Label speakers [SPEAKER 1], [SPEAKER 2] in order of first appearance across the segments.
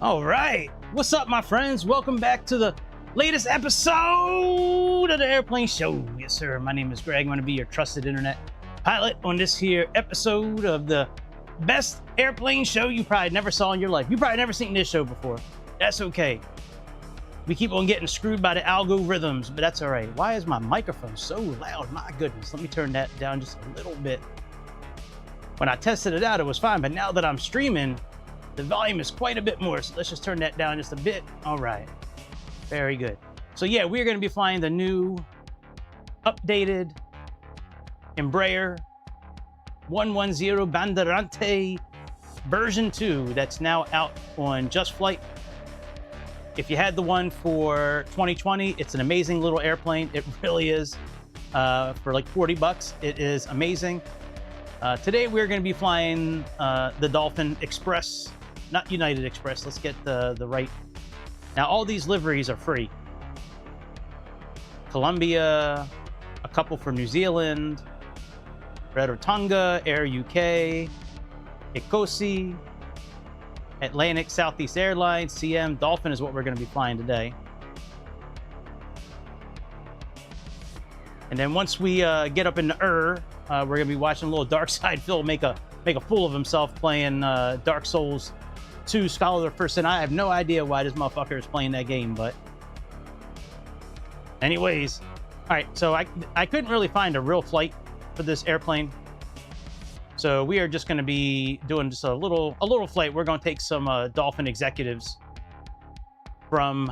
[SPEAKER 1] All right, what's up, my friends? Welcome back to the latest episode of the Airplane Show. Yes, sir. My name is Greg. I'm going to be your trusted internet pilot on this here episode of the best airplane show you probably never saw in your life. You probably never seen this show before. That's okay. We keep on getting screwed by the algorithms, but that's all right. Why is my microphone so loud? My goodness. Let me turn that down just a little bit. When I tested it out, it was fine, but now that I'm streaming, the volume is quite a bit more, so let's just turn that down just a bit. All right, very good. So yeah, we're going to be flying the new updated Embraer 110 Bandeirante version 2 that's now out on Just Flight. If you had the one for 2020, it's an amazing little airplane. It really is. For like 40 bucks, it is amazing. Today we're going to be flying the Dolphin Express. Not United Express. Let's get the right. Now, all these liveries are free. Colombia, a couple for New Zealand, Rarotonga, Air UK, Ecosi, Atlantic Southeast Airlines, CM, Dolphin is what we're going to be flying today. And then once we get up in the we're going to be watching a little Dark Side Phil make a fool of himself playing Dark Souls 2 Scholar of the First Sin. I have no idea why this motherfucker is playing that game, but anyways, all right. So I couldn't really find a real flight for this airplane, so we are just going to be doing just a little flight. We're going to take some Dolphin executives from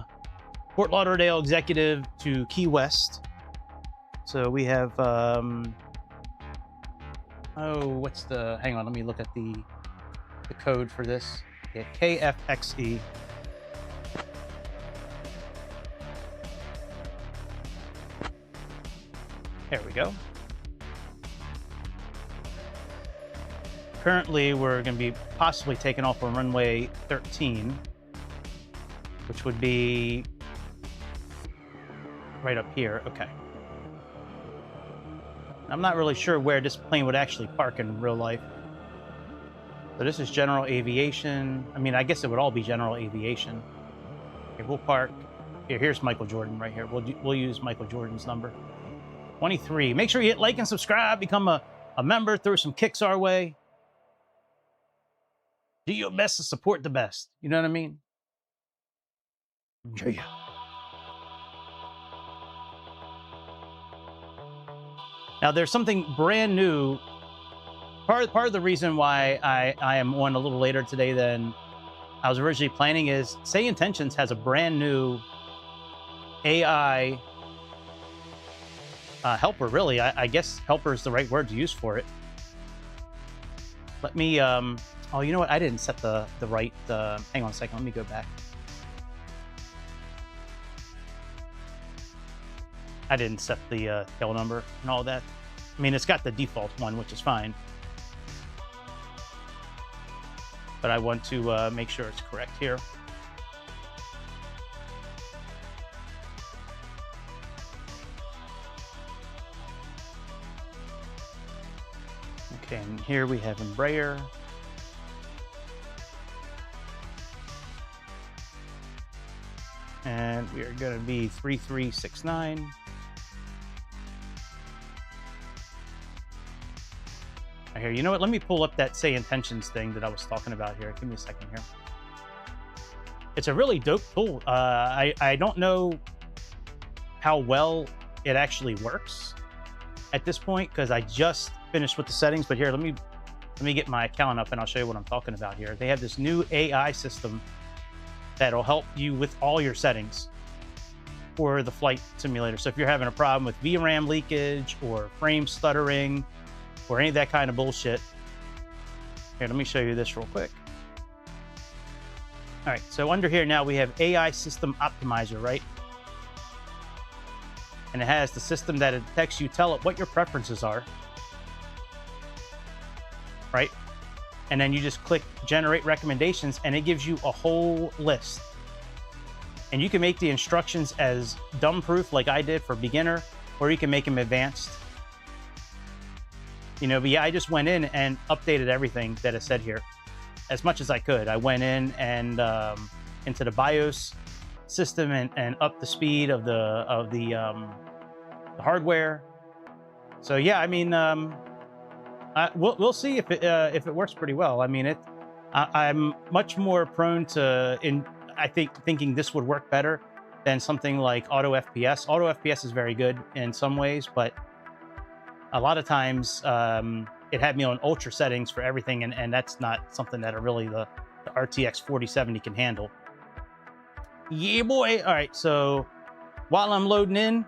[SPEAKER 1] Fort Lauderdale executive to Key West. So we have what's the, hang on, let me look at the code for this. Yeah, KFXE. There we go. Currently, we're going to be possibly taking off on runway 13, which would be right up here. Okay. I'm not really sure where this plane would actually park in real life. So this is general aviation. I mean, I guess it would all be general aviation. Okay, we'll park. Here's Michael Jordan right here. We'll use Michael Jordan's number. 23. Make sure you hit like and subscribe. Become a member. Throw some kicks our way. Do your best to support the best. You know what I mean? Yeah. Now, there's something brand new. Part of the reason why I am on a little later today than I was originally planning is Say Intentions has a brand new AI helper, really. I guess helper is the right word to use for it. Let me, oh, you know what? I didn't set the right, hang on a second. Let me go back. I didn't set the tail number and all that. I mean, it's got the default one, which is fine. But I want to make sure it's correct here. Okay, and here we have Embraer. And we are going to be 3369. Here, you know what? Let me pull up that Say Intentions thing that I was talking about here. Give me a second here. It's a really dope tool. I don't know how well it actually works at this point because I just finished with the settings. But here, let me get my account up and I'll show you what I'm talking about here. They have this new AI system that'll help you with all your settings for the flight simulator. So if you're having a problem with VRAM leakage or frame stuttering, or any of that kind of bullshit. Here, let me show you this real quick. All right, so under here now we have AI System Optimizer, right? And it has the system that it detects you, tell it what your preferences are, right? And then you just click Generate Recommendations, and it gives you a whole list. And you can make the instructions as dumb-proof, like I did for beginner, or you can make them advanced. You know, but yeah, I just went in and updated everything that it said here. as much as I could. I went in and into the BIOS system and up the speed of the hardware. So yeah, I mean, we'll see if it works pretty well. I mean, I'm much more prone to thinking this would work better than something like Auto FPS. Auto FPS is very good in some ways, but a lot of times it had me on ultra settings for everything, and that's not something that really the RTX 4070 can handle. Yeah, boy. All right, so while I'm loading in,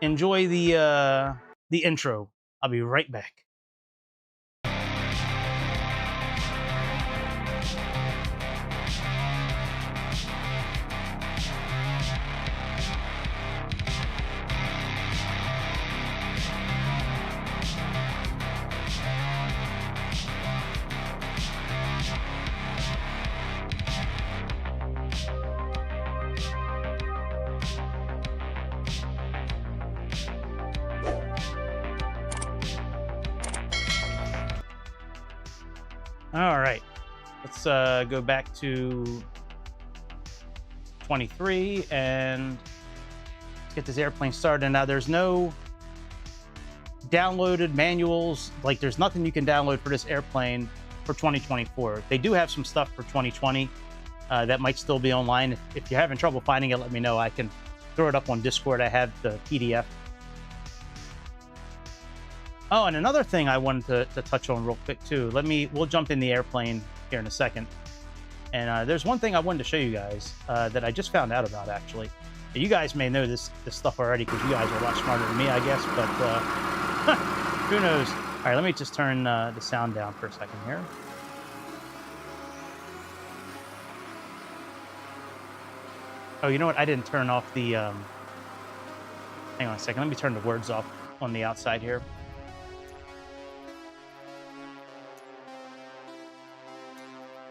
[SPEAKER 1] enjoy the intro. I'll be right back. All right, let's go back to 23 and let's get this airplane started. Now, there's no downloaded manuals. Like, there's nothing you can download for this airplane for 2024. They do have some stuff for 2020 that might still be online. If you're having trouble finding it, let me know. I can throw it up on Discord. I have the PDF. Oh, and another thing I wanted to touch on real quick too. We'll jump in the airplane here in a second. And there's one thing I wanted to show you guys that I just found out about, actually. You guys may know this stuff already because you guys are a lot smarter than me, I guess, but who knows? All right, let me just turn the sound down for a second here. Oh, you know what? I didn't turn off the... hang on a second. Let me turn the words off on the outside here.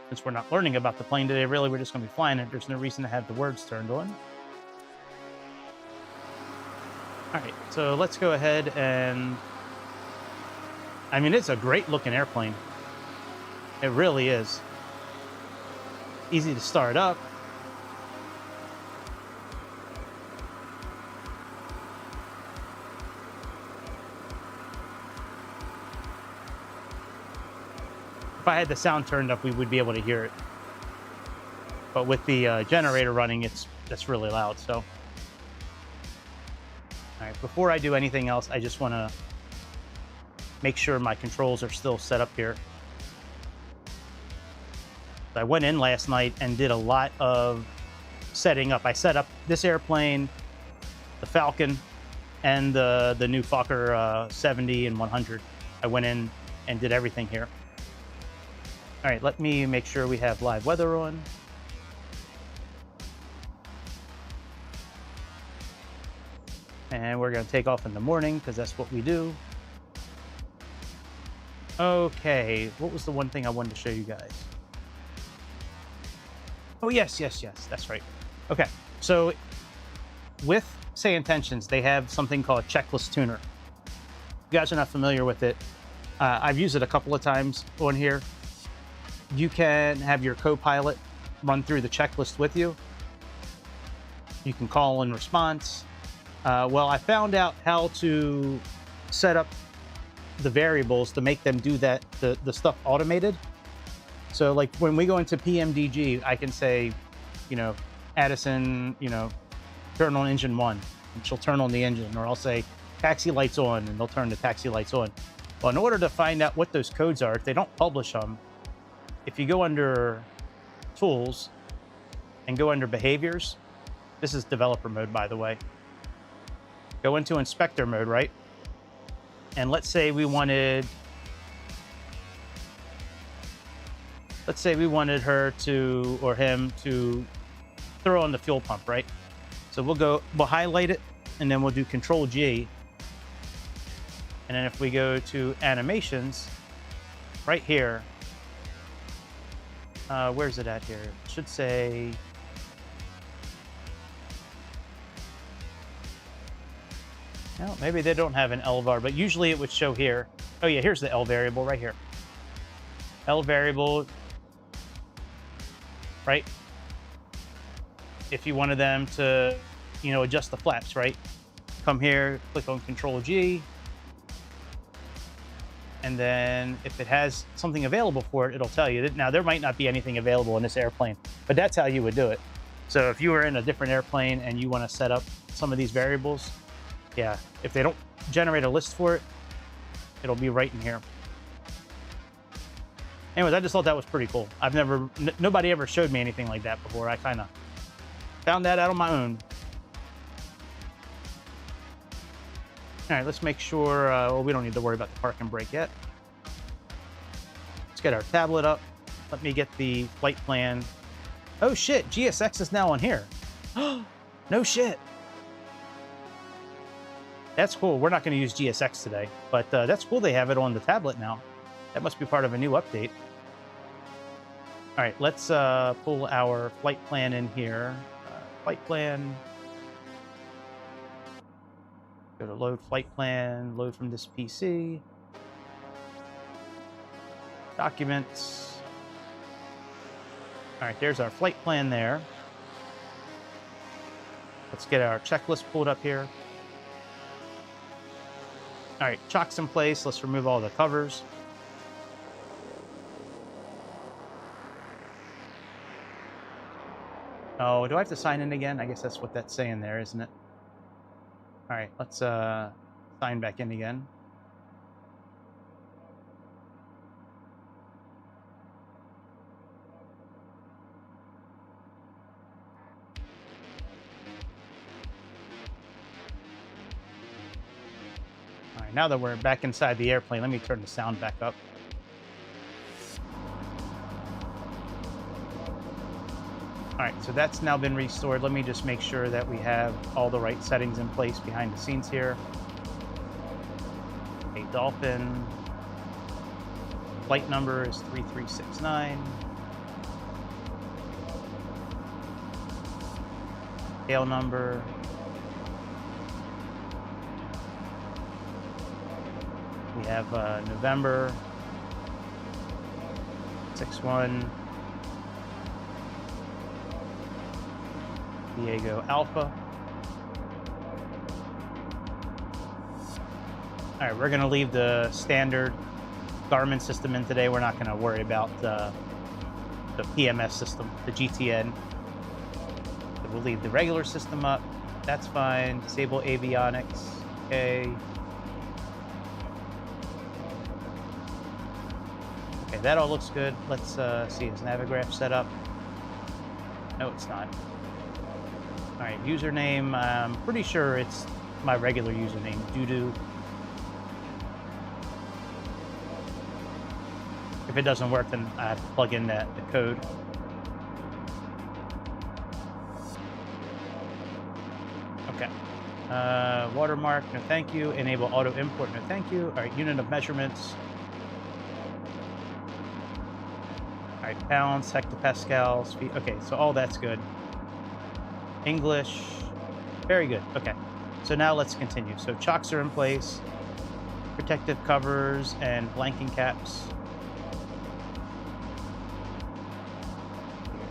[SPEAKER 1] Since we're not learning about the plane today, really, we're just going to be flying it. There's no reason to have the words turned on. All right, so let's go ahead and... I mean, it's a great-looking airplane. It really is. Easy to start up. If I had the sound turned up, we would be able to hear it. But with the generator running, that's really loud. So, all right, before I do anything else, I just want to make sure my controls are still set up here. I went in last night and did a lot of setting up. I set up this airplane, the Falcon, and the new Fokker 70 and 100. I went in and did everything here. All right, let me make sure we have live weather on. And we're going to take off in the morning because that's what we do. Okay, what was the one thing I wanted to show you guys? Oh, yes, that's right. Okay, so with Say Intentions, they have something called Checklist Tuner. If you guys are not familiar with it, I've used it a couple of times on here. You can have your co-pilot run through the checklist with you. You can call in response. Well, I found out how to set up the variables to make them do that, the stuff automated. So like when we go into PMDG, I can say, you know, Addison, you know, turn on engine 1, and she'll turn on the engine, or I'll say taxi lights on, and they'll turn the taxi lights on. Well, in order to find out what those codes are, if they don't publish them, if you go under Tools and go under Behaviors, this is developer mode, by the way. Go into Inspector mode, right? And let's say we wanted her to, or him to throw on the fuel pump, right? So we'll highlight it, and then we'll do Control G. And then if we go to Animations, right here, where's it at here? It should say... No, maybe they don't have an L var, but usually it would show here. Oh yeah, here's the L variable right here. L variable, right? If you wanted them to, you know, adjust the flaps, right? Come here, click on Control G. And then if it has something available for it, it'll tell you. Now, there might not be anything available in this airplane, but that's how you would do it. So if you were in a different airplane and you want to set up some of these variables, yeah, if they don't generate a list for it, it'll be right in here. Anyways, I just thought that was pretty cool. Nobody ever showed me anything like that before. I kind of found that out on my own. All right, let's make sure, well, we don't need to worry about the park and brake yet. Let's get our tablet up. Let me get the flight plan. Oh shit, GSX is now on here. No shit. That's cool. We're not going to use GSX today, but that's cool they have it on the tablet now. That must be part of a new update. All right, let's pull our flight plan in here. Flight plan. Go to load flight plan, load from this PC. Documents. All right, there's our flight plan there. Let's get our checklist pulled up here. All right, chocks in place. Let's remove all the covers. Oh, do I have to sign in again? I guess that's what that's saying there, isn't it? All right, let's sign back in again. All right, now that we're back inside the airplane, let me turn the sound back up. All right, so that's now been restored. Let me just make sure that we have all the right settings in place behind the scenes here. A Dolphin. Flight number is 3369. Tail number. We have November 61. Diego Alpha. All right, we're going to leave the standard Garmin system in today. We're not going to worry about the PMS system, the GTN. So we'll leave the regular system up. That's fine. Disable avionics. Okay. Okay, that all looks good. Let's see, is Navigraph set up? No, it's not. All right, username, I'm pretty sure it's my regular username, Doodoo. If it doesn't work, then I have to plug in the code. Okay. Watermark, no thank you. Enable auto import, no thank you. All right, unit of measurements. All right, pounds, hectopascals, feet. Okay, so all that's good. English, very good. Okay, so now let's continue. So chocks are in place, protective covers and blanking caps.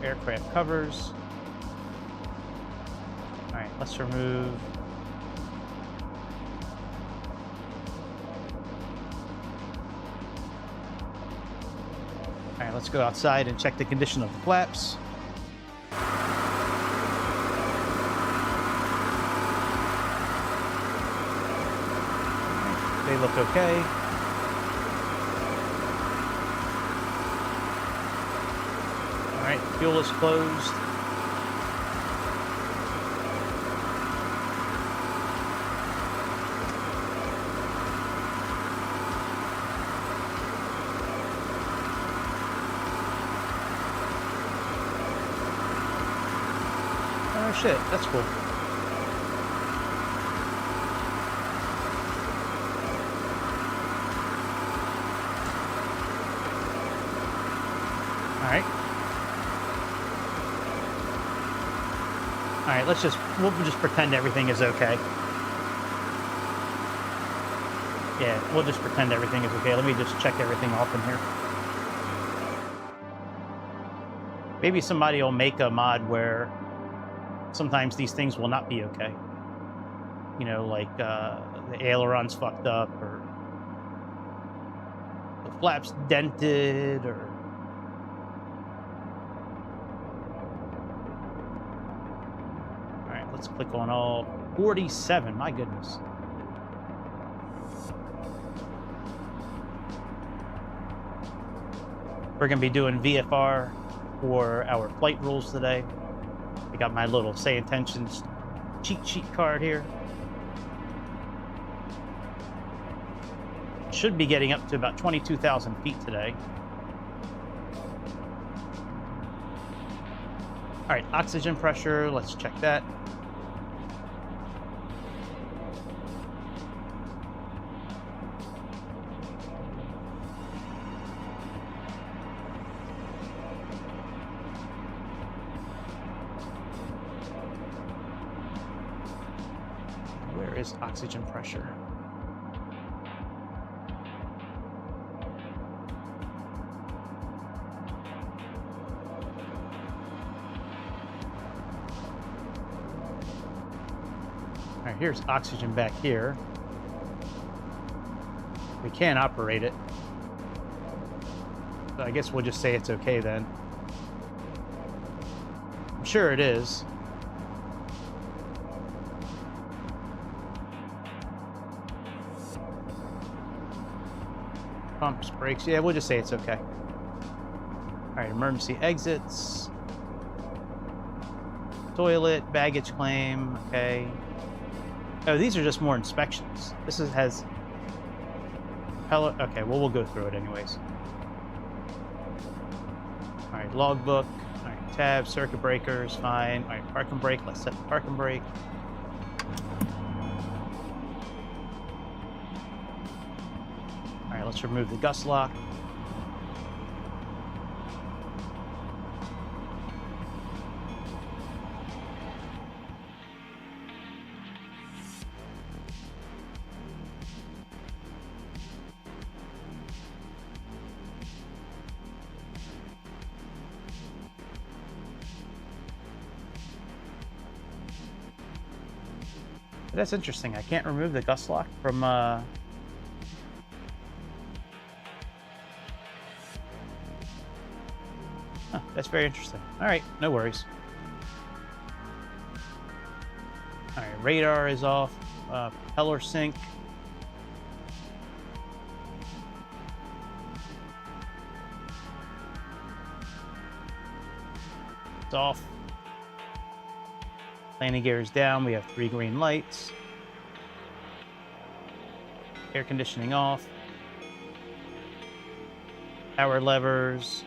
[SPEAKER 1] Your aircraft covers. All right, let's remove. All right, let's go outside and check the condition of the flaps. They look okay. All right, fuel is closed. Oh shit, that's cool. All right, we'll just pretend everything is okay. Yeah, we'll just pretend everything is okay. Let me just check everything off in here. Maybe somebody will make a mod where sometimes these things will not be okay. You know, like the aileron's fucked up, or the flap's dented, or... All right, let's click on all 47. My goodness. We're going to be doing VFR for our flight rules today. I got my little Say Intentions cheat sheet card here. Should be getting up to about 22,000 feet today. All right, oxygen pressure, let's check that. Where is oxygen pressure? All right, here's oxygen back here. We can't operate it. So I guess we'll just say it's okay then. I'm sure it is. Pumps, brakes. Yeah, we'll just say it's okay. All right, emergency exits. Toilet, baggage claim. Okay. Oh, these are just more inspections. This has... Hello. Okay, well, we'll go through it anyways. All right, logbook. All right, tab, circuit breakers, fine. All right, parking brake. Let's set the parking brake. All right, let's remove the gust lock. That's interesting. I can't remove the gust lock from Huh, that's very interesting. All right, no worries. All right, radar is off. Propeller sync. It's off. Landing gear is down. We have 3 green lights. Air conditioning off. Power levers.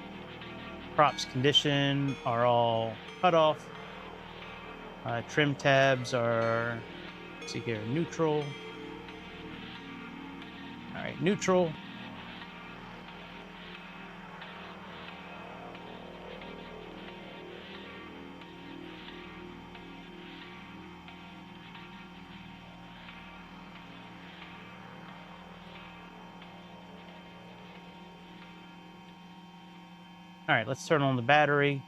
[SPEAKER 1] Props condition are all cut off. Trim tabs are, let's see here, neutral. All right, neutral. All right, let's turn on the battery.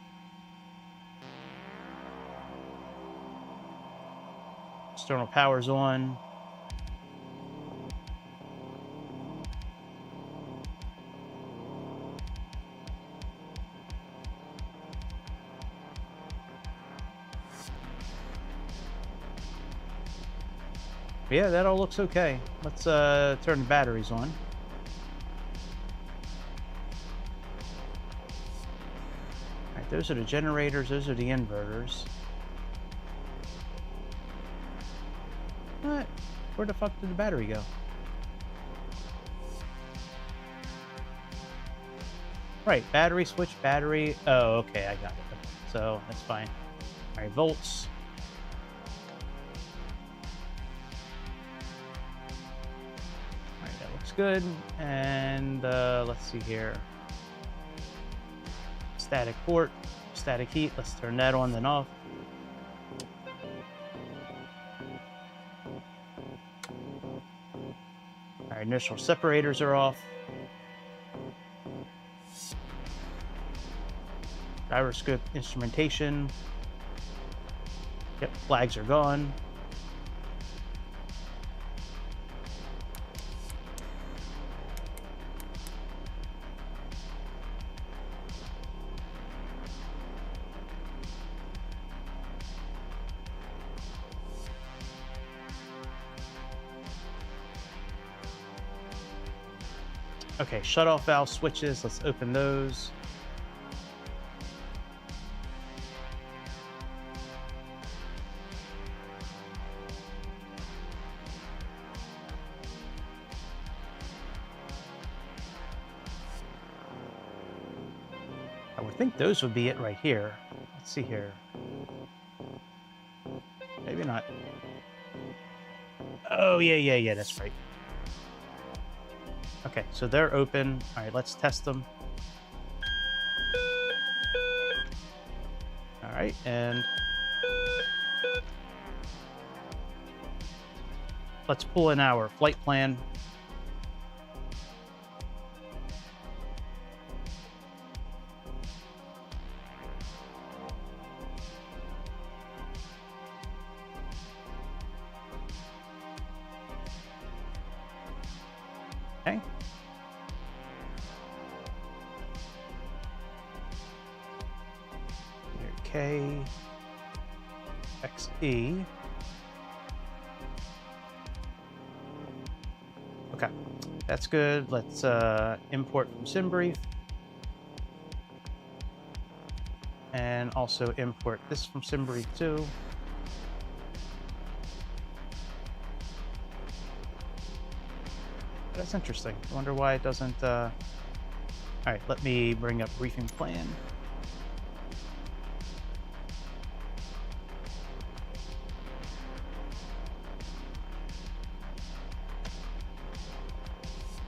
[SPEAKER 1] External power's on. Yeah, that all looks okay. Let's turn the batteries on. Those are the generators, those are the inverters. What? Where the fuck did the battery go? Right, battery switch, battery. Oh, okay, I got it. Okay, so that's fine. All right, volts. All right, that looks good. And let's see here. Static port, static heat. Let's turn that on then off. Our initial separators are off. Gyroscope instrumentation. Yep, flags are gone. Okay, shut-off valve switches. Let's open those. I would think those would be it right here. Let's see here. Maybe not. Oh, yeah, that's right. Okay, so they're open. All right, let's test them. All right, and let's pull in our flight plan. Okay. K, XE. Okay, that's good. Let's import from SimBrief. And also import this from SimBrief too. That's interesting. I wonder why it doesn't... All right, let me bring up briefing plan.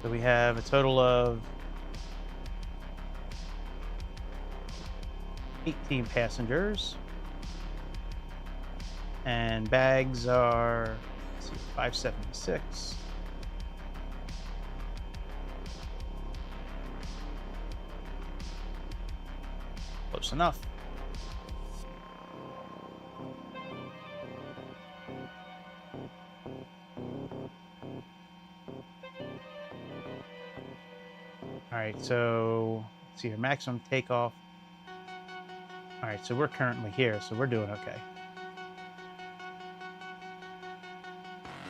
[SPEAKER 1] So we have a total of 18 passengers. And bags are, let's see, 576. Close enough. All right, so let's see here, maximum takeoff. All right, so we're currently here, so we're doing okay.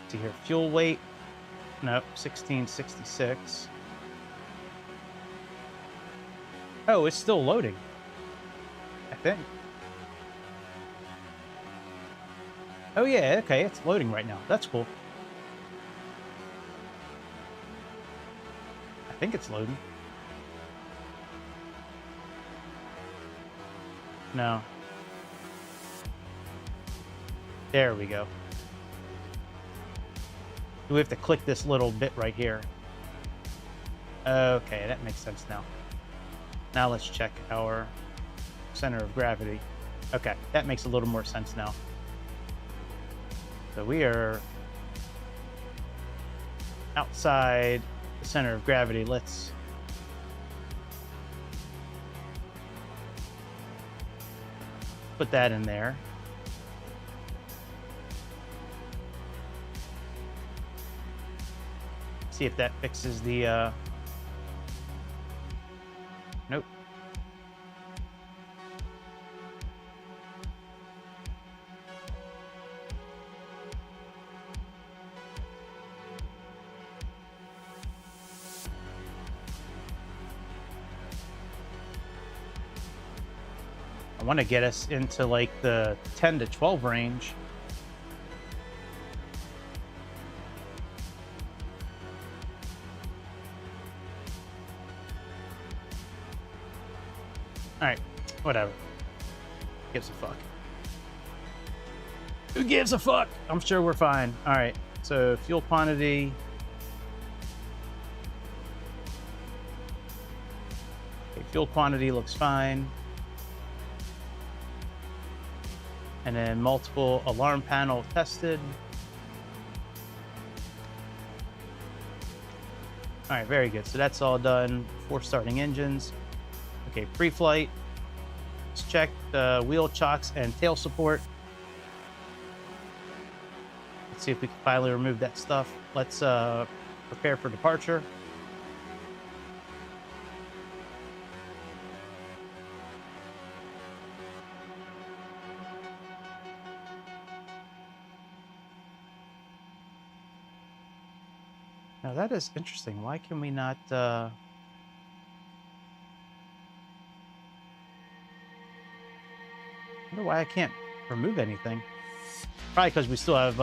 [SPEAKER 1] Let's see here, fuel weight. Nope, 1666. Oh, it's still loading, I think. Oh yeah, okay, it's loading right now. That's cool. I think it's loading. No. There we go. We have to click this little bit right here. Okay, that makes sense now. Now let's check our center of gravity. Okay, that makes a little more sense now. So we are outside the center of gravity. Let's put that in there. See if that fixes the nope. I want to get us into like the 10 to 12 range. All right, whatever. Gives a fuck. Who gives a fuck? I'm sure we're fine. All right, so fuel quantity. Okay, fuel quantity looks fine. And then multiple alarm panel tested. All right, very good. So that's all done. 4 starting engines. Okay, pre-flight. Let's check the wheel chocks and tail support. Let's see if we can finally remove that stuff. Let's prepare for departure. Now that is interesting. Why can we not... I wonder why I can't remove anything. Probably because we still have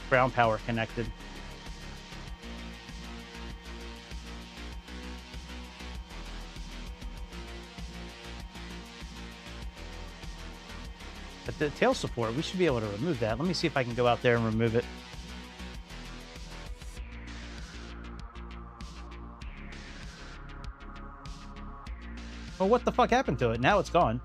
[SPEAKER 1] ground power connected. But the tail support, we should be able to remove that. Let me see if I can go out there and remove it. Well, what the fuck happened to it? Now it's gone.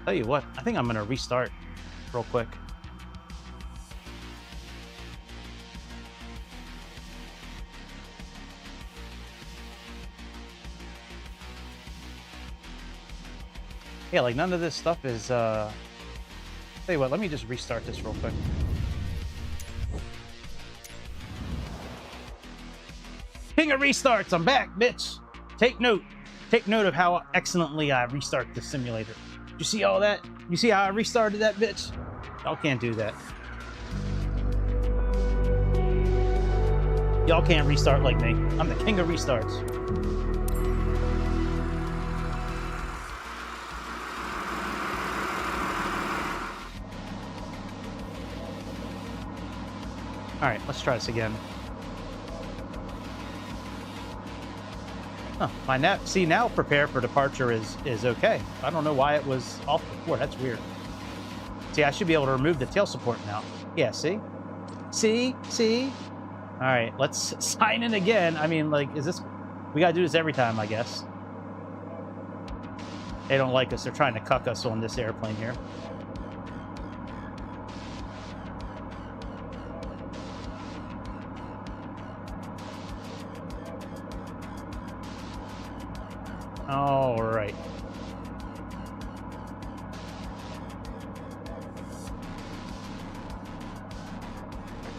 [SPEAKER 1] Tell you what, I think I'm gonna restart real quick. Yeah, like none of this stuff is tell you what, let me just restart this real quick. King of restarts, I'm back, bitch. Take note of how excellently I restart the simulator. You see all that? You see how I restarted that bitch? Y'all can't do that. Y'all can't restart like me. I'm the king of restarts. All right, let's try this again. Huh, my nav, see now prepare for departure is okay. I don't know why it was off before. That's weird. See, I should be able to remove the tail support now. Yeah, see? See? All right, let's sign in again. I mean, like, is this... We gotta do this every time, I guess. They don't like us. They're trying to cuck us on this airplane here. All right.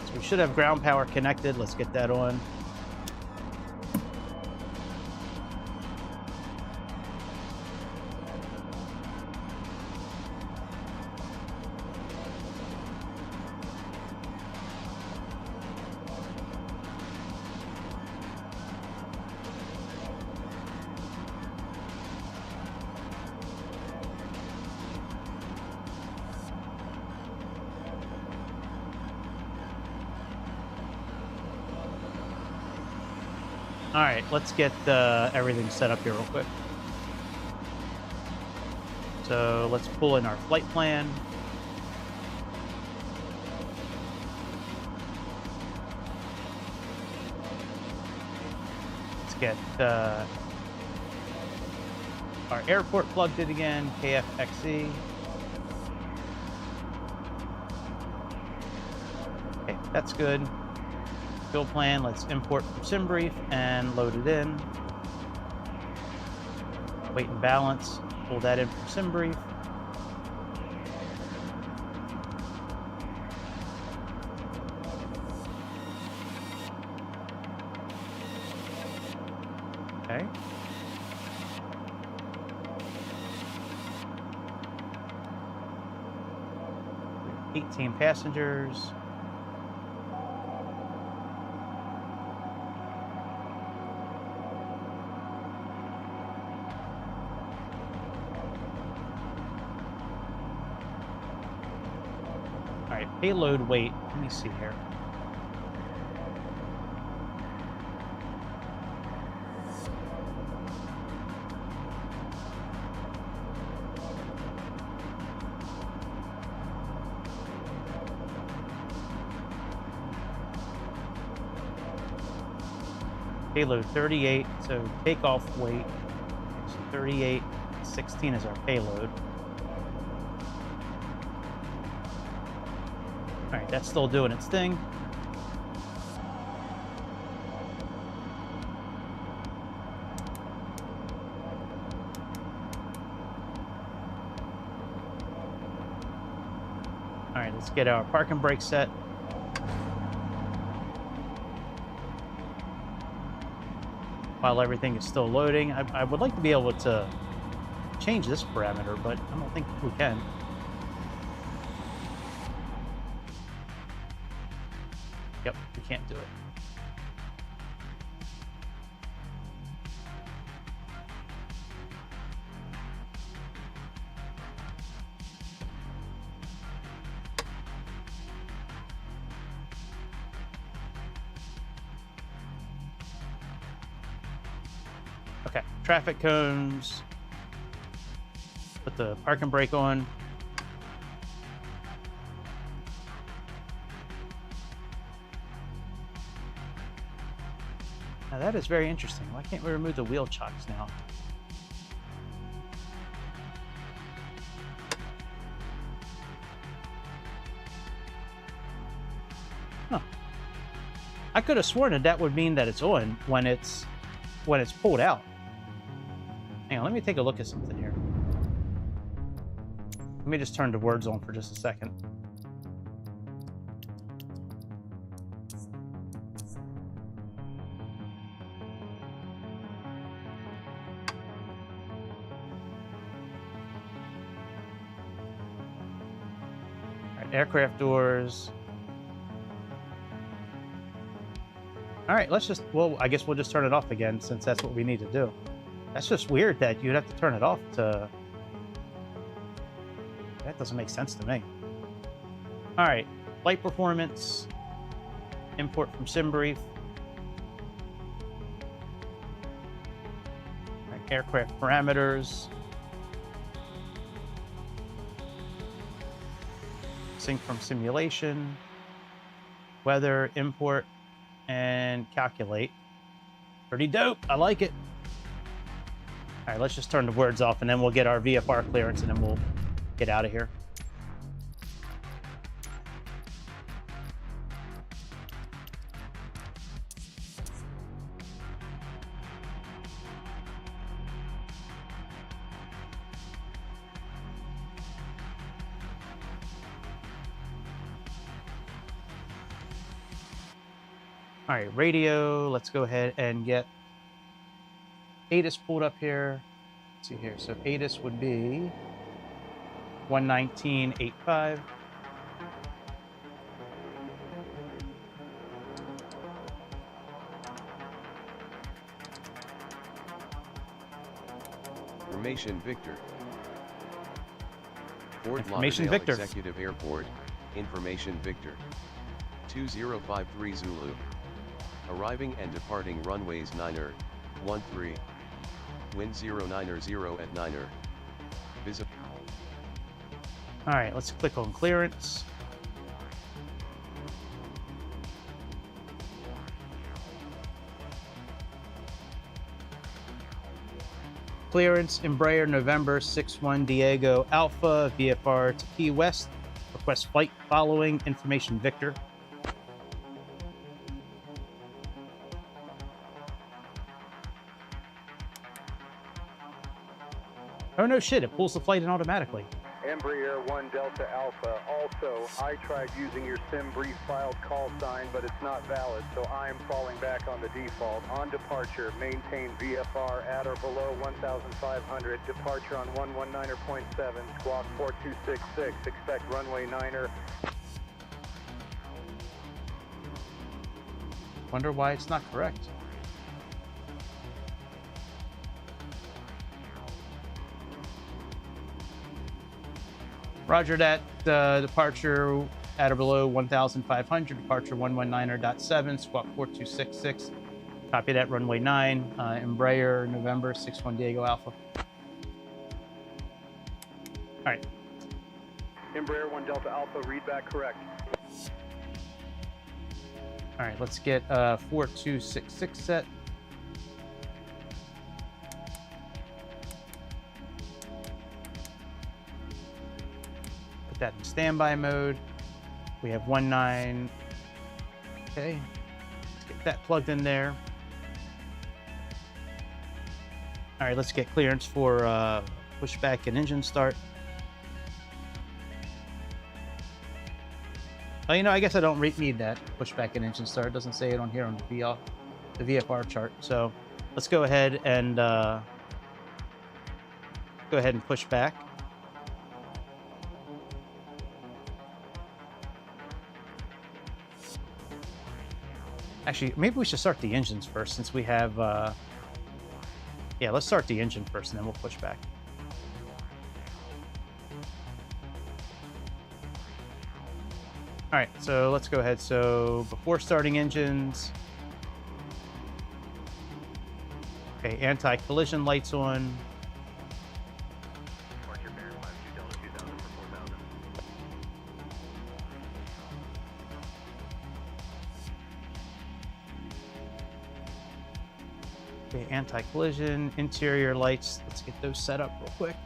[SPEAKER 1] So we should have ground power connected. Let's get that on. All right, let's get everything set up here real quick. So let's pull in our flight plan. Let's get our airport plugged in again, KFXE. Okay, that's good. Fuel plan, let's import from SimBrief and load it in. Weight and balance, pull that in from SimBrief. Okay. We have 18 passengers. Payload weight, let me see here. Payload 38, so takeoff weight, so 38, 16 is our payload. All right, that's still doing its thing. get our parking brake set. While everything is still loading, I would like to be able to change this parameter, but I don't think we can. Yep, we can't do it. Okay, traffic cones. Put the parking brake on. Now that is very interesting. Why can't we remove the wheel chocks now? Huh. I could have sworn that would mean that it's on when it's pulled out. Hang on, let me take a look at something here. Let me just turn the words on for just a second. All right, aircraft doors. All right, let's just, well, I guess we'll just turn it off again since that's what we need to do. That's just weird that you'd have to turn it off to... That doesn't make sense to me. All right, flight performance, import from SimBrief. All right, aircraft parameters. Sync from simulation, weather, import, and calculate. Pretty dope, I like it. All right, let's just turn the words off and then we'll get our VFR clearance and then we'll get out of here. All right, radio, let's go ahead and get ATIS pulled up here. Let's see here. So ATIS would be 119.85.
[SPEAKER 2] Information Victor. Fort
[SPEAKER 1] Information
[SPEAKER 2] Lauderdale
[SPEAKER 1] Victor.
[SPEAKER 2] Executive Airport. Information Victor. 2053 Zulu. Arriving and departing runways 9er, 13. Wind 090 at 9er. Visit.
[SPEAKER 1] All right, let's click on clearance. Clearance, Embraer, November 61 Diego Alpha, VFR to Key West. Request flight following, Information Victor. Oh no shit, it pulls the flight in automatically.
[SPEAKER 3] Embraer 1 Delta Alpha. Also, I tried using your SimBrief filed call sign, but it's not valid, so I'm falling back on the default. On departure, maintain VFR at or below 1,500. Departure on 119.7, squawk 4266. Expect runway 9er.
[SPEAKER 1] Wonder why it's not correct. Roger that. Departure at or below 1,500. Departure 119.7, squawk 4266. Copy that, runway 9. Embraer, November 61 Diego Alpha. All right.
[SPEAKER 3] Embraer 1 Delta Alpha, read back correct.
[SPEAKER 1] All right, let's get 4266 set. Put that in standby mode. We have 19. Okay, let's get that plugged in there. All right, let's get clearance for pushback and engine start. Oh, you know, I guess I don't need that push back and engine start. It doesn't say it on here on the VFR chart. So let's go ahead and push back. Actually, maybe we should start the engines first since we have... yeah, let's start the engine first and then we'll push back. All right, so let's go ahead. So before starting engines... Okay, anti-collision lights on. Okay, anti-collision, interior lights. Let's get those set up real quick.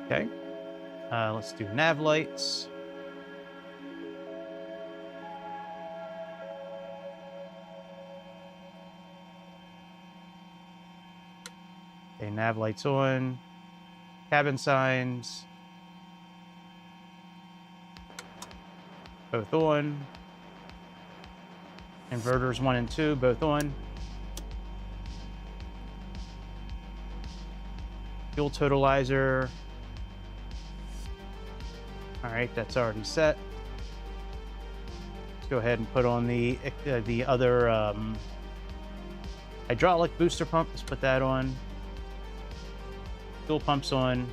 [SPEAKER 1] Okay, let's do nav lights. Okay, nav lights on. Cabin signs. Both on. Inverters 1 and 2, both on. Fuel totalizer. All right, that's already set. Let's go ahead and put on the other hydraulic booster pump. Let's put that on. Fuel pumps on.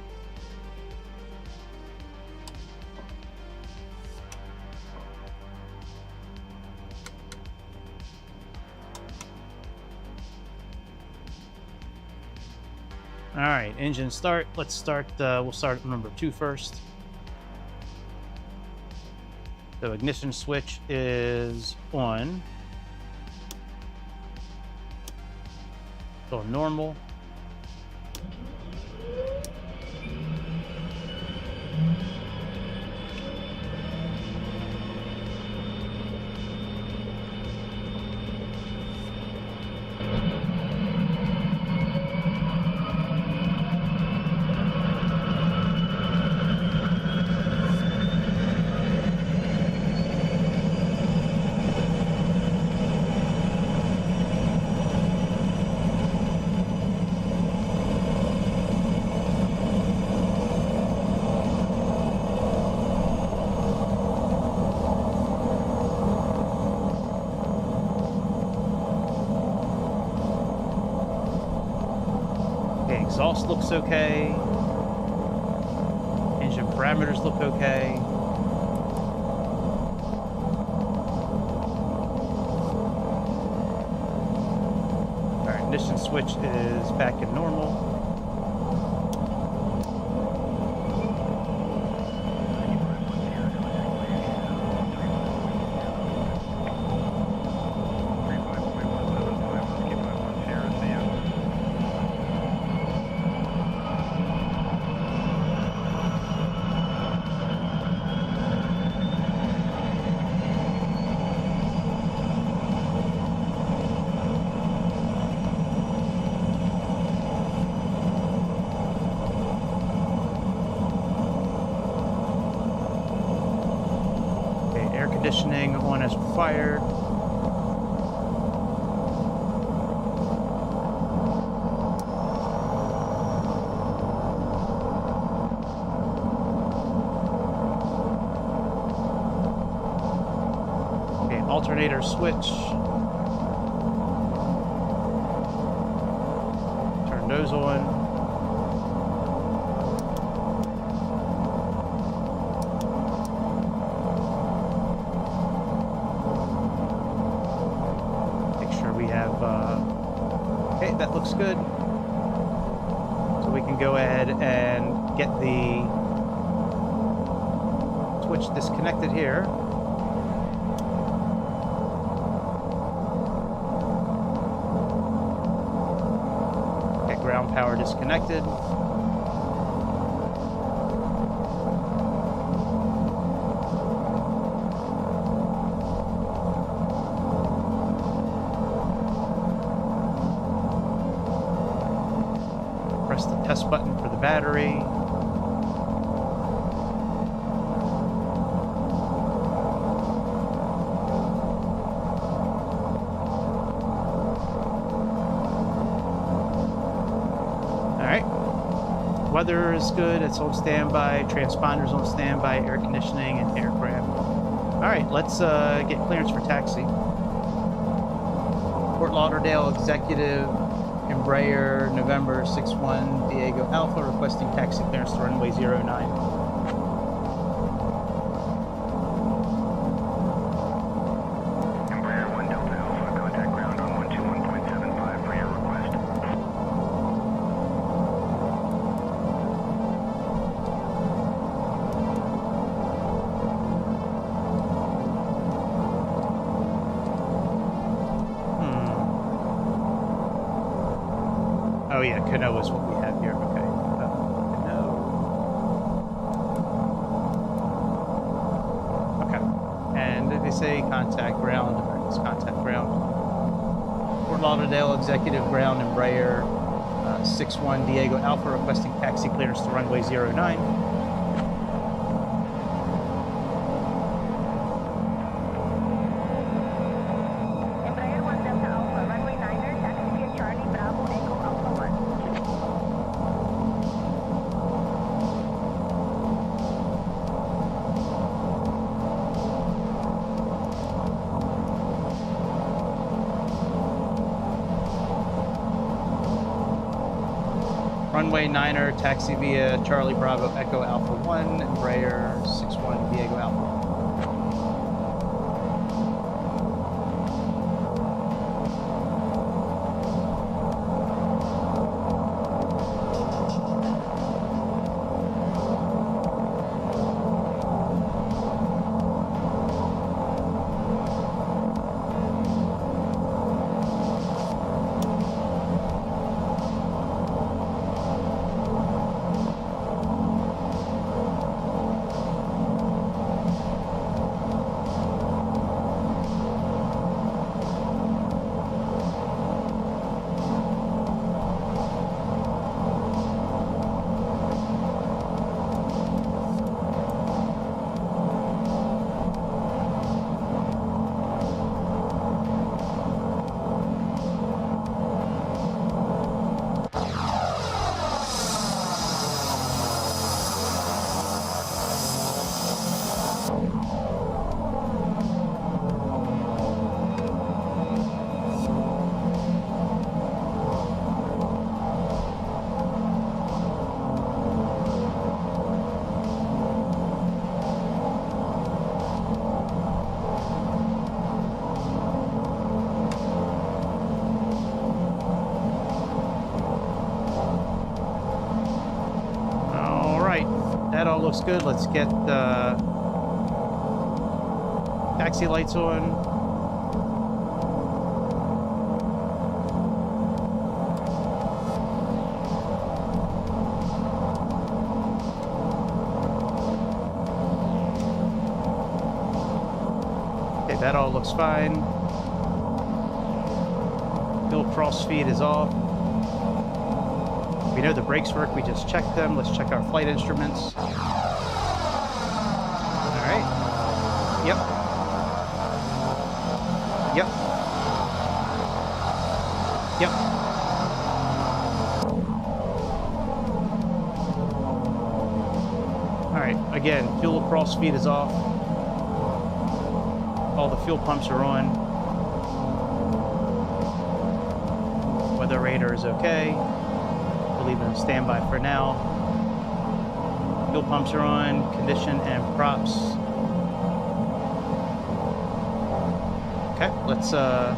[SPEAKER 1] All right, engine start. Let's start. We'll start number 2 first. So ignition switch is on. So normal. Exhaust looks okay. Engine parameters look okay. Our ignition switch is back in normal. Conditioning on as required. Okay, alternator switch. Turn those on. Okay, that looks good. So we can go ahead and get the switch disconnected here. Okay, ground power disconnected. this button for the battery. Weather is good, it's on standby, transponders on standby, air conditioning, and aircraft. Alright, let's get clearance for taxi. Fort Lauderdale Executive, Embraer, November 61, Diego Alpha, requesting taxi clearance to runway 09. Oh yeah, Kano is what we have here. Okay. Kano. Okay. And did they say contact ground? It's contact ground. Fort Lauderdale Executive Ground Embraer 61 Diego Alpha requesting taxi clearance to runway 09. Runway 9er, taxi via Charlie Bravo Echo Alpha 1, Embraer 61 Diego Alpha. That all looks good. Let's get taxi lights on. Okay, that all looks fine. Fuel cross feed is off. We know the brakes work, we just checked them. Let's check our flight instruments. All right. Yep. Yep. Yep. All right, again, fuel cross feed is off. All the fuel pumps are on. Weather radar is okay. Leave it on standby for now. Fuel pumps are on, condition and props. Okay, let's yeah,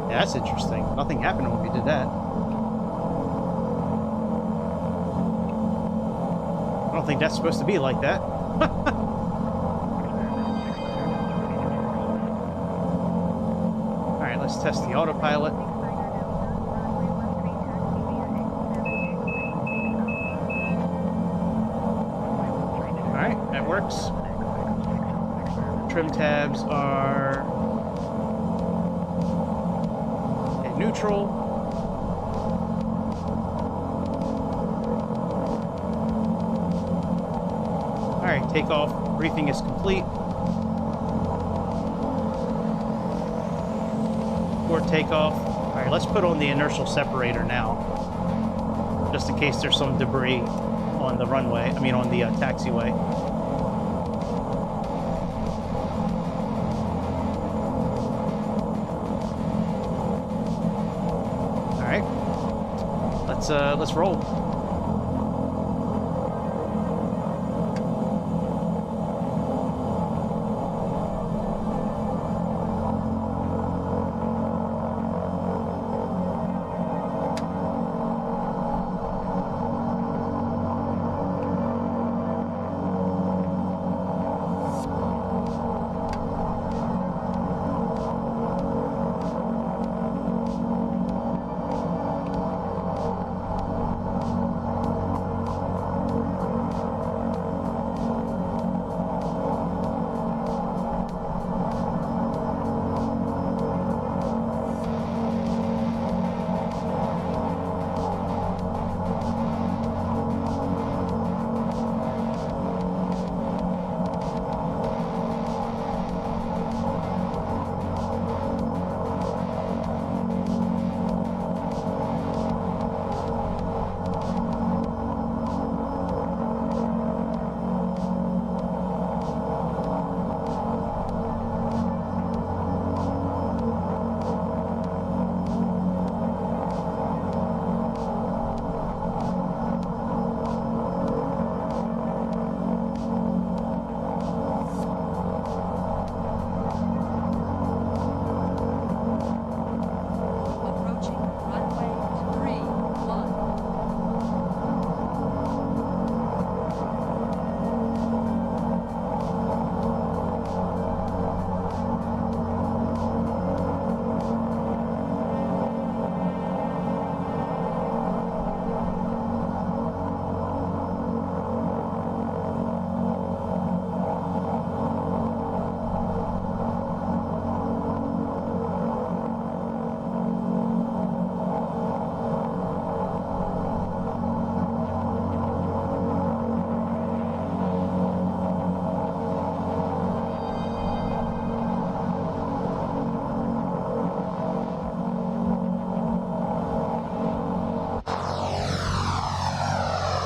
[SPEAKER 1] that's interesting. Nothing happened when we did that. I don't think that's supposed to be like that. Let's test the autopilot. All right, that works. Trim tabs are neutral. All right, takeoff. Briefing is complete. Before takeoff. All right, let's put on the inertial separator now, just in case there's some debris on the runway. I mean, on the taxiway. All right, let's roll.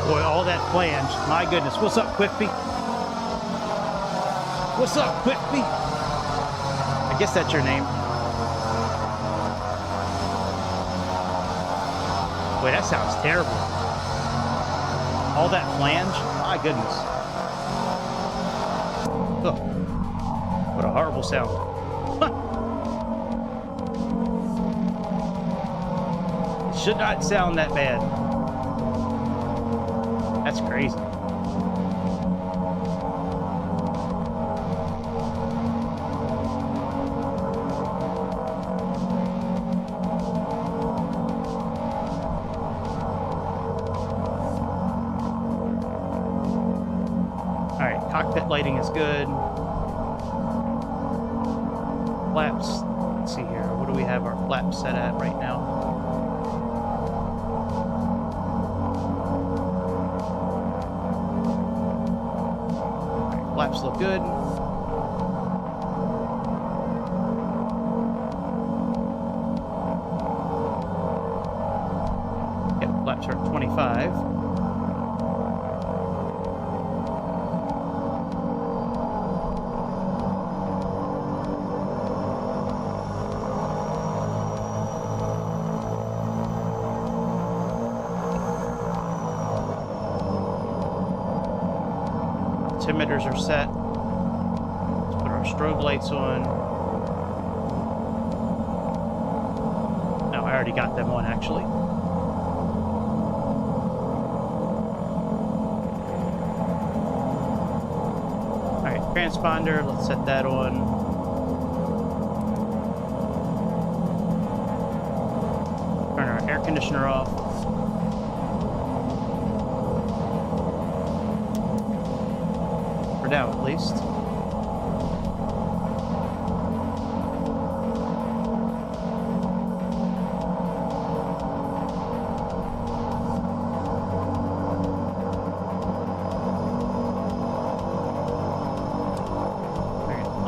[SPEAKER 1] Boy, all that flange. My goodness. What's up, Quiffy? What's up, Quiffy? I guess that's your name. Boy, that sounds terrible. All that flange. My goodness. Oh, what a horrible sound. It should not sound that bad. That's crazy. All right, cockpit lighting is good. Flaps, let's see here. What do we have our flaps set at right now? Flaps look good. Yep, flaps are at 25. Altimeters are set. Let's put our strobe lights on. No, I already got them on actually. Alright, transponder, let's set that on. Turn our air conditioner off. For now, at least.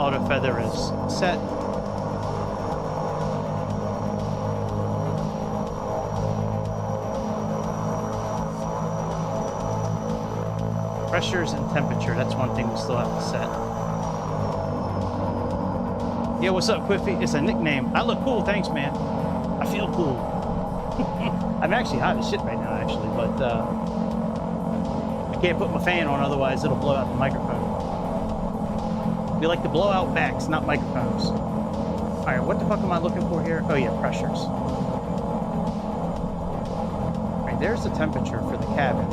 [SPEAKER 1] auto feather is set. Pressures and temperature, that's one thing we still have to set. Yeah, what's up, Quiffy? It's a nickname. I look cool, thanks, man. I feel cool. I'm actually hot as shit right now, actually, but I can't put my fan on, otherwise it'll blow out the microphone. We like to blow out backs, not microphones. All right, what the fuck am I looking for here? Oh yeah, pressures. All right, there's the temperature for the cabin.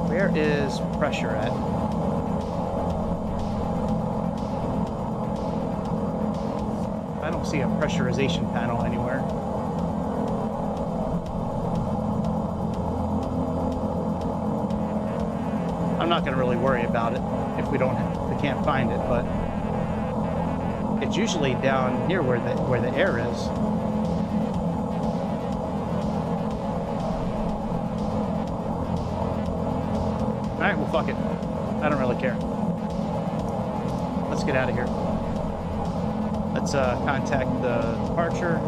[SPEAKER 1] Where is pressure at? I don't see a pressurization panel anywhere. I'm not going to really worry about it if we can't find it, but it's usually down here where the air is. All right, well, fuck it. I don't really care. Let's get out of here. Let's contact the departure.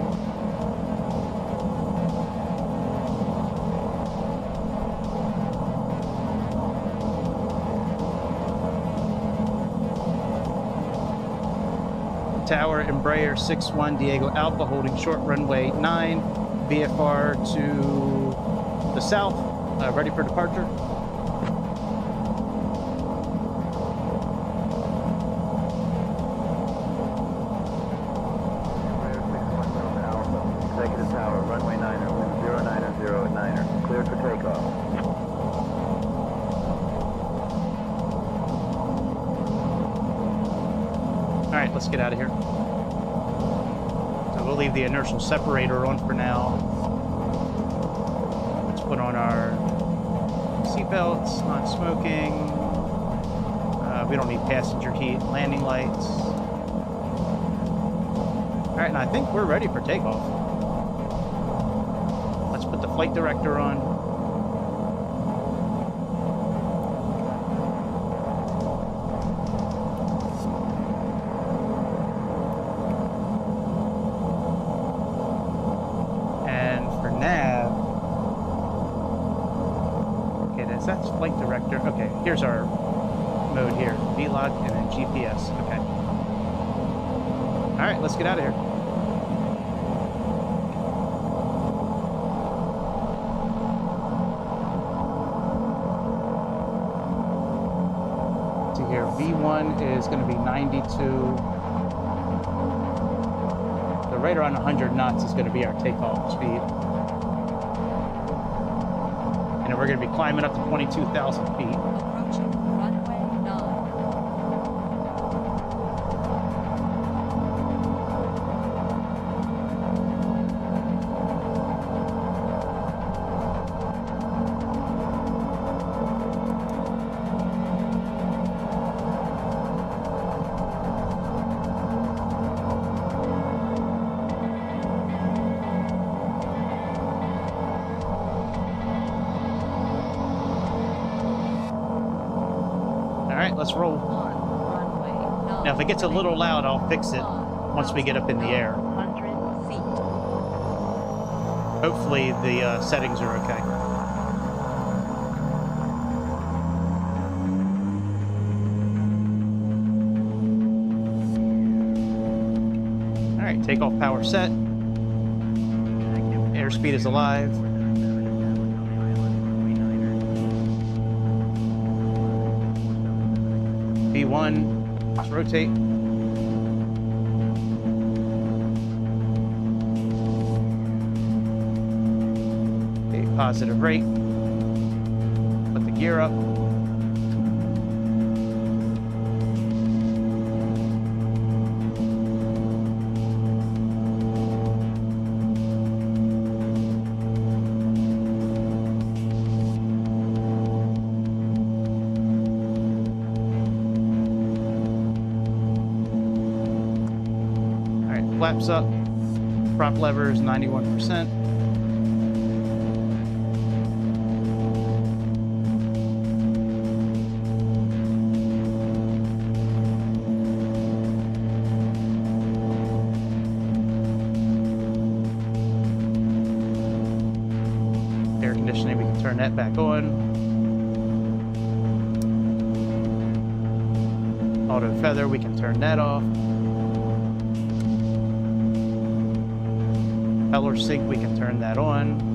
[SPEAKER 1] Tower, Embraer 61 Diego Alpha, holding short runway 9, VFR to the south, ready for departure.
[SPEAKER 4] Executive Tower, runway 9er, wind 090 9er, cleared for takeoff.
[SPEAKER 1] All right, let's get out of here. So we'll leave the inertial separator on for now. Let's put on our seatbelts, non-smoking. We don't need passenger heat, landing lights. All right, and I think we're ready for takeoff. Let's put the flight director on. And for nav, okay, that's flight director. Okay, here's our mode here, VLOC and then GPS. Okay. All right, let's get out of here. See here, V1 is going to be 92. So right around 100 knots is going to be our takeoff speed. And then we're going to be climbing up to 22,000 feet.
[SPEAKER 5] Approaching runway 9.
[SPEAKER 1] Let's roll. Now, if it gets a little loud, I'll fix it once we get up in the air. Hopefully, the settings are okay. All right, takeoff power set. Airspeed is alive. V1, let's rotate. Okay, positive rate. Put the gear up. Flaps up, prop levers 91%. turn that back on. Auto feather, we can turn that off. Propeller sync, we can turn that on.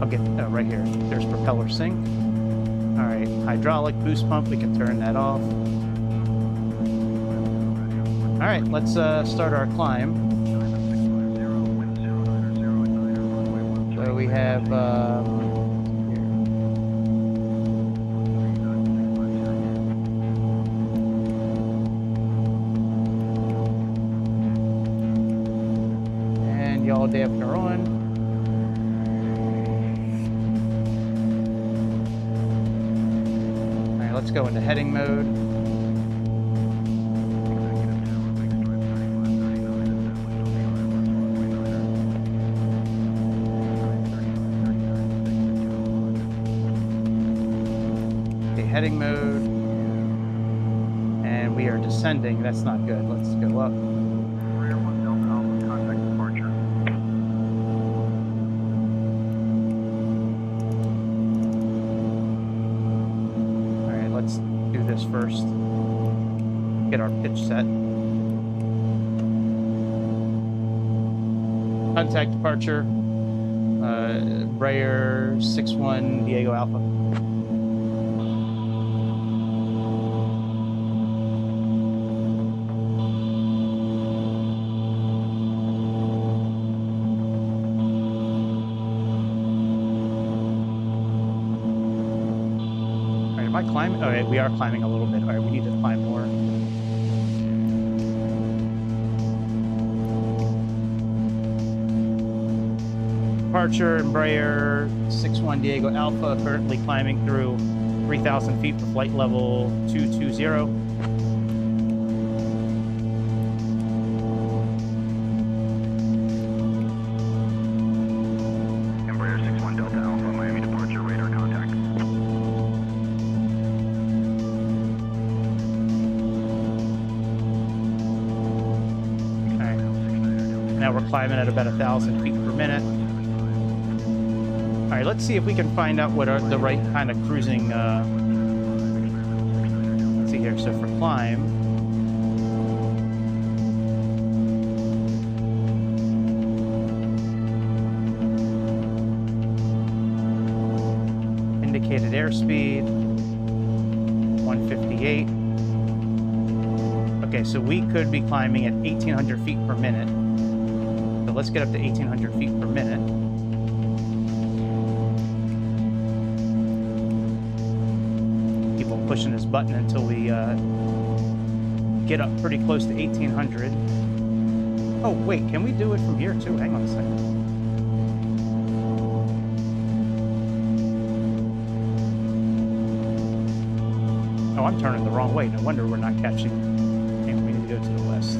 [SPEAKER 1] I'll get right here. There's propeller sync. All right, hydraulic boost pump, we can turn that off. All right, let's start our climb. So we have and yaw dampener on. Let's go into heading mode. Okay, heading mode. And we are descending. That's not good. Let's go up.
[SPEAKER 3] Rear 1 Delta Alpha, contact departure.
[SPEAKER 1] Let's do this first. Get our pitch set. Contact departure. Brayer 61 Diego Alpha. Am I climbing? All right, we are climbing a little bit. All right, we need to climb more. Departure, Embraer 61 Diego Alpha, currently climbing through 3,000 feet for flight level 220.
[SPEAKER 3] Embraer 61 Delta Alpha, Miami departure, radar contact.
[SPEAKER 1] Now we're climbing at about 1,000 feet per minute. All right, let's see if we can find out what are the right kind of cruising. Let's see here. So for climb, indicated airspeed 158. Okay, so we could be climbing at 1,800 feet per minute. So let's get up to 1,800 feet per minute. Keep on pushing this button until we get up pretty close to 1,800. Oh, wait, can we do it from here too? Hang on a second. Oh, I'm turning the wrong way. No wonder we're not catching. Okay, we need to go to the west.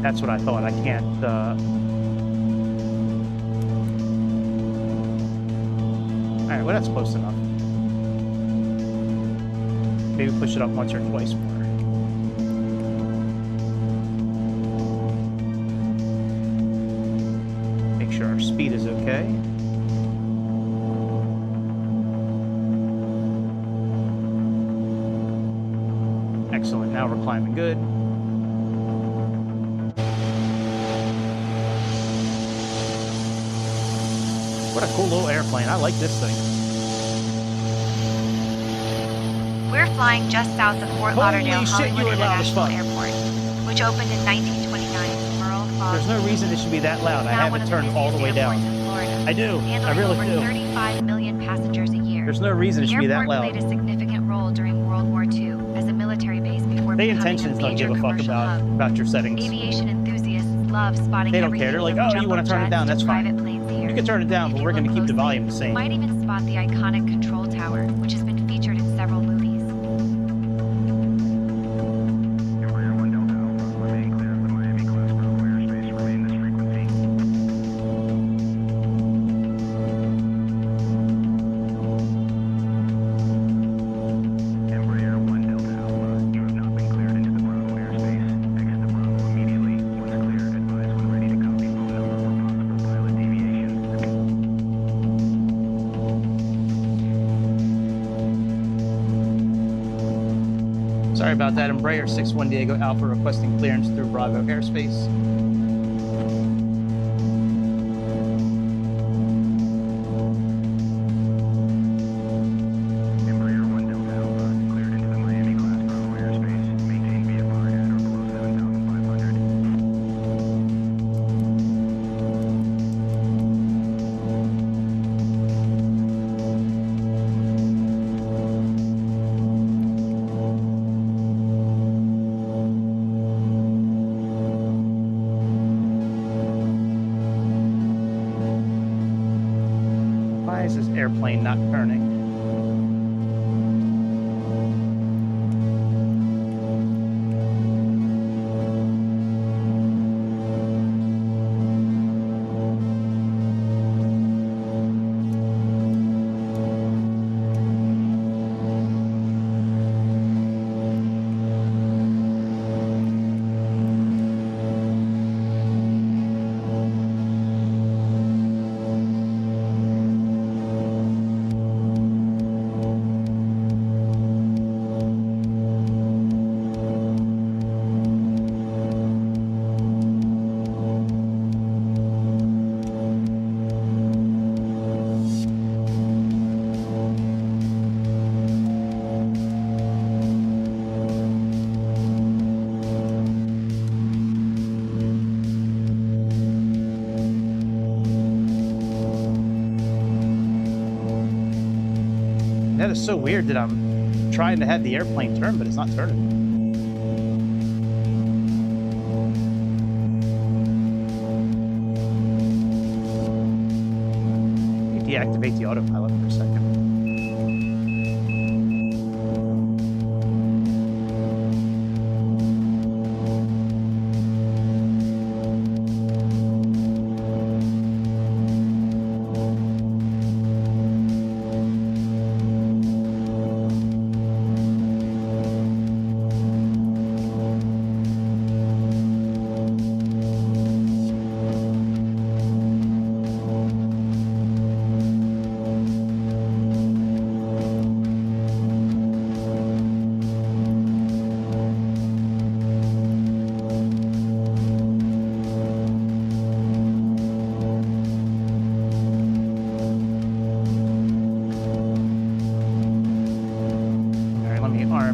[SPEAKER 1] That's what I thought. I can't. All right, well, that's close enough. Maybe push it up once or twice more. Make sure our speed is okay. Excellent. Now we're climbing good. What a cool little airplane. I like this thing.
[SPEAKER 6] We're flying just south of Fort
[SPEAKER 1] Holy
[SPEAKER 6] Lauderdale
[SPEAKER 1] shit, you
[SPEAKER 6] Hollywood
[SPEAKER 1] were loud as
[SPEAKER 6] International
[SPEAKER 1] fuck.
[SPEAKER 6] Airport, which opened in 1929. Merle Fogg.
[SPEAKER 1] There's no reason it should be that loud. I
[SPEAKER 6] Now
[SPEAKER 1] have
[SPEAKER 6] one
[SPEAKER 1] it
[SPEAKER 6] of the
[SPEAKER 1] turned all the way
[SPEAKER 6] busiest
[SPEAKER 1] down.
[SPEAKER 6] airports in Florida,
[SPEAKER 1] I do. I
[SPEAKER 6] handling
[SPEAKER 1] really
[SPEAKER 6] over
[SPEAKER 1] do.
[SPEAKER 6] 35 million passengers a year.
[SPEAKER 1] There's no reason it should be
[SPEAKER 6] The
[SPEAKER 1] that
[SPEAKER 6] airport
[SPEAKER 1] loud.
[SPEAKER 6] played a significant role during World War II as a military base before
[SPEAKER 1] They
[SPEAKER 6] becoming a
[SPEAKER 1] intentions don't
[SPEAKER 6] major
[SPEAKER 1] give a fuck
[SPEAKER 6] commercial hub.
[SPEAKER 1] about your settings.
[SPEAKER 6] Aviation enthusiasts love spotting
[SPEAKER 1] They don't
[SPEAKER 6] everything
[SPEAKER 1] care. They're like,
[SPEAKER 6] from
[SPEAKER 1] oh, you
[SPEAKER 6] jumbo
[SPEAKER 1] want to turn it
[SPEAKER 6] jets
[SPEAKER 1] down?
[SPEAKER 6] to
[SPEAKER 1] That's fine.
[SPEAKER 6] private planes here.
[SPEAKER 1] You can turn it down,
[SPEAKER 6] If
[SPEAKER 1] but
[SPEAKER 6] you
[SPEAKER 1] we're going to
[SPEAKER 6] look
[SPEAKER 1] keep the
[SPEAKER 6] closely,
[SPEAKER 1] volume the
[SPEAKER 6] You
[SPEAKER 1] same.
[SPEAKER 6] might even spot the iconic control tower, which has been featured in several movies.
[SPEAKER 3] Embraer 1 Delta Alpha, remain clear of the Miami class cargo airspace, remain this frequency.
[SPEAKER 1] Sorry about that. Embraer 61 Diego Alpha requesting clearance through Bravo airspace. Airplane not turning. That is so weird that I'm trying to have the airplane turn, but it's not turning. Deactivate the autopilot for a second.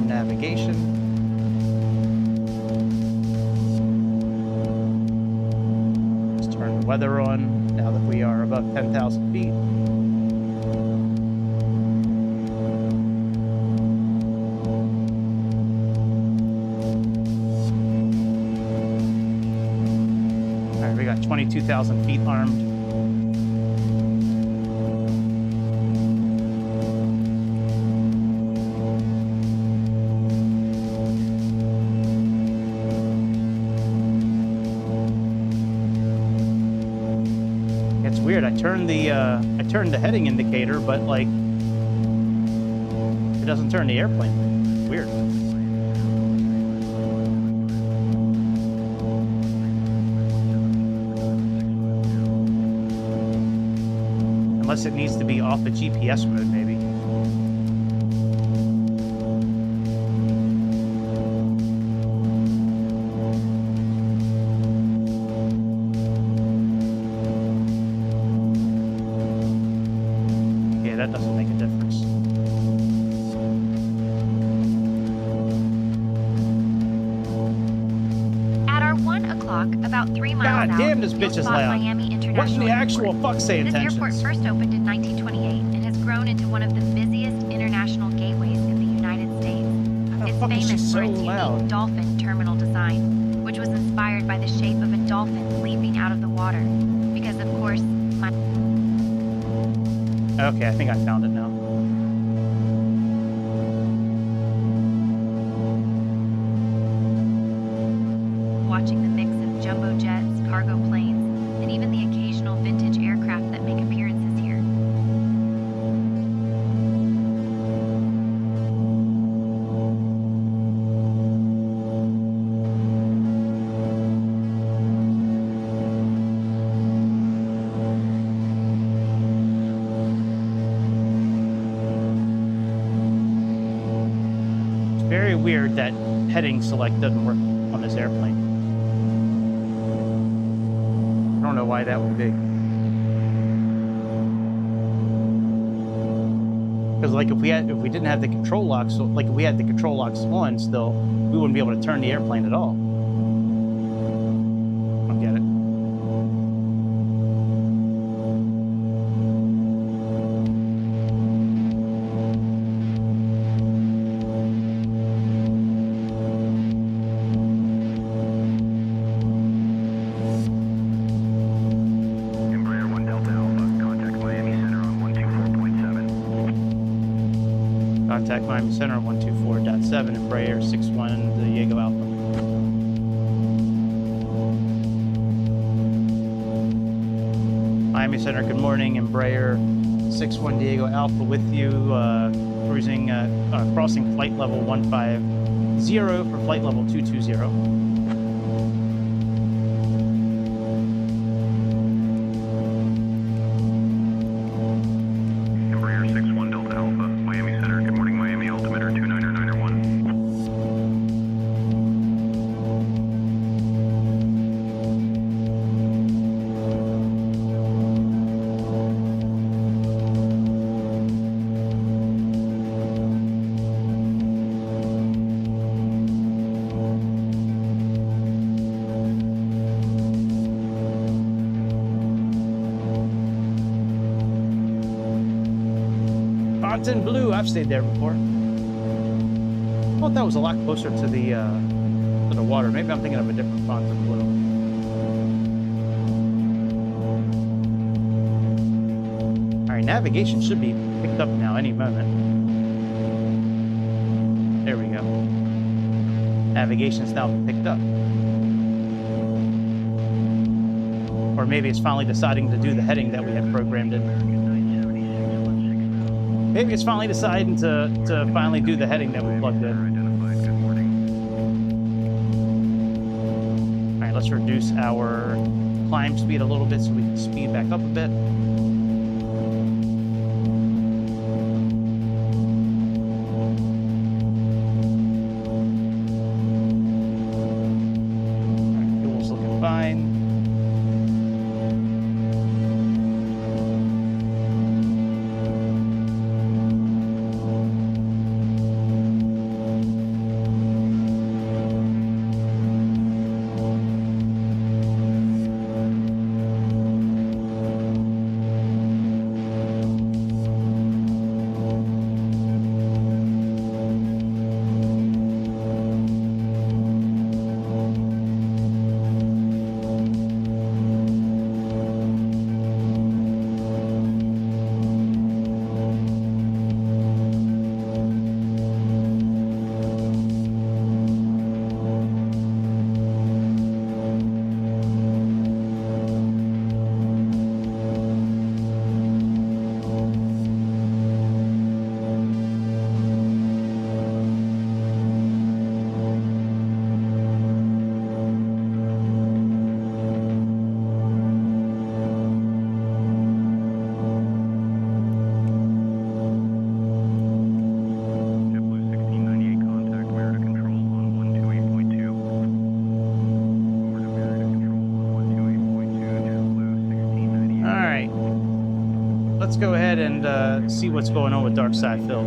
[SPEAKER 1] Navigation. Let's turn the weather on now that we are above 10,000 feet. All right, we got 22,000 feet armed. Weird. I turned the heading indicator, but like it doesn't turn the airplane. Weird. Unless it needs to be off the GPS mode, maybe. That doesn't make a difference.
[SPEAKER 6] At our 1 o'clock, about 3 miles out,
[SPEAKER 1] God damn, this bitch is loud.
[SPEAKER 6] Miami International
[SPEAKER 1] What in the actual
[SPEAKER 6] Airport.
[SPEAKER 1] fuck say
[SPEAKER 6] This
[SPEAKER 1] intentions?
[SPEAKER 6] airport first opened in 1928 and has grown into one of the busiest international gateways in the United States.
[SPEAKER 1] How the
[SPEAKER 6] It's
[SPEAKER 1] fuck is she
[SPEAKER 6] famous
[SPEAKER 1] so
[SPEAKER 6] for its
[SPEAKER 1] loud?
[SPEAKER 6] unique dolphin terminal design, which was inspired by the shape of a dolphin leaping out of the water. Because, of course,
[SPEAKER 1] Okay, I think I found it now.
[SPEAKER 6] watching the mix of jumbo jets, cargo planes, and even the occasional vintage aircraft that make appearances here.
[SPEAKER 1] Very weird that heading select doesn't work on this airplane. I don't know why that would be. Because like if we didn't have the control locks, so like if we had the control locks on still, we wouldn't be able to turn the airplane at all. I don't get it. Contact Miami Center on 124.7, Embraer 61 Diego Alpha. Miami Center, good morning. Embraer 61 Diego Alpha with you, cruising, crossing flight level 150 for flight level 220. Blue, I've stayed there before. I thought that was a lot closer to the water. Maybe I'm thinking of a different Fontaine Blue. All right, navigation should be picked up now any moment. There we go. Navigation's now picked up. Or maybe it's finally deciding to do the heading that we had programmed in. Maybe it's finally deciding to finally do the heading that we plugged in. All right, let's reduce our climb speed a little bit so we can speed back up a bit. All right, fuel's looking fine. Let's go ahead and see what's going on with Dark Side Phil.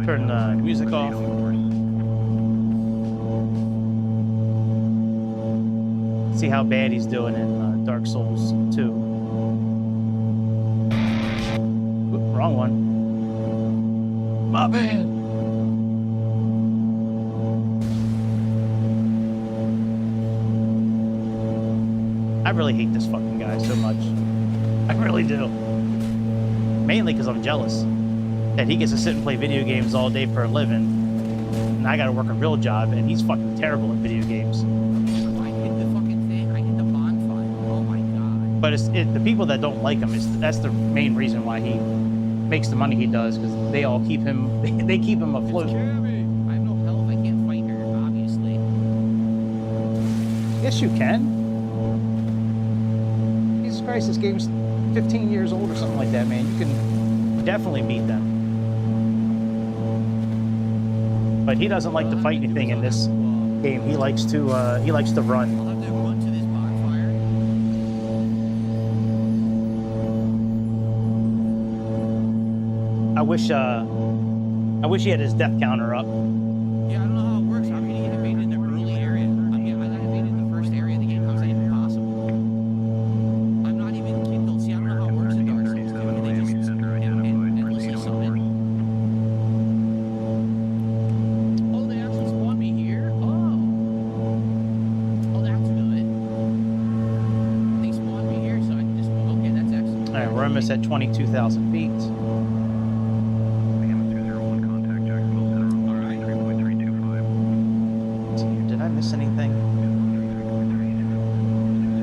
[SPEAKER 1] Turn the music off. See how bad he's doing in Dark Souls 2. Oop, wrong one. My bad. I really hate this fucking guy so much. I really do. Mainly because I'm jealous that he gets to sit and play video games all day for a living, and I gotta work a real job, and he's fucking terrible at video games.
[SPEAKER 7] I hit the fucking thing. I hit the bonfire. Oh my god.
[SPEAKER 1] But the people that don't like him, that's the main reason why he makes the money he does, because they all keep him, they keep him afloat.
[SPEAKER 7] I have no health. I can't fight her, obviously.
[SPEAKER 1] Yes, you can. Jesus Christ, this game's 15 years old or something like that, man, you can definitely beat them. But he doesn't like to fight anything in this game. He likes to run.
[SPEAKER 7] I'll have to run to this bonfire.
[SPEAKER 1] I wish he had his death counter up.
[SPEAKER 7] Yeah, I don't know how it works. How can you get evaded in the early area? I mean, I got evaded in the first area of the game. How is that even possible? I'm not even kindled. See, I don't know how it works in Dark Souls. Can they just endlessly summon? Oh, they actually spawned me here? Oh, that's good. They spawned me here, so I can just... Okay, that's excellent.
[SPEAKER 1] All right, we're almost at 22,000 feet.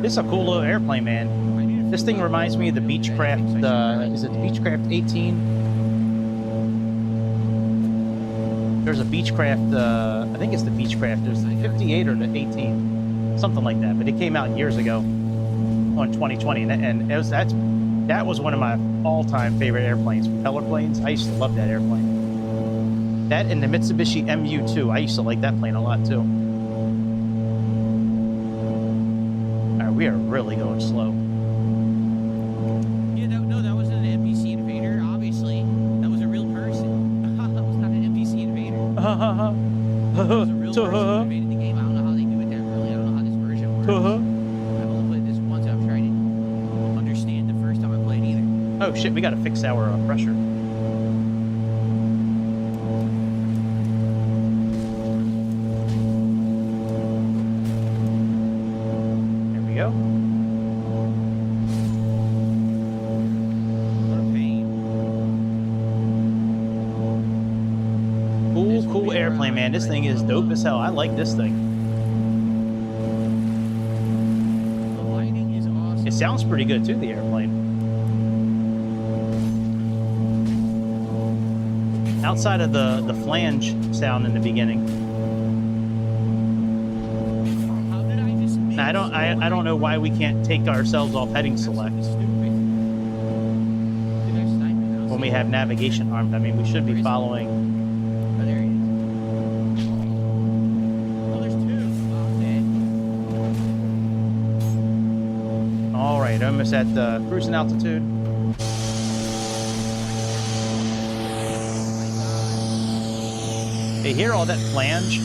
[SPEAKER 1] This is a cool little airplane, man. This thing reminds me of the Beechcraft, is it the Beechcraft 18? There's a Beechcraft, I think it's the Beechcraft. There's the 58 or the 18, something like that. But it came out years ago on 2020, and it was, that was one of my all-time favorite airplanes, propeller planes. I used to love that airplane. That and the Mitsubishi MU2. I used to like that plane a lot too. We are really going slow.
[SPEAKER 7] Yeah, no, that wasn't an NPC invader. Obviously, that was a real person. That was not an NPC invader. That was a real person who invaded the game. I don't know how they do it that early. I don't know how this version works. I've only played this once. I've tried to understand the first time I played either.
[SPEAKER 1] Oh shit, we gotta fix our pressure. Go.
[SPEAKER 7] What a pain.
[SPEAKER 1] Cool airplane, man. This thing is dope as hell. I like this thing.
[SPEAKER 7] The lighting is awesome.
[SPEAKER 1] It sounds pretty good too, the airplane. Outside of the flange sound in the beginning. I don't know why we can't take ourselves off heading select when we have navigation armed. I mean, we should be following.
[SPEAKER 7] Oh, there he is. Oh, there's two. Oh,
[SPEAKER 1] All right, almost at cruising altitude. Hey, hear all that flange?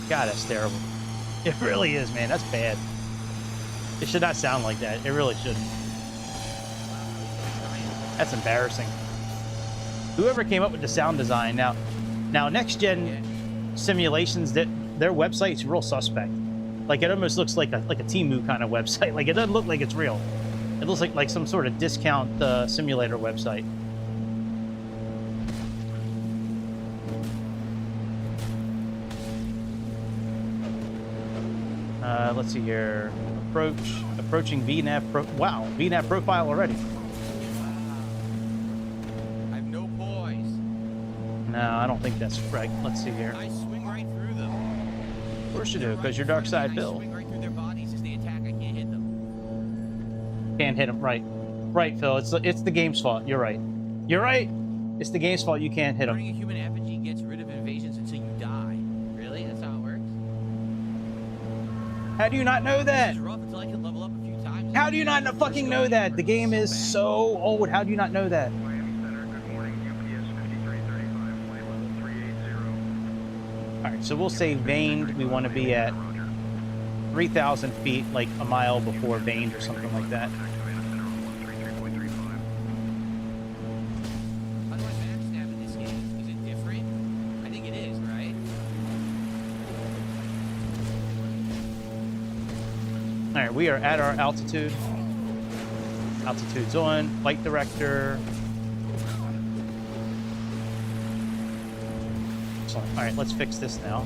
[SPEAKER 1] God, that's terrible. It really is, man. That's bad. It should not sound like that. It really shouldn't. That's embarrassing. Whoever came up with the sound design. Now next gen simulations, that their website's real suspect. Like, it almost looks like a Temu kind of website. Like, it doesn't look like it's real. It looks like some sort of discount simulator website. Let's see here. Approaching VNAV wow, VNAV profile already.
[SPEAKER 7] I have no poise.
[SPEAKER 1] No, I don't think that's right. Let's see here.
[SPEAKER 7] I swing right through them.
[SPEAKER 1] Of course you do, because you're dark side
[SPEAKER 7] I
[SPEAKER 1] Bill.
[SPEAKER 7] swing right through their bodies as they attack. I can't hit them.
[SPEAKER 1] Can't hit them, right? Right, Phil. It's the game's fault. You're right. You're right. It's the game's fault. You can't hit them.
[SPEAKER 7] Burning a human effigy gets rid of invasions until you die. Really? That's how it works?
[SPEAKER 1] How do you not know that?
[SPEAKER 7] This is rough until I can level up a few times.
[SPEAKER 1] How do you not fucking know that? The game is so old. How do you not know that? All right, so we'll say vaned. We want to be at 3,000 feet, like a mile before vaned or something like that.
[SPEAKER 7] How do I backstab in this game? Is it different? I think it is, right?
[SPEAKER 1] All right, we are at our altitude. Altitude's on. Flight director. Excellent. All right, let's fix this now.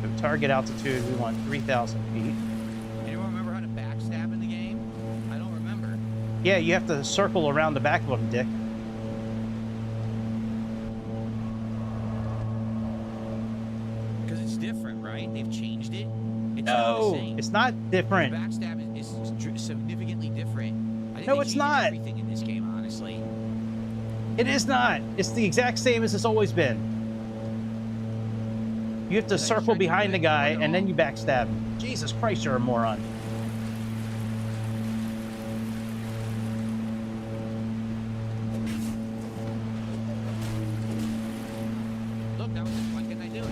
[SPEAKER 1] So target altitude, we want 3,000 feet.
[SPEAKER 7] Anyone remember how to backstab in the game? I don't remember.
[SPEAKER 1] Yeah, you have to circle around the back of them, Dick.
[SPEAKER 7] Because it's different, right? They've changed it. It's
[SPEAKER 1] No, No,
[SPEAKER 7] same.
[SPEAKER 1] it's not different.
[SPEAKER 7] The backstab is significantly different. I think
[SPEAKER 1] No,
[SPEAKER 7] they
[SPEAKER 1] it's
[SPEAKER 7] changed
[SPEAKER 1] not.
[SPEAKER 7] everything in this game, honestly.
[SPEAKER 1] It is not. It's the exact same as it's always been. You have to circle behind the guy and then you backstab him. Jesus Christ, you're a moron.
[SPEAKER 7] Look, that was it. Why couldn't I do it?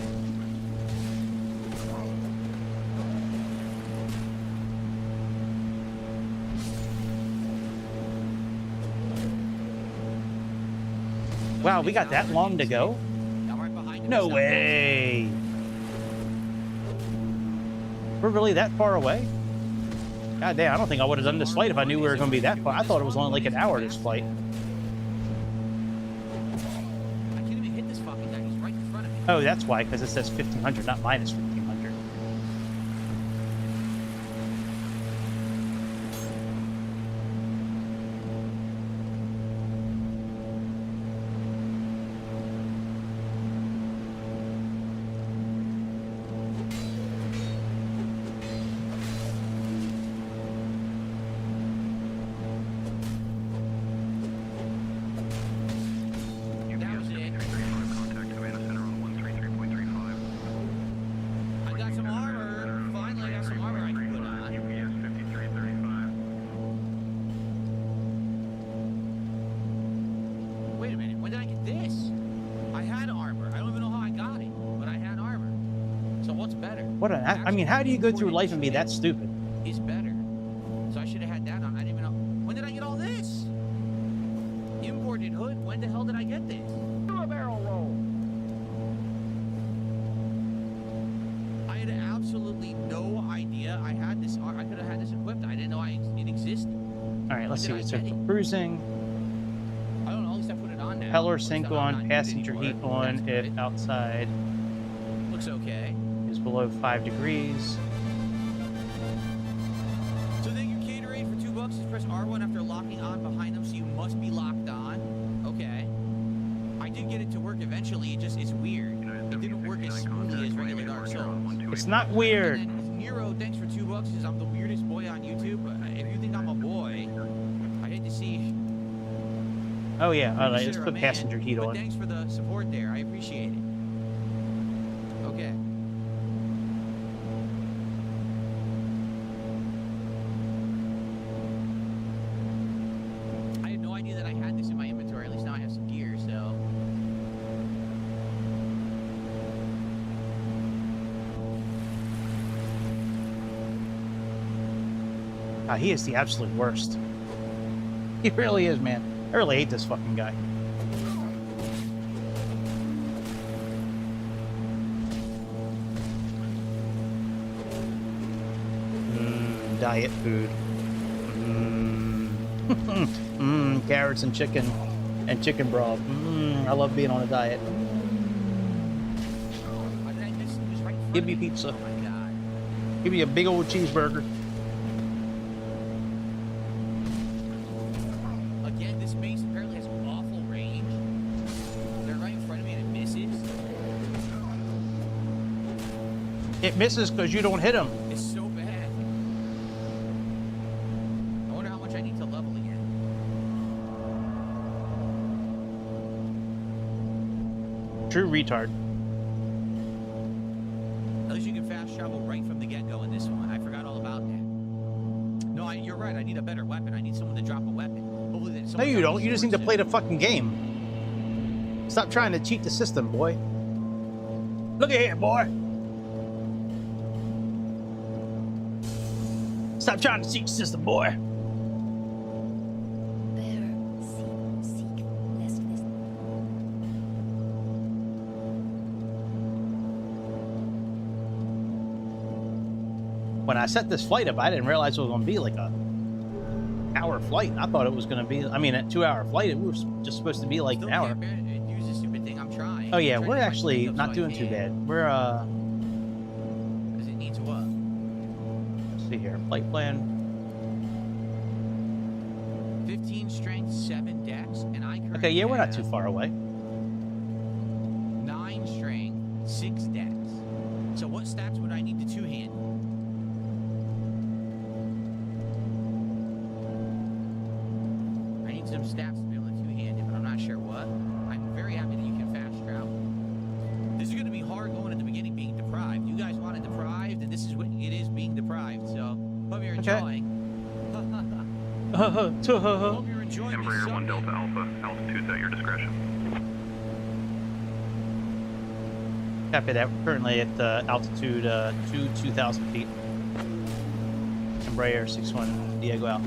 [SPEAKER 1] Wow, we got that long to go?
[SPEAKER 7] I'm right behind him.
[SPEAKER 1] No
[SPEAKER 7] He's not
[SPEAKER 1] way. We're really that far away? God damn, I don't think I would have done this flight if I knew we were going to be that far. I thought it was only like an hour, this flight.
[SPEAKER 7] I can't even hit this fucking guy. He's right in front of me.
[SPEAKER 1] Oh, that's why, because it says 1500, not minus 1500.
[SPEAKER 7] That was it. I got some armor. Finally, I got some armor I can put on. Wait a minute. When did I get this? I had armor. I don't even know how I got it, but I had armor. So what's better?
[SPEAKER 1] What I mean, how do you go through life and be that stupid?
[SPEAKER 7] Is better. So I should have had that on. I didn't even know. When did I get all this? Imported hood. When the hell did I get this?
[SPEAKER 3] Do a barrel roll.
[SPEAKER 7] I had absolutely no idea I had this. I could have had this equipped. I didn't know it existed.
[SPEAKER 1] All right, let's see
[SPEAKER 7] When
[SPEAKER 1] what's
[SPEAKER 7] did I
[SPEAKER 1] up
[SPEAKER 7] get
[SPEAKER 1] for cruising.
[SPEAKER 7] I don't know. At least I put it on now.
[SPEAKER 1] Propeller
[SPEAKER 7] At least
[SPEAKER 1] sync
[SPEAKER 7] I'm not
[SPEAKER 1] on,
[SPEAKER 7] muted
[SPEAKER 1] passenger heat
[SPEAKER 7] anymore.
[SPEAKER 1] on
[SPEAKER 7] That's
[SPEAKER 1] if
[SPEAKER 7] good.
[SPEAKER 1] outside
[SPEAKER 7] Looks okay.
[SPEAKER 1] is below 5 degrees.
[SPEAKER 7] So then your Gatorade for $2 is press R1 after locking on behind them, so you must be locked on. Okay. I did get it to work eventually. It's weird. It didn't work as smoothly as regular Dark Souls.
[SPEAKER 1] It's not weird.
[SPEAKER 7] And then Nero, thanks for $2. Says I'm the weirdest boy on YouTube. If you think I'm a boy, I hate to see.
[SPEAKER 1] Oh yeah, all right, let's
[SPEAKER 7] Consider a
[SPEAKER 1] put
[SPEAKER 7] man,
[SPEAKER 1] passenger heat
[SPEAKER 7] but
[SPEAKER 1] on.
[SPEAKER 7] thanks for the support there. I appreciate it. Okay. I had no idea that I had this in my inventory. At least now I have some gear, so.
[SPEAKER 1] He is the absolute worst. He really is, man. I really hate this fucking guy. Diet food. Carrots and chicken broth. I love being on a diet.
[SPEAKER 7] Why did I miss? It was right in front
[SPEAKER 1] Give
[SPEAKER 7] of
[SPEAKER 1] me pizza.
[SPEAKER 7] Oh my god.
[SPEAKER 1] Give me a big old cheeseburger.
[SPEAKER 7] Again, this mace apparently has awful range. They're right in front of me and it misses.
[SPEAKER 1] It misses because you don't hit him.
[SPEAKER 7] It's so bad. I wonder how much I need to level again.
[SPEAKER 1] True retard.
[SPEAKER 7] At least you can fast travel right from the get-go in this one. I forgot all about that. No, you're right. I need a better weapon. I need someone to drop a weapon. Hopefully that
[SPEAKER 1] No,
[SPEAKER 7] someone
[SPEAKER 1] you
[SPEAKER 7] drops
[SPEAKER 1] don't.
[SPEAKER 7] a
[SPEAKER 1] You just need
[SPEAKER 7] sword
[SPEAKER 1] to play
[SPEAKER 7] soon.
[SPEAKER 1] the fucking game. Stop trying to cheat the system, boy. Look at here, boy. Stop trying to cheat the system, boy. When I set this flight up, I didn't realize it was going to be like a hour flight. I thought it was going to be, I mean, a 2-hour flight. It was just supposed to be like
[SPEAKER 7] Still
[SPEAKER 1] an hour.
[SPEAKER 7] can't bear it. Use this stupid thing. I'm trying.
[SPEAKER 1] Oh yeah,
[SPEAKER 7] I'm trying
[SPEAKER 1] we're
[SPEAKER 7] to get my
[SPEAKER 1] actually
[SPEAKER 7] speed up
[SPEAKER 1] not
[SPEAKER 7] so I
[SPEAKER 1] doing too
[SPEAKER 7] can.
[SPEAKER 1] bad. We're
[SPEAKER 7] Does it need to what?
[SPEAKER 1] let's see here, flight plan.
[SPEAKER 7] 15 strength, 7 dex, and I currently
[SPEAKER 1] Okay, yeah, we're not
[SPEAKER 7] have
[SPEAKER 1] too far away.
[SPEAKER 7] 9 strength, 6 dex. So what stats would I need to two-hand? need some stats to be able to two-handed, but I'm not sure what. I'm very happy that you can fast travel. This is going to be hard going at the beginning, being deprived. You guys wanted deprived, and this is what it is, being deprived. So hope you're enjoying. Hope you're enjoying.
[SPEAKER 8] Embraer 1 Delta Alpha, altitude at your discretion.
[SPEAKER 1] Copy that. We're currently at altitude 2,000 feet. Embraer 61 Diego Alpha.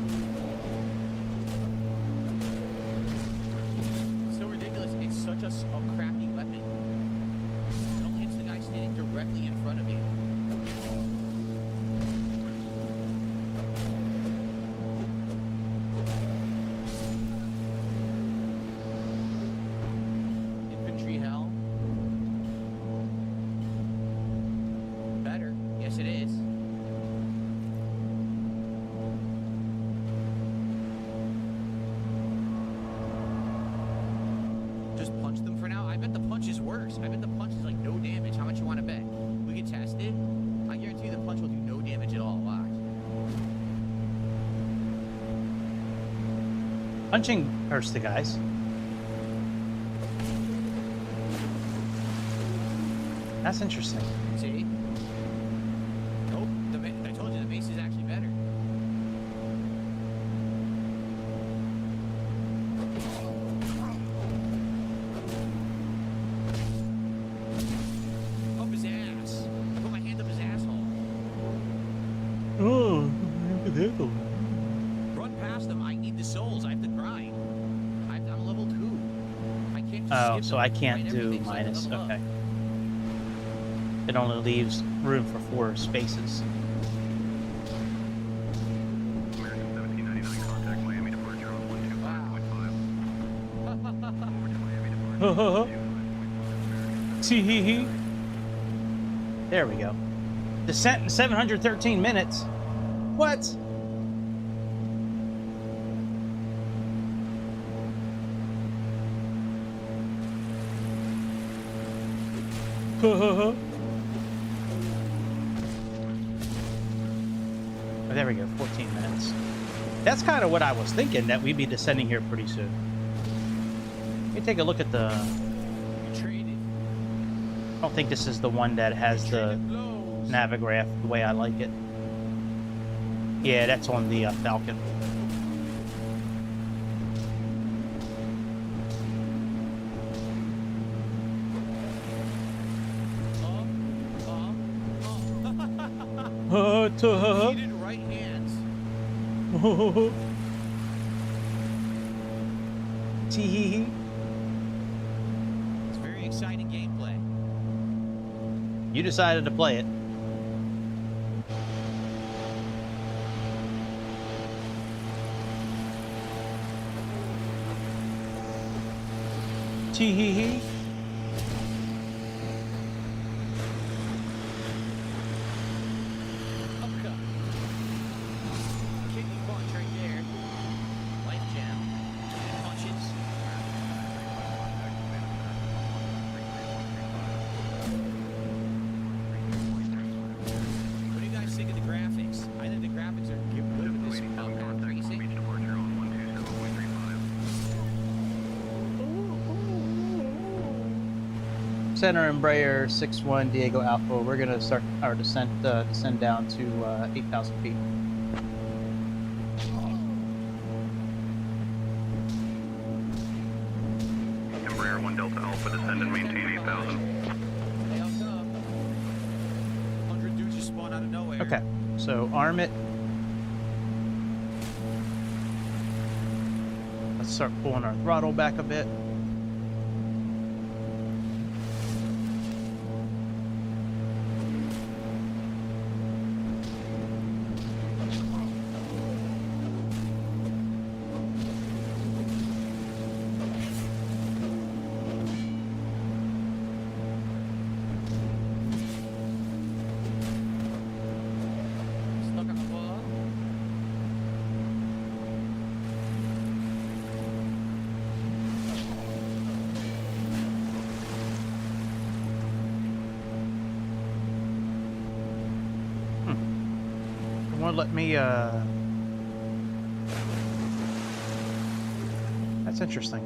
[SPEAKER 7] It's so ridiculous. It's such a crappy weapon. It only hits the guy standing directly in front of you. Infantry hell. Better. Yes, it is. Just punch them for now. I bet the punch is worse. I bet the punch is like no damage. How much you want to bet? We can test it. I guarantee you the punch will do no damage at all. Watch.
[SPEAKER 1] Punching hurts the guys. That's interesting.
[SPEAKER 7] See? Nope. I told you the mace is actually better. Up his ass. I put my hand up his asshole.
[SPEAKER 1] Oh,
[SPEAKER 7] Run past them. I need the souls. I have to grind. I'm level 2. I can't just
[SPEAKER 1] oh,
[SPEAKER 7] skip
[SPEAKER 1] so
[SPEAKER 7] them.
[SPEAKER 1] I can't
[SPEAKER 7] Grind
[SPEAKER 1] do
[SPEAKER 7] everything so I can
[SPEAKER 1] minus.
[SPEAKER 7] level up.
[SPEAKER 1] Okay. It only leaves room for 4 spaces.
[SPEAKER 8] American 1799 contact Miami departure on 125.5. Over to Miami departure.
[SPEAKER 1] Tee. There we go. Descent in 713 minutes. What? Oh, there we go, 14 minutes. That's kind of what I was thinking, that we'd be descending here pretty soon. Let me take a look at the...
[SPEAKER 7] Traded.
[SPEAKER 1] I don't think this is the one that has the
[SPEAKER 7] Blows.
[SPEAKER 1] Navigraph the way I like it. Yeah, that's on the Falcon.
[SPEAKER 7] Heated right hands.
[SPEAKER 1] Tee.
[SPEAKER 7] It's very exciting gameplay.
[SPEAKER 1] You decided to play it. Tee.
[SPEAKER 7] Uppercut. Kidney punch right there. Life jam. Punches. What do you guys think of the graphics? I think the graphics are good with this
[SPEAKER 8] Contact
[SPEAKER 7] racing.
[SPEAKER 8] beach departure on 127.35.
[SPEAKER 1] Center Embraer 61 Diego Alpha. We're gonna start our descent down to 8,000 feet.
[SPEAKER 8] Embraer 1 Delta Alpha, descend and maintain 8,000.
[SPEAKER 7] Hey, up, 100 dudes just spawn out of nowhere.
[SPEAKER 1] Okay, so arm it. Let's start pulling our throttle back a bit.
[SPEAKER 7] Stuck on the wall.
[SPEAKER 1] It won't let me That's interesting.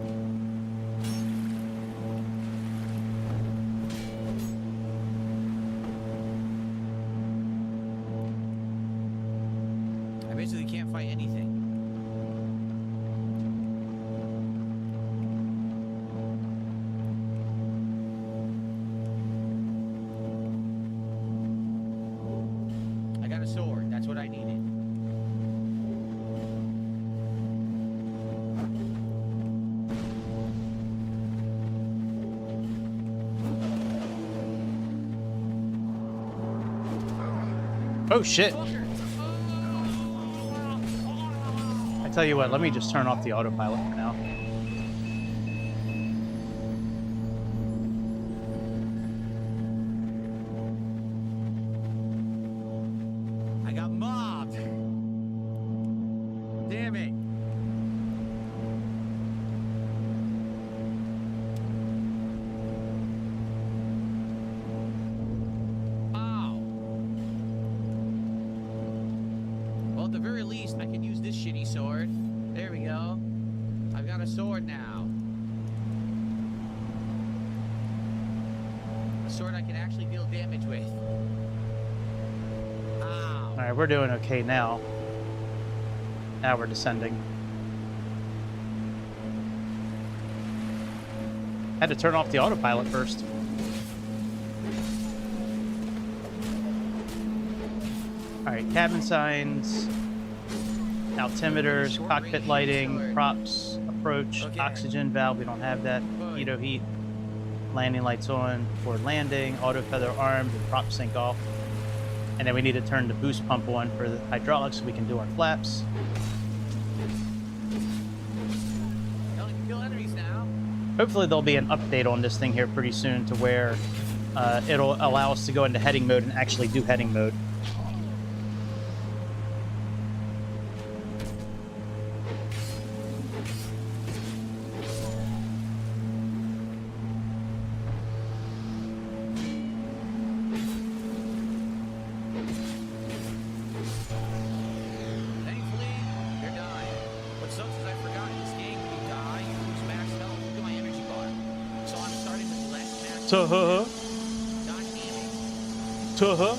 [SPEAKER 7] I basically can't fight anything. I got a sword. That's what I needed.
[SPEAKER 1] Oh shit! I tell you what, let me just turn off the autopilot for now.
[SPEAKER 7] I got mobbed. Damn it. Ow. Well, at the very least, I can use this shitty sword. There we go. I've got a sword now. A sword I can actually deal damage with. Ow.
[SPEAKER 1] All right, we're doing okay now. Now we're descending. Had to turn off the autopilot first. All right, cabin signs, altimeters, cockpit lighting, props, approach, oxygen valve. We don't have that. Pitot heat, landing lights on, forward landing, auto feather armed, and prop sync off. And then we need to turn the boost pump on for the hydraulics so we can do our flaps.
[SPEAKER 7] Y'all can kill enemies now.
[SPEAKER 1] Hopefully there'll be an update on this thing here pretty soon to where it'll allow us to go into heading mode and actually do heading mode.
[SPEAKER 7] Thankfully, you're dying. What sucks is I forgot in this game when you die, you lose max health. Look at my energy bar. So I'm starting with less max health. God damn it.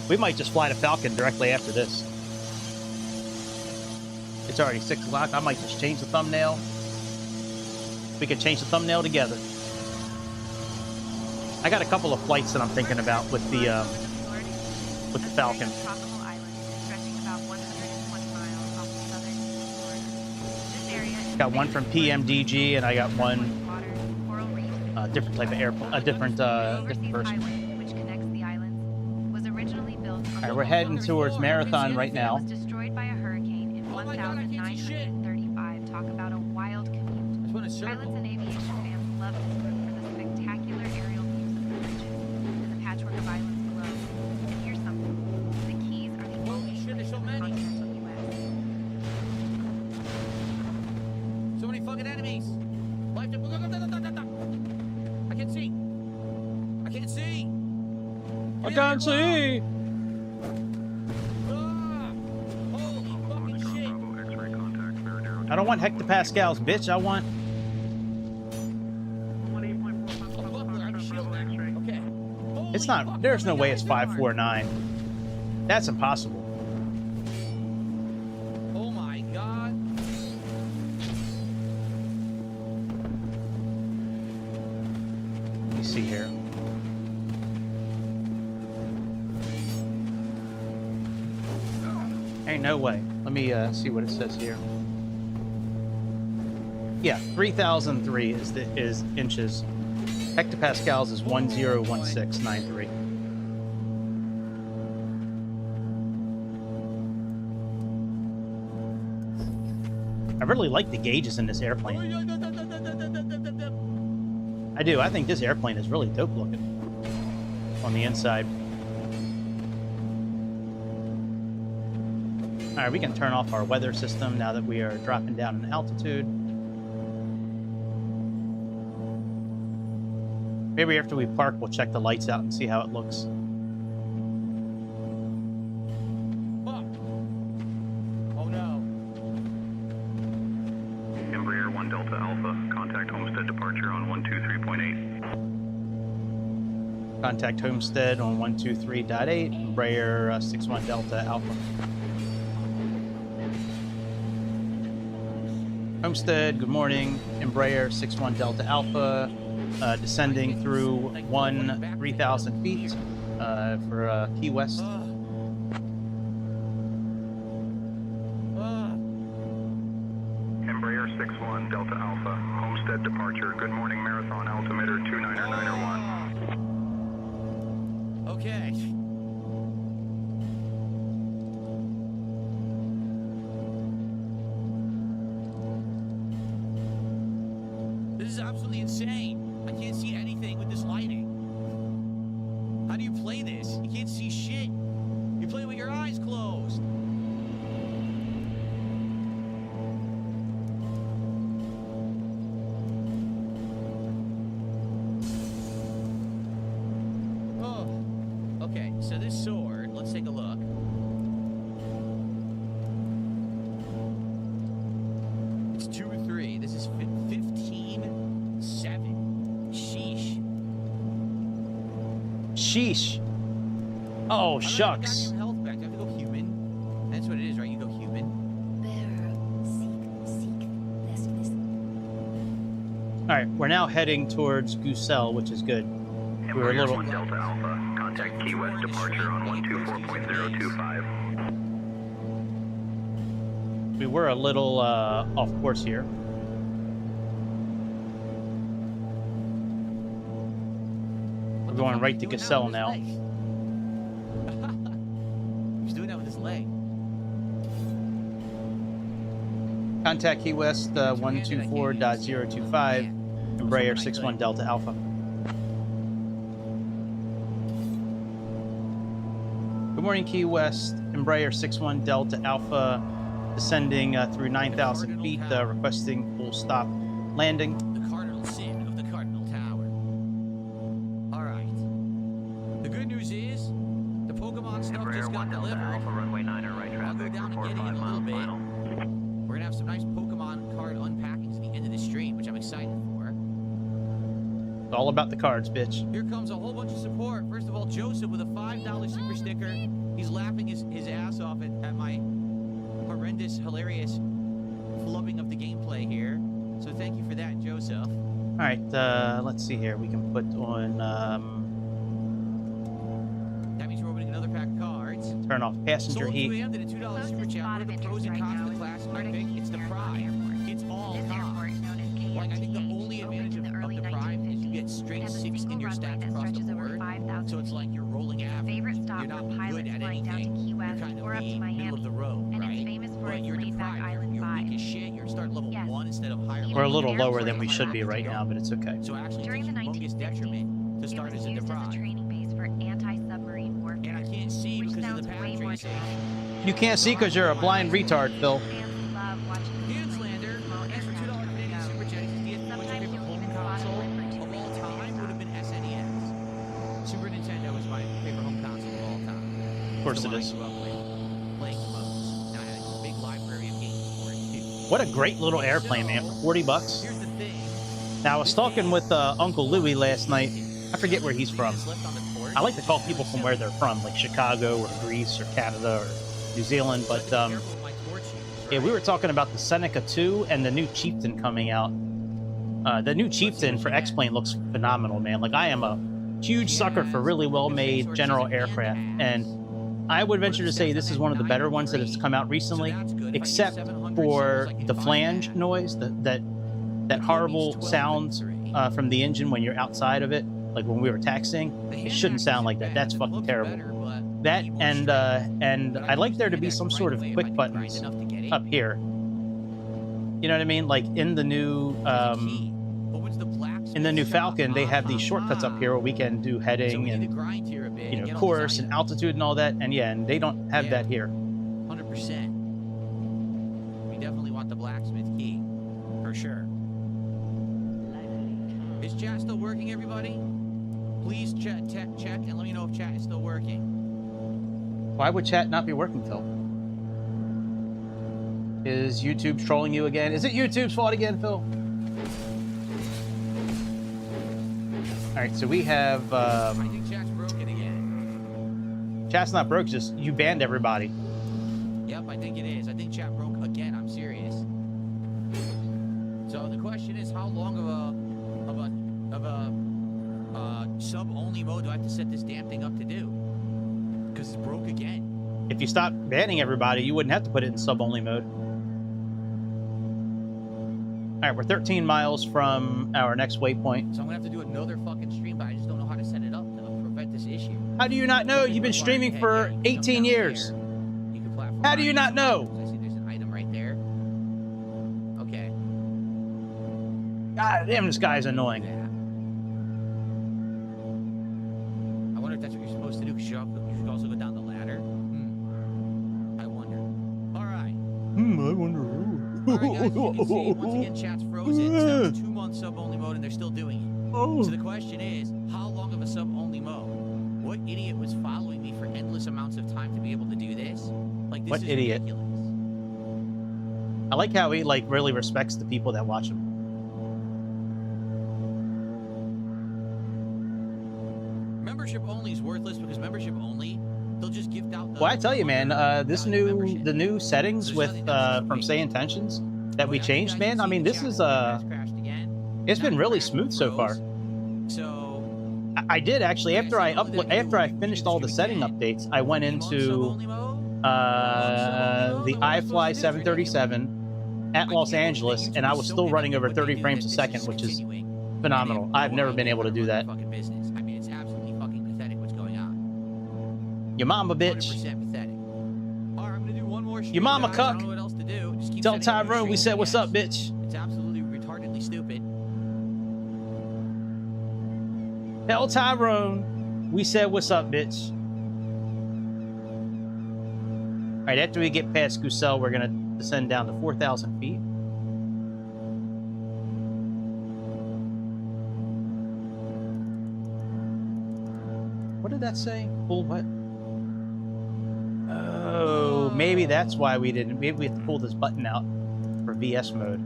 [SPEAKER 1] We might just fly to Falcon directly after this. It's already 6 o'clock. I might just change the thumbnail. We could change the thumbnail together. I got a couple of flights that I'm thinking about with the Falcon.
[SPEAKER 6] Tropical island stretching about 120 miles off the southern Florida. This area is
[SPEAKER 1] Got one from PMDG, and I got one
[SPEAKER 6] water, coral reefs,
[SPEAKER 1] different type of airplane, a different
[SPEAKER 6] overseas
[SPEAKER 1] person.
[SPEAKER 6] highway, which connects the islands, was originally built on
[SPEAKER 1] All right, we're heading towards Marathon right now.
[SPEAKER 6] was destroyed by a hurricane in
[SPEAKER 7] Oh my God, I can't see shit.
[SPEAKER 6] 1935. Talk about a wild commute.
[SPEAKER 7] I just want to
[SPEAKER 6] Pilots
[SPEAKER 7] circle.
[SPEAKER 6] and aviation fans love this route for the spectacular aerial views of the ridges and the patchwork of islands below. And here's something. The Keys are the
[SPEAKER 7] Holy
[SPEAKER 6] only
[SPEAKER 7] shit, there's so
[SPEAKER 6] place in the
[SPEAKER 7] many.
[SPEAKER 6] continental U.S.
[SPEAKER 7] So many fucking enemies. Life to... I can't see. I can't see.
[SPEAKER 1] I can't see.
[SPEAKER 7] Ah! Holy fucking shit.
[SPEAKER 8] Bravo X-ray contact, Marinero.
[SPEAKER 1] I don't want hectopascals, bitch. I want.
[SPEAKER 7] Oh, fuck, I'm shielding. Okay. Holy
[SPEAKER 1] It's not.
[SPEAKER 7] fuck,
[SPEAKER 1] There's
[SPEAKER 7] oh
[SPEAKER 1] no
[SPEAKER 7] my
[SPEAKER 1] way
[SPEAKER 7] God,
[SPEAKER 1] it's
[SPEAKER 7] it's dark.
[SPEAKER 1] 549. That's impossible.
[SPEAKER 7] Oh my God.
[SPEAKER 1] Let me see here. Ain't no way. Let me see what it says here. Yeah, 3003 is inches. Hectopascals is 101693. I really like the gauges in this airplane. I do. I think this airplane is really dope looking on the inside. All right, we can turn off our weather system now that we are dropping down in altitude. Maybe after we park, we'll check the lights out and see how it looks.
[SPEAKER 7] Fuck.
[SPEAKER 1] Contact Homestead on 123.8, Embraer 61 Delta Alpha. Homestead, good morning. Embraer 61 Delta Alpha, descending through 3,000 feet for Key West.
[SPEAKER 8] Embraer 61 Delta Alpha, Homestead departure. Good morning, Marathon altimeter 29901.
[SPEAKER 7] Okay. This is absolutely insane. I can't see anything with this lighting. How do you play this? You can't see shit. You play with your eyes closed. Oh. Okay, so this sword, let's take a look. It's 2 or 3. This is 15-7. Sheesh.
[SPEAKER 1] Sheesh. Oh,
[SPEAKER 7] I'm
[SPEAKER 1] shucks.
[SPEAKER 7] not health back. I have to go human. That's what it is, right? You go human.
[SPEAKER 1] All right, we're now heading towards Goosell, which is good. We were a little.
[SPEAKER 8] Embraer 1 Delta Alpha, contact Key West departure on 124.025.
[SPEAKER 1] We were a little off course here. We're going right to Goosell now.
[SPEAKER 7] He's doing that with his leg.
[SPEAKER 1] Contact Key West 124.025, Embraer 61 Delta Alpha. Good morning, Key West, Embraer 61 Delta Alpha, descending through 9,000 feet, requesting full stop landing.
[SPEAKER 7] The cardinal sin of the Cardinal Tower. All right. The good news is the Pokemon stuff
[SPEAKER 4] Embraer
[SPEAKER 7] just
[SPEAKER 4] 1
[SPEAKER 7] got
[SPEAKER 4] Delta
[SPEAKER 7] delivered.
[SPEAKER 4] Alpha, runway 9er, right
[SPEAKER 7] I'll go
[SPEAKER 4] traffic,
[SPEAKER 7] down and
[SPEAKER 4] report
[SPEAKER 7] get it in a
[SPEAKER 4] 5
[SPEAKER 7] little
[SPEAKER 4] miles
[SPEAKER 7] bit.
[SPEAKER 4] final.
[SPEAKER 7] We're gonna have some nice Pokemon card unpackings at the end of the stream, which I'm excited for.
[SPEAKER 1] It's all about the cards, bitch.
[SPEAKER 7] Here comes a whole bunch of support. First of all, Joseph with a $5 super sticker. He's laughing his ass off at my horrendous, hilarious flubbing of the gameplay here. So thank you for that, Joseph.
[SPEAKER 1] All right, let's see here. We can put on
[SPEAKER 7] That means we're opening another pack of cards.
[SPEAKER 1] turn off passenger
[SPEAKER 7] Sold
[SPEAKER 1] heat.
[SPEAKER 7] 2am did a $2 super chat. What are the pros and cons of the class? I think it's the pride. It's all
[SPEAKER 6] This airport,
[SPEAKER 7] cons.
[SPEAKER 6] known as KMDG,
[SPEAKER 7] Like, I think the only advantage
[SPEAKER 6] opened in the
[SPEAKER 7] of
[SPEAKER 6] early
[SPEAKER 7] the prime is you
[SPEAKER 6] 1950s.
[SPEAKER 7] get straight
[SPEAKER 6] It has a
[SPEAKER 7] 6 in
[SPEAKER 6] single
[SPEAKER 7] your
[SPEAKER 6] runway
[SPEAKER 7] stats
[SPEAKER 6] that
[SPEAKER 7] across the
[SPEAKER 6] stretches over
[SPEAKER 7] board.
[SPEAKER 6] 5,000
[SPEAKER 7] So it's
[SPEAKER 6] feet.
[SPEAKER 7] like you're rolling
[SPEAKER 6] It's a
[SPEAKER 7] average.
[SPEAKER 6] favorite stop
[SPEAKER 7] You're not
[SPEAKER 6] for pilots
[SPEAKER 7] good at
[SPEAKER 6] flying down to
[SPEAKER 7] anything.
[SPEAKER 6] Key West
[SPEAKER 7] You're kind of
[SPEAKER 6] or up to
[SPEAKER 7] the
[SPEAKER 6] Miami.
[SPEAKER 7] middle of the road,
[SPEAKER 6] And
[SPEAKER 7] right?
[SPEAKER 6] it's famous for
[SPEAKER 7] But
[SPEAKER 6] its
[SPEAKER 7] you're
[SPEAKER 6] laid-back
[SPEAKER 7] deprived.
[SPEAKER 6] Island
[SPEAKER 7] You're
[SPEAKER 6] vibe.
[SPEAKER 7] weak as shit. You're starting level
[SPEAKER 6] Yes.
[SPEAKER 7] 1 instead of higher
[SPEAKER 6] Even
[SPEAKER 1] We're a
[SPEAKER 7] level.
[SPEAKER 1] little lower than we
[SPEAKER 6] airports
[SPEAKER 1] should be
[SPEAKER 6] have
[SPEAKER 1] right now, but it's okay.
[SPEAKER 7] So actually,
[SPEAKER 6] During
[SPEAKER 7] it's
[SPEAKER 6] the
[SPEAKER 7] a humongous
[SPEAKER 6] 1950s,
[SPEAKER 7] detriment to
[SPEAKER 6] it
[SPEAKER 7] start
[SPEAKER 6] was
[SPEAKER 7] as a
[SPEAKER 6] used as a
[SPEAKER 7] deprived.
[SPEAKER 6] training base for anti-submarine warfare.
[SPEAKER 7] And I can't see
[SPEAKER 6] which
[SPEAKER 7] because of
[SPEAKER 6] sounds
[SPEAKER 7] the
[SPEAKER 6] way
[SPEAKER 7] path
[SPEAKER 6] more
[SPEAKER 7] tracing.
[SPEAKER 6] dramatic.
[SPEAKER 1] You can't see because you're a blind retard, Phil.
[SPEAKER 6] Fans love watching the
[SPEAKER 7] Hanslander,
[SPEAKER 6] small
[SPEAKER 7] thanks for
[SPEAKER 6] aircraft
[SPEAKER 7] $2 Canadian
[SPEAKER 6] go.
[SPEAKER 7] Super Chat. What's your
[SPEAKER 6] Sometimes
[SPEAKER 7] favorite
[SPEAKER 6] you'll
[SPEAKER 7] home
[SPEAKER 6] even spot
[SPEAKER 7] console
[SPEAKER 6] one or two
[SPEAKER 7] of all
[SPEAKER 6] lanes
[SPEAKER 7] time?
[SPEAKER 6] based
[SPEAKER 7] Would have
[SPEAKER 6] on
[SPEAKER 7] been SNES. Super Nintendo is my favorite home console of all time.
[SPEAKER 1] Of course
[SPEAKER 7] It's the
[SPEAKER 1] it
[SPEAKER 7] one
[SPEAKER 1] is.
[SPEAKER 7] I grew up with, playing the most. Now I had a big library of games for it too.
[SPEAKER 1] What a great little airplane, man, for 40 bucks.
[SPEAKER 7] Here's the thing.
[SPEAKER 1] Now, I was talking with Uncle Louie last night. I forget where he's from. I like to call people from where they're from, like Chicago or Greece or Canada or New Zealand. But yeah, we were talking about the Seneca 2 and the new Chieftain coming out. The new Chieftain for X-Plane looks phenomenal, man. Like, I am a huge sucker for really well-made general aircraft, and I would venture to say this is one of the better ones that has come out recently, except for the flange noise, that horrible sound from the engine when you're outside of it, like when we were taxiing. It shouldn't sound like that. That's fucking terrible. That and I'd like there to be some sort of quick buttons up here. You know what I mean? Like in the new Falcon, they have these shortcuts up here where we can do heading and course and altitude and all that. And yeah, and they don't have that here.
[SPEAKER 7] 100%. We definitely want the blacksmith key, for sure. Is chat still working, everybody? Please check and let me know if chat is still working.
[SPEAKER 1] Why would chat not be working, Phil? Is YouTube trolling you again? Is it YouTube's fault again, Phil? All right, so we have
[SPEAKER 7] I think chat's broken again.
[SPEAKER 1] Chat's not broke, just you banned everybody.
[SPEAKER 7] Yep, I think it is. I think chat broke again. I'm serious. So the question is, how long of a sub-only mode do I have to set this damn thing up to do? Because it's broke again.
[SPEAKER 1] If you stop banning everybody, you wouldn't have to put it in sub-only mode. All right, we're 13 miles from our next waypoint.
[SPEAKER 7] So I'm gonna have to do another fucking stream, but I just don't know how to set it up to prevent this issue.
[SPEAKER 1] How do you not know? You've been streaming for 18 years. How do you not know?
[SPEAKER 7] I see there's an item right there. Okay.
[SPEAKER 1] God damn, this guy's annoying.
[SPEAKER 7] Yeah. I wonder if that's what you're supposed to do, because you should also go down the ladder. I wonder. All right.
[SPEAKER 1] I wonder.
[SPEAKER 7] All right, guys, you can see, once again, chat's frozen. It's now 2 months sub-only mode, and they're still doing it. So the question is, how long of a sub-only mode? What idiot was following me for endless amounts of time to be able to do this? Like, this
[SPEAKER 1] What
[SPEAKER 7] is
[SPEAKER 1] idiot?
[SPEAKER 7] ridiculous.
[SPEAKER 1] I like how he like really respects the people that watch him.
[SPEAKER 7] Membership only is worthless because membership only, they'll just gift out the...
[SPEAKER 1] Well, I tell you, man, the
[SPEAKER 7] membership.
[SPEAKER 1] new settings with from Say Intentions that we changed, man. I mean, this is it's been really smooth so far.
[SPEAKER 7] So
[SPEAKER 1] I did actually after I finished all the setting updates, I went into the iFly 737 at Los Angeles, and I was still running over 30 frames a second, which is phenomenal. I've never been able to do that.
[SPEAKER 7] I mean, it's absolutely fucking pathetic what's going on.
[SPEAKER 1] Your mama, bitch.
[SPEAKER 7] 100% pathetic. All right, I'm gonna do one more stream,
[SPEAKER 1] Your mama
[SPEAKER 7] guys. I don't
[SPEAKER 1] cuck.
[SPEAKER 7] know what else to do. Just keep
[SPEAKER 1] Tell
[SPEAKER 7] setting up your
[SPEAKER 1] Tyrone we
[SPEAKER 7] streams,
[SPEAKER 1] said
[SPEAKER 7] I
[SPEAKER 1] what's up,
[SPEAKER 7] guess.
[SPEAKER 1] bitch.
[SPEAKER 7] It's absolutely retardedly stupid.
[SPEAKER 1] Tell Tyrone we said what's up, bitch. All right, after we get past Gusel, we're gonna descend down to 4,000 feet. What did that say? Pull what? Oh, maybe that's why we didn't. Maybe we have to pull this button out for VS mode.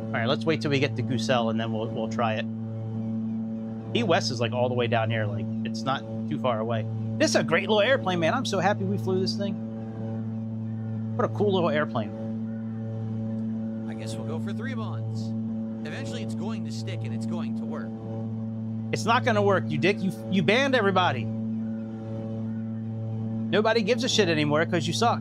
[SPEAKER 1] All right, let's wait till we get to Gusel and then we'll try it. Key West is like all the way down here. Like it's not too far away. This is a great little airplane, man. I'm so happy we flew this thing. What a cool little airplane.
[SPEAKER 7] I guess we'll go for 3 months. Eventually, it's going to stick and it's going to work.
[SPEAKER 1] It's not going to work, you dick. You banned everybody. Nobody gives a shit anymore because you suck.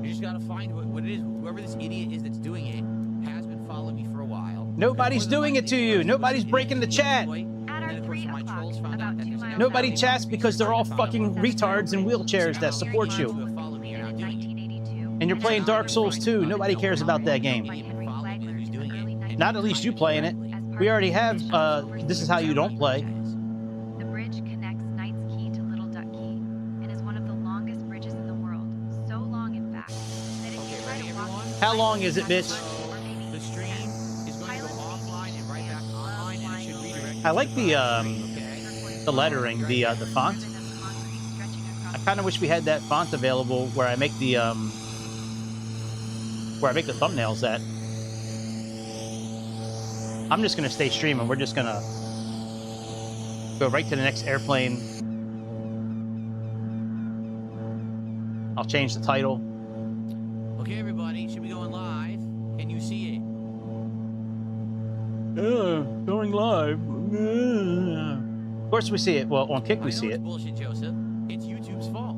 [SPEAKER 7] You just gotta find what it is. Whoever this idiot is that's doing it has been following me for a while.
[SPEAKER 1] Nobody's doing it to you. Nobody's breaking the chat.
[SPEAKER 6] At our 3 o'clock, about 2 miles
[SPEAKER 1] Nobody
[SPEAKER 6] south
[SPEAKER 1] chats because they're all fucking retards in wheelchairs that support you.
[SPEAKER 6] in 1982.
[SPEAKER 1] And you're playing Dark Souls 2. Nobody cares about that game. Not at least you playing it. We already have, this is how you don't play.
[SPEAKER 6] The bridge connects Knight's Key to Little Duck Key and is one of the longest bridges in the world. So long, in fact, that if you try to walk...
[SPEAKER 1] How long is it, bitch?
[SPEAKER 7] The stream is going to go offline and right back online, and it should redirect.
[SPEAKER 1] I like the lettering, the font. I kind of wish we had that font available where I make the thumbnails at. I'm just gonna stay streaming. We're just gonna go right to the next airplane. I'll change the title.
[SPEAKER 7] Okay, everybody, should be going live. Can you see it?
[SPEAKER 1] Going live. Of course we see it. Well, on Kick we see
[SPEAKER 7] it's
[SPEAKER 1] it.
[SPEAKER 7] bullshit, Joseph. It's YouTube's fault.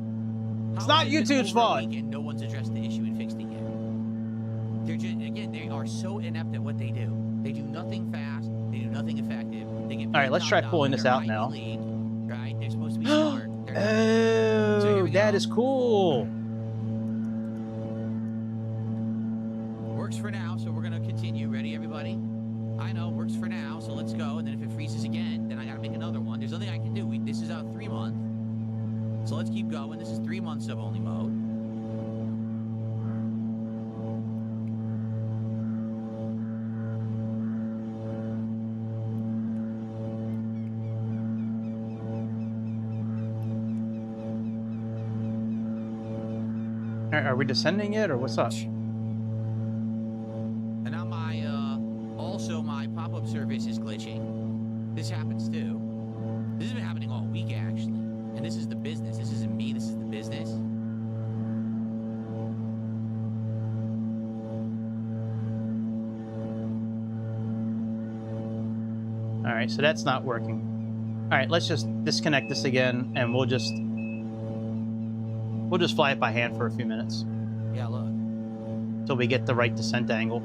[SPEAKER 1] It's
[SPEAKER 7] How
[SPEAKER 1] not
[SPEAKER 7] has it been
[SPEAKER 1] YouTube's
[SPEAKER 7] over a
[SPEAKER 1] fault.
[SPEAKER 7] week and no one's addressed the issue and fixed it yet. They're just, again, they are so inept at what they do. They do nothing fast. They do nothing effective. They get
[SPEAKER 1] All right, let's try pulling this out now.
[SPEAKER 7] League, right? They're supposed to be smart.
[SPEAKER 1] Oh, that is cool.
[SPEAKER 7] Works for now, so we're gonna continue. Ready, everybody? I know, works for now, so let's go. And then if it freezes again, then I gotta make another one. There's nothing I can do. This is our 3 month. So let's keep going. This is 3 months of only mode.
[SPEAKER 1] Are we descending yet, or what's up?
[SPEAKER 7] And now my also my pop-up service is glitching. This happens too. This has been happening all week, actually. And this is the business. This isn't me. This is the business.
[SPEAKER 1] All right, so that's not working. All right, let's just disconnect this again, and we'll just fly it by hand for a few minutes
[SPEAKER 7] Yeah, look.
[SPEAKER 1] till we get the right descent angle.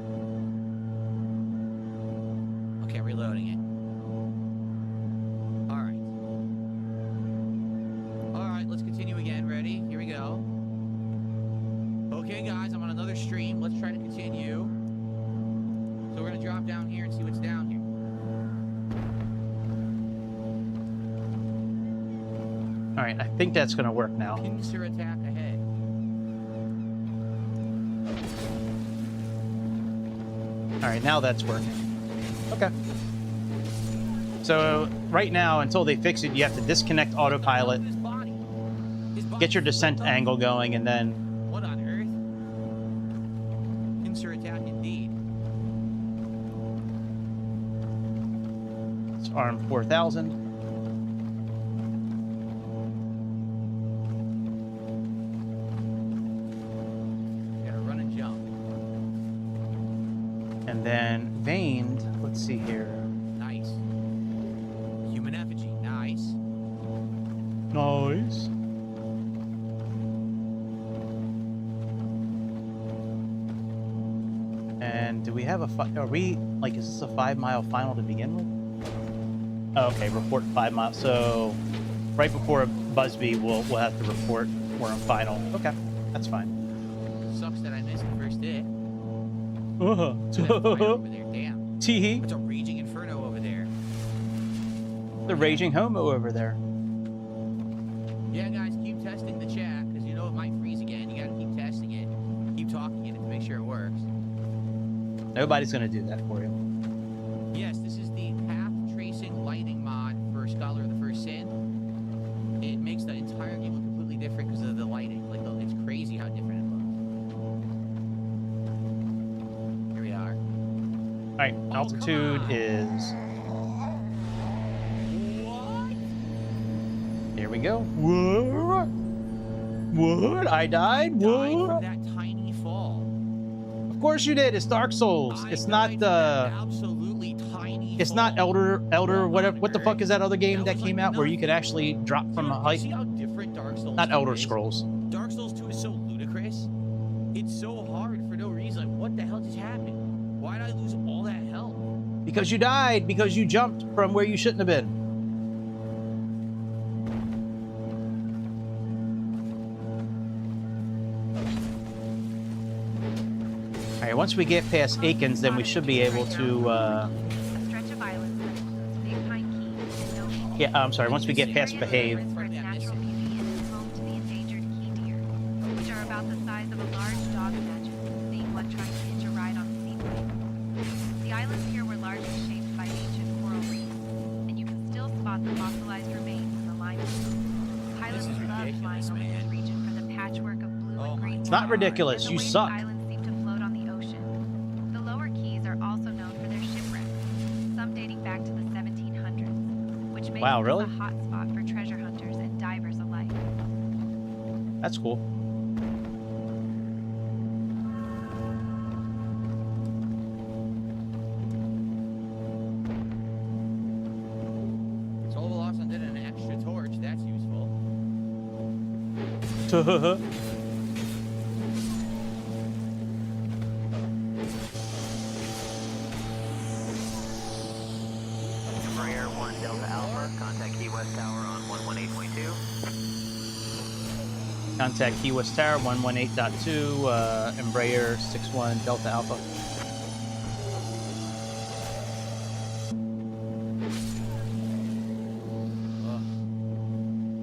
[SPEAKER 7] Okay, reloading it. All right. All right, let's continue again. Ready? Here we go. Okay, guys, I'm on another stream. Let's try to continue. So we're gonna drop down here and see what's down here.
[SPEAKER 1] All right, I think that's going to work now.
[SPEAKER 7] Pincer attack ahead.
[SPEAKER 1] All right, now that's working. Okay. So right now, until they fix it, you have to disconnect autopilot,
[SPEAKER 7] His body.
[SPEAKER 1] get your descent angle going, and then
[SPEAKER 7] What on earth? Pincer attack indeed.
[SPEAKER 1] it's arm 4000.
[SPEAKER 7] Gotta run and jump.
[SPEAKER 1] And then vaned, let's see here.
[SPEAKER 7] Nice. Human effigy. Nice.
[SPEAKER 1] Nice. And do we have a are we like, is this a 5 mile final to begin with? Oh, okay, report 5 miles. So right before Busby, we'll have to report we're on final. Okay, that's fine.
[SPEAKER 7] Sucks that I missed the first hit.
[SPEAKER 1] Uh-huh.
[SPEAKER 7] That fire over there. Damn.
[SPEAKER 1] Tee.
[SPEAKER 7] It's a raging inferno over there.
[SPEAKER 1] The raging homo over there.
[SPEAKER 7] Yeah, guys, keep testing the chat, because you know it might freeze again. You gotta keep testing it. Keep talking in it to make sure it works.
[SPEAKER 1] Nobody's gonna do that for you.
[SPEAKER 7] Yes, this is the path tracing lighting mod for Scholar of the First Sin. It makes the entire game look completely different because of the lighting. Like, it's crazy how different it looks. Here we are.
[SPEAKER 1] All right, altitude is.
[SPEAKER 7] What?
[SPEAKER 1] Here we go. What? What? I died?
[SPEAKER 7] Died
[SPEAKER 1] What?
[SPEAKER 7] from that tiny fall.
[SPEAKER 1] Of course you did. It's Dark Souls.
[SPEAKER 7] I
[SPEAKER 1] It's
[SPEAKER 7] died
[SPEAKER 1] not
[SPEAKER 7] from
[SPEAKER 1] the.
[SPEAKER 7] that absolutely tiny
[SPEAKER 1] It's not
[SPEAKER 7] fall.
[SPEAKER 1] Elder. Whatever.
[SPEAKER 7] on
[SPEAKER 1] What the
[SPEAKER 7] Earth?
[SPEAKER 1] fuck is that other game
[SPEAKER 7] That
[SPEAKER 1] that
[SPEAKER 7] was
[SPEAKER 1] came
[SPEAKER 7] like
[SPEAKER 1] out where you could
[SPEAKER 7] nothing.
[SPEAKER 1] actually drop from a
[SPEAKER 7] Dude,
[SPEAKER 1] height?
[SPEAKER 7] see how different Dark Souls
[SPEAKER 1] Not
[SPEAKER 7] 2
[SPEAKER 1] Elder
[SPEAKER 7] is?
[SPEAKER 1] Scrolls.
[SPEAKER 7] Dark Souls 2 is so ludicrous. It's so hard for no reason. Like, what the hell just happened? Why did I lose all that health?
[SPEAKER 1] Because you died. Because you jumped from where you shouldn't have been. All right. Once we get past Aikens, then we should be able to.
[SPEAKER 6] A stretch of islands that includes Big Pine Key and No Key.
[SPEAKER 1] Yeah. I'm sorry. Once we get past Behave.
[SPEAKER 6] For its natural beauty and is home to the endangered key deer, which are about the size of a large dog. Imagine seeing one trying to hitch a ride on the seaplane. The islands here were largely shaped by ancient coral reefs, and you can still spot the fossilized remains in the limestone. Pilots
[SPEAKER 7] This is
[SPEAKER 6] love flying
[SPEAKER 7] ridiculous,
[SPEAKER 6] over
[SPEAKER 7] man.
[SPEAKER 6] this region for the patchwork of blue
[SPEAKER 7] Oh
[SPEAKER 6] and
[SPEAKER 7] my
[SPEAKER 6] green.
[SPEAKER 1] It's not
[SPEAKER 6] water
[SPEAKER 1] ridiculous.
[SPEAKER 6] and the
[SPEAKER 1] You
[SPEAKER 6] way the
[SPEAKER 1] suck.
[SPEAKER 6] islands seem to float on the ocean. The lower keys are also known for their shipwrecks, some dating back to the 1700s, which makes
[SPEAKER 1] Wow,
[SPEAKER 6] this
[SPEAKER 1] really?
[SPEAKER 6] a hot spot for treasure hunters and divers alike.
[SPEAKER 1] That's cool.
[SPEAKER 7] Soul Velocity did an extra torch. That's useful.
[SPEAKER 4] Embraer 1 Delta Alpha, contact Key West Tower on 118.2.
[SPEAKER 1] Contact Key West Tower 118.2, Embraer 61 Delta Alpha.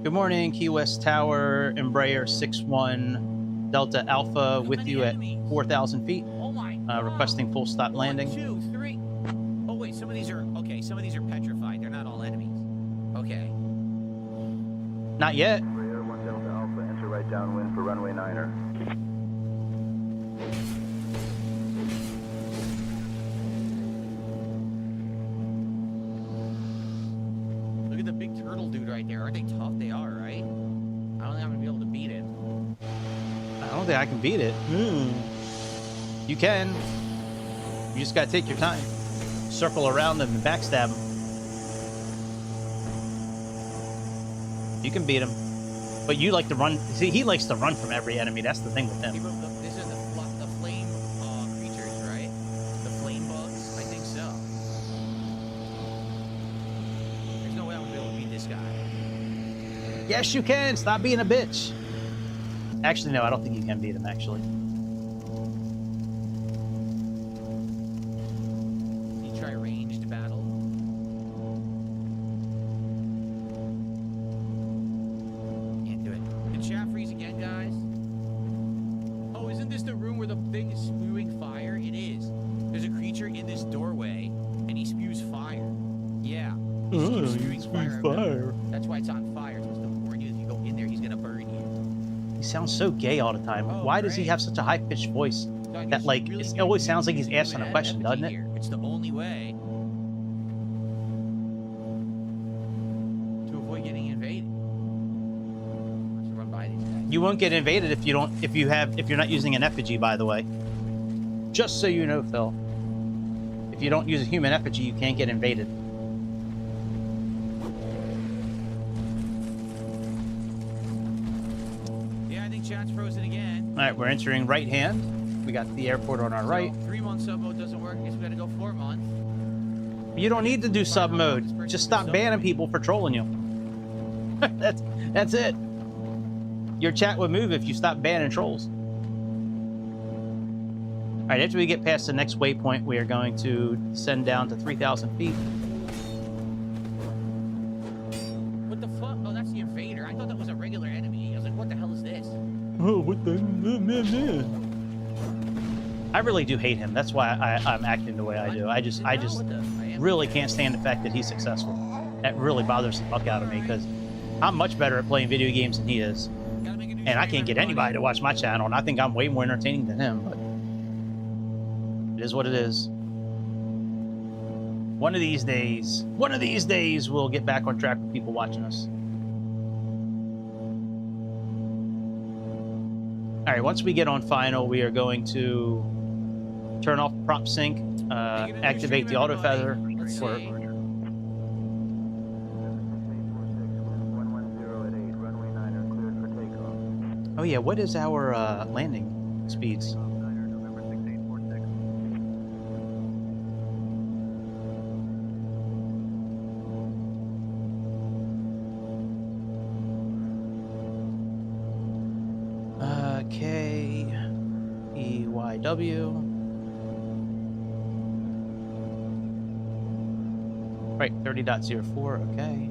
[SPEAKER 1] Good morning, Key West Tower, Embraer 61 Delta Alpha with you at 4,000 feet,
[SPEAKER 7] Oh my God.
[SPEAKER 1] requesting full stop landing.
[SPEAKER 7] 1, 2, 3. Oh wait, some of these are okay. Some of these are petrified. They're not all enemies. Okay.
[SPEAKER 1] Not yet.
[SPEAKER 4] Embraer 1 Delta Alpha, enter right downwind for runway 9er.
[SPEAKER 7] the big turtle dude right there. Aren't they tough? They are, right? I don't think I'm gonna be able to beat him.
[SPEAKER 1] I don't think I can beat it. You can. You just gotta take your time. Circle around them and backstab them. You can beat him. But you like to run. See, he likes to run from every enemy. That's the thing with him.
[SPEAKER 7] These are the flame creatures, right? The flame bugs? I think so. There's no way I'm gonna be able to beat this guy.
[SPEAKER 1] Yes, you can. Stop being a bitch. Actually, no, I don't think you can beat him, actually.
[SPEAKER 7] You try ranged battle. Can't do it. Did chat freeze again, guys? Oh, isn't this the room where the thing is spewing fire? It is. There's a creature in this doorway, and he spews fire. Yeah. He spewing fire. That's why it's on fire. It's supposed to warn you if you go in there, he's gonna burn you.
[SPEAKER 1] He sounds so gay all the time.
[SPEAKER 7] Oh,
[SPEAKER 1] Why does he
[SPEAKER 7] great.
[SPEAKER 1] have such a high-pitched voice?
[SPEAKER 7] So I
[SPEAKER 1] That,
[SPEAKER 7] guess
[SPEAKER 1] like,
[SPEAKER 7] you really
[SPEAKER 1] it always
[SPEAKER 7] need
[SPEAKER 1] sounds like he's
[SPEAKER 7] human
[SPEAKER 1] asking a question, doesn't it?
[SPEAKER 7] here. It's the only way to avoid getting invaded. Let's run by these guys.
[SPEAKER 1] You won't get invaded if you're not using an effigy, by the way. Just so you know, Phil. If you don't use a human effigy, you can't get invaded.
[SPEAKER 7] Yeah, I think chat's frozen again.
[SPEAKER 1] All right, we're entering right hand. We got the airport on our right.
[SPEAKER 7] So 3-month sub mode doesn't work. I guess we gotta go 4-month.
[SPEAKER 1] You don't need to do sub mode. Just stop banning people for trolling you. That's it. Your chat would move if you stop banning trolls. All right, after we get past the next waypoint, we are going to descend down to 3,000 feet.
[SPEAKER 7] What the fuck? Oh, that's the invader. I thought that was a regular enemy. I was like, what the hell is this?
[SPEAKER 1] Oh, what the? I really do hate him. That's why I'm acting the way I do. I just really can't stand the fact that he's successful. That really bothers the fuck out of me because I'm much better at playing video games than he is. And I can't get anybody to watch my channel, and I think I'm way more entertaining than him, but it is what it is. One of these days, we'll get back on track with people watching us. All right, once we get on final, we are going to turn off prop sync, activate the auto feather.
[SPEAKER 7] Let's
[SPEAKER 1] for-
[SPEAKER 7] see.
[SPEAKER 1] Oh yeah, what is our landing speeds? KEYW. Right, 30.04, okay.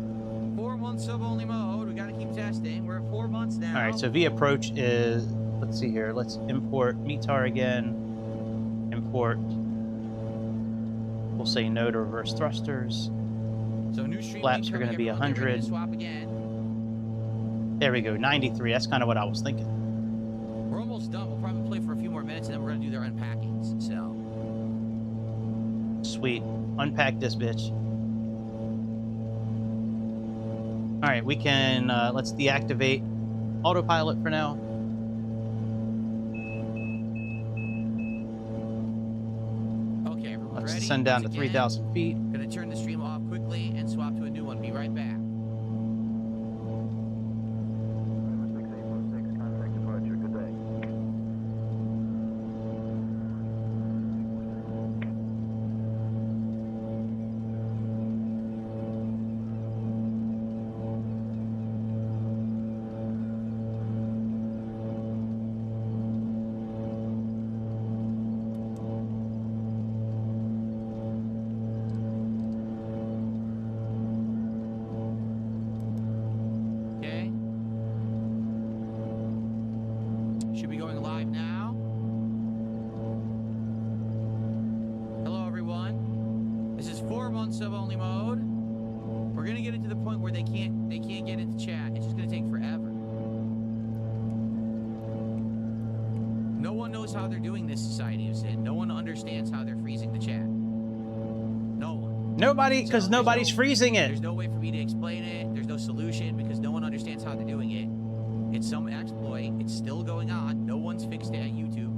[SPEAKER 7] 4-month sub only mode. We gotta keep testing. We're at 4 months now.
[SPEAKER 1] All right, so V approach is, let's see here. Let's import METAR again. Import. We'll say no to reverse thrusters.
[SPEAKER 7] So new stream
[SPEAKER 1] Flaps
[SPEAKER 7] link
[SPEAKER 1] are going to be
[SPEAKER 7] coming, everyone. Get ready
[SPEAKER 1] 100.
[SPEAKER 7] to swap again.
[SPEAKER 1] There we go, 93. That's kind of what I was thinking.
[SPEAKER 7] We're almost done. We'll probably play for a few more minutes, and then we're gonna do their unpackings. So.
[SPEAKER 1] Sweet. Unpack this bitch. All right, we can, let's deactivate autopilot for now.
[SPEAKER 7] Okay, everyone's
[SPEAKER 1] Let's
[SPEAKER 7] ready.
[SPEAKER 1] descend down to
[SPEAKER 7] Once again,
[SPEAKER 1] 3,000 feet.
[SPEAKER 7] Gonna turn the stream off quickly and swap to a new one. Be right back. Okay. Should be going live now. Hello, everyone. This is 4-month sub only mode. We're gonna get it to the point where they can't get into chat. It's just gonna take forever. No one knows how they're doing this, Society of Sin. No one understands how they're freezing the chat. No one.
[SPEAKER 1] Nobody, because
[SPEAKER 7] So
[SPEAKER 1] nobody's freezing it.
[SPEAKER 7] There's no way for me to explain it. There's no solution because no one understands how they're doing it. It's some exploit. It's still going on. No one's fixed it at YouTube.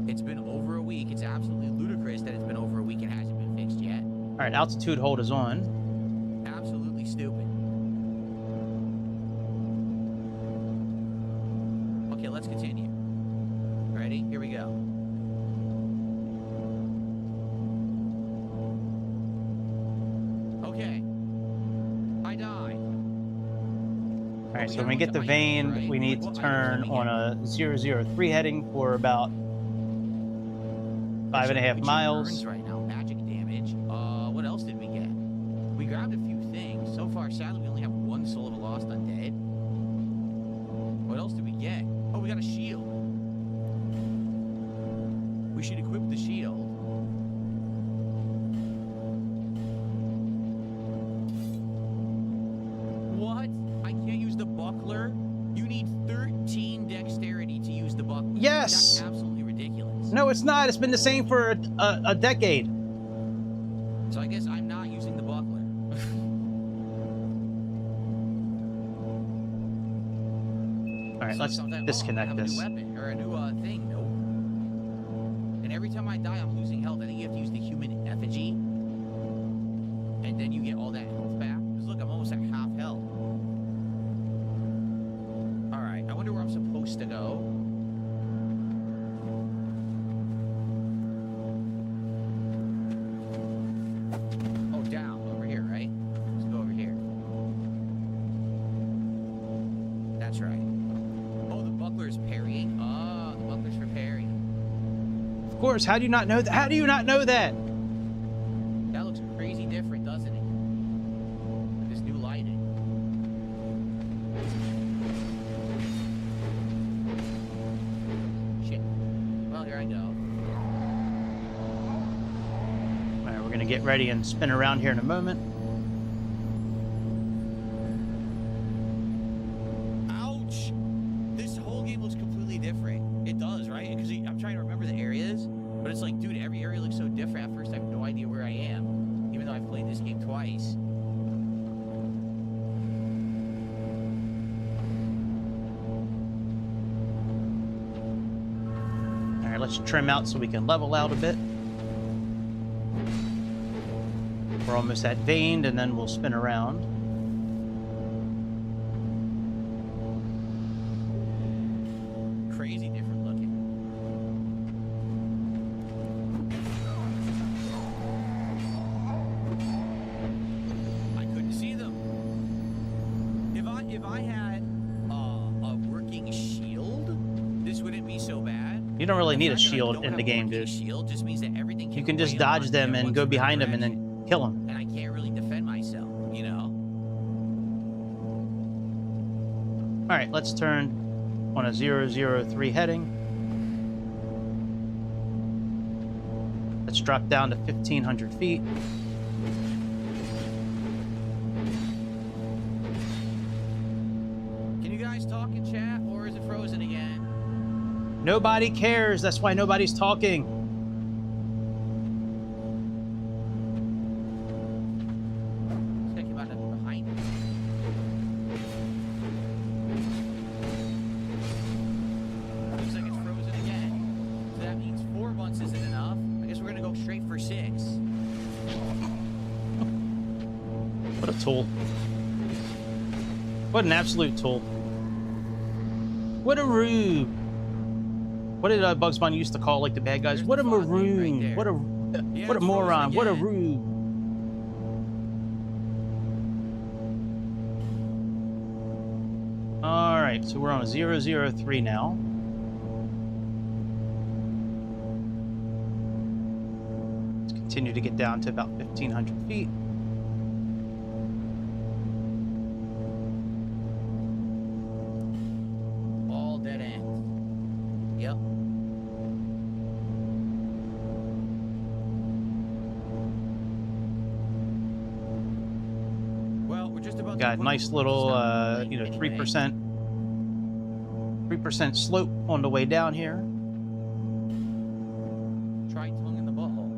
[SPEAKER 7] It's been over a week. It's absolutely ludicrous that it's been over a week and hasn't been fixed yet.
[SPEAKER 1] All right, altitude hold is on.
[SPEAKER 7] Absolutely stupid. Okay, let's continue. Ready? Here we go. Okay. I died.
[SPEAKER 1] All right, so when we get the vane, we need to turn on a 003 heading for about 5.5 miles.
[SPEAKER 7] Right now, magic damage. What else did we get? We grabbed a few things. So far, sadly, we only have one soul of a lost undead. What else did we get? Oh, we got a shield. We should equip the shield. What? I can't use the buckler? You need 13 dexterity to use the buckler.
[SPEAKER 1] Yes.
[SPEAKER 7] That's absolutely ridiculous.
[SPEAKER 1] No, it's not. It's been the same for a decade.
[SPEAKER 7] So I guess I'm not using the buckler.
[SPEAKER 1] All right,
[SPEAKER 7] So
[SPEAKER 1] let's
[SPEAKER 7] sometimes,
[SPEAKER 1] disconnect
[SPEAKER 7] I have
[SPEAKER 1] this.
[SPEAKER 7] a new weapon or a new thing. Nope. And every time I die, I'm losing health. I think you have to use the human effigy, and then you get all that health back. Because look, I'm almost at half health. All right, I wonder where I'm supposed to go. Oh, down over here, right? Let's go over here. That's right. Oh, the buckler's parrying. Oh, the buckler's for parrying.
[SPEAKER 1] Of course. How do you not know that? How do you not know that?
[SPEAKER 7] That looks crazy different, doesn't it? With this new lighting. Shit. Well, here I go.
[SPEAKER 1] All right, we're gonna get ready and spin around here in a moment.
[SPEAKER 7] Ouch! This whole game looks completely different. It does, right? Because I'm trying to remember the areas, but it's like, dude, every area looks so different. At first, I have no idea where I am, even though I've played this game twice.
[SPEAKER 1] All right, let's trim out so we can level out a bit. We're almost at vaned, and then we'll spin around.
[SPEAKER 7] Crazy different looking. I couldn't see them. If I had a working shield, this wouldn't be so bad.
[SPEAKER 1] You don't really
[SPEAKER 7] The
[SPEAKER 1] need a
[SPEAKER 7] fact that I
[SPEAKER 1] shield
[SPEAKER 7] don't
[SPEAKER 1] in
[SPEAKER 7] have
[SPEAKER 1] the
[SPEAKER 7] a
[SPEAKER 1] game,
[SPEAKER 7] working
[SPEAKER 1] dude.
[SPEAKER 7] Shield just means that everything
[SPEAKER 1] You can just
[SPEAKER 7] weigh
[SPEAKER 1] dodge
[SPEAKER 7] on
[SPEAKER 1] them
[SPEAKER 7] at
[SPEAKER 1] and
[SPEAKER 7] once
[SPEAKER 1] go
[SPEAKER 7] in one
[SPEAKER 1] behind them and
[SPEAKER 7] direction,
[SPEAKER 1] then kill them.
[SPEAKER 7] and I can't really defend myself, you know?
[SPEAKER 1] All right, let's turn on a 003 heading. Let's drop down to 1,500 feet.
[SPEAKER 7] Can you guys talk in chat, or is it frozen again?
[SPEAKER 1] Nobody cares. That's why nobody's talking.
[SPEAKER 7] This guy came out of behind me. Looks like it's frozen again. So that means 4 months isn't enough. I guess we're gonna go straight for 6.
[SPEAKER 1] What a tool. What an absolute tool. What a rube. What did Bugs Bunny used to call like the bad guys?
[SPEAKER 7] There's
[SPEAKER 1] What a
[SPEAKER 7] the frog thing right
[SPEAKER 1] maroon.
[SPEAKER 7] there.
[SPEAKER 1] What a
[SPEAKER 7] Yeah,
[SPEAKER 1] what a
[SPEAKER 7] it's frozen
[SPEAKER 1] moron. What a
[SPEAKER 7] again.
[SPEAKER 1] rube. All right, so we're on a 003 now. Let's continue to get down to about 1,500 feet.
[SPEAKER 7] All dead ends. Yep. Well, we're just about to
[SPEAKER 1] Got a
[SPEAKER 7] put
[SPEAKER 1] nice
[SPEAKER 7] the
[SPEAKER 1] little,
[SPEAKER 7] stop
[SPEAKER 1] you know,
[SPEAKER 7] anyway.
[SPEAKER 1] 3% slope on the way down here.
[SPEAKER 7] Try tongue in the butthole.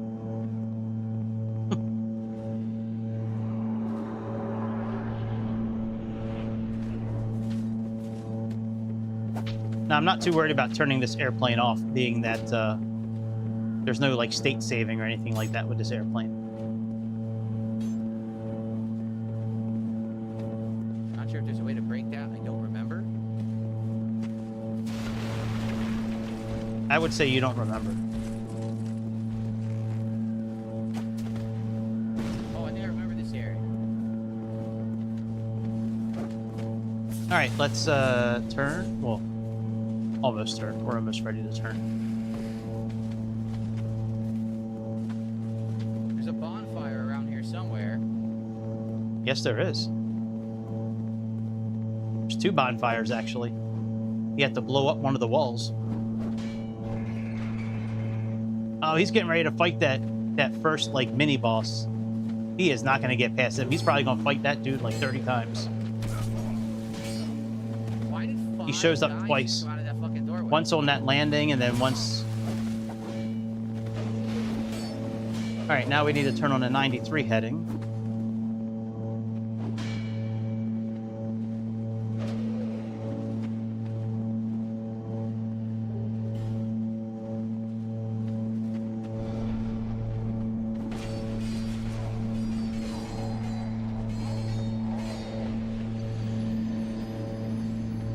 [SPEAKER 1] Now, I'm not too worried about turning this airplane off, being that there's no like state saving or anything like that with this airplane.
[SPEAKER 7] Not sure if there's a way to break that. I don't remember.
[SPEAKER 1] I would say you don't remember.
[SPEAKER 7] Oh, I think I remember this area.
[SPEAKER 1] All right, let's turn. Well, almost turn. We're almost ready to turn.
[SPEAKER 7] There's a bonfire around here somewhere.
[SPEAKER 1] Yes, there is. There's 2 bonfires, actually. You have to blow up one of the walls. Oh, he's getting ready to fight that first, like, mini-boss. He is not going to get past him. He's probably going to fight that dude, like, 30 times.
[SPEAKER 7] Why did
[SPEAKER 1] He shows up
[SPEAKER 7] guys
[SPEAKER 1] twice.
[SPEAKER 7] come out of that fucking doorway?
[SPEAKER 1] Once on that landing, and then once... All right, now we need to turn on a 93 heading.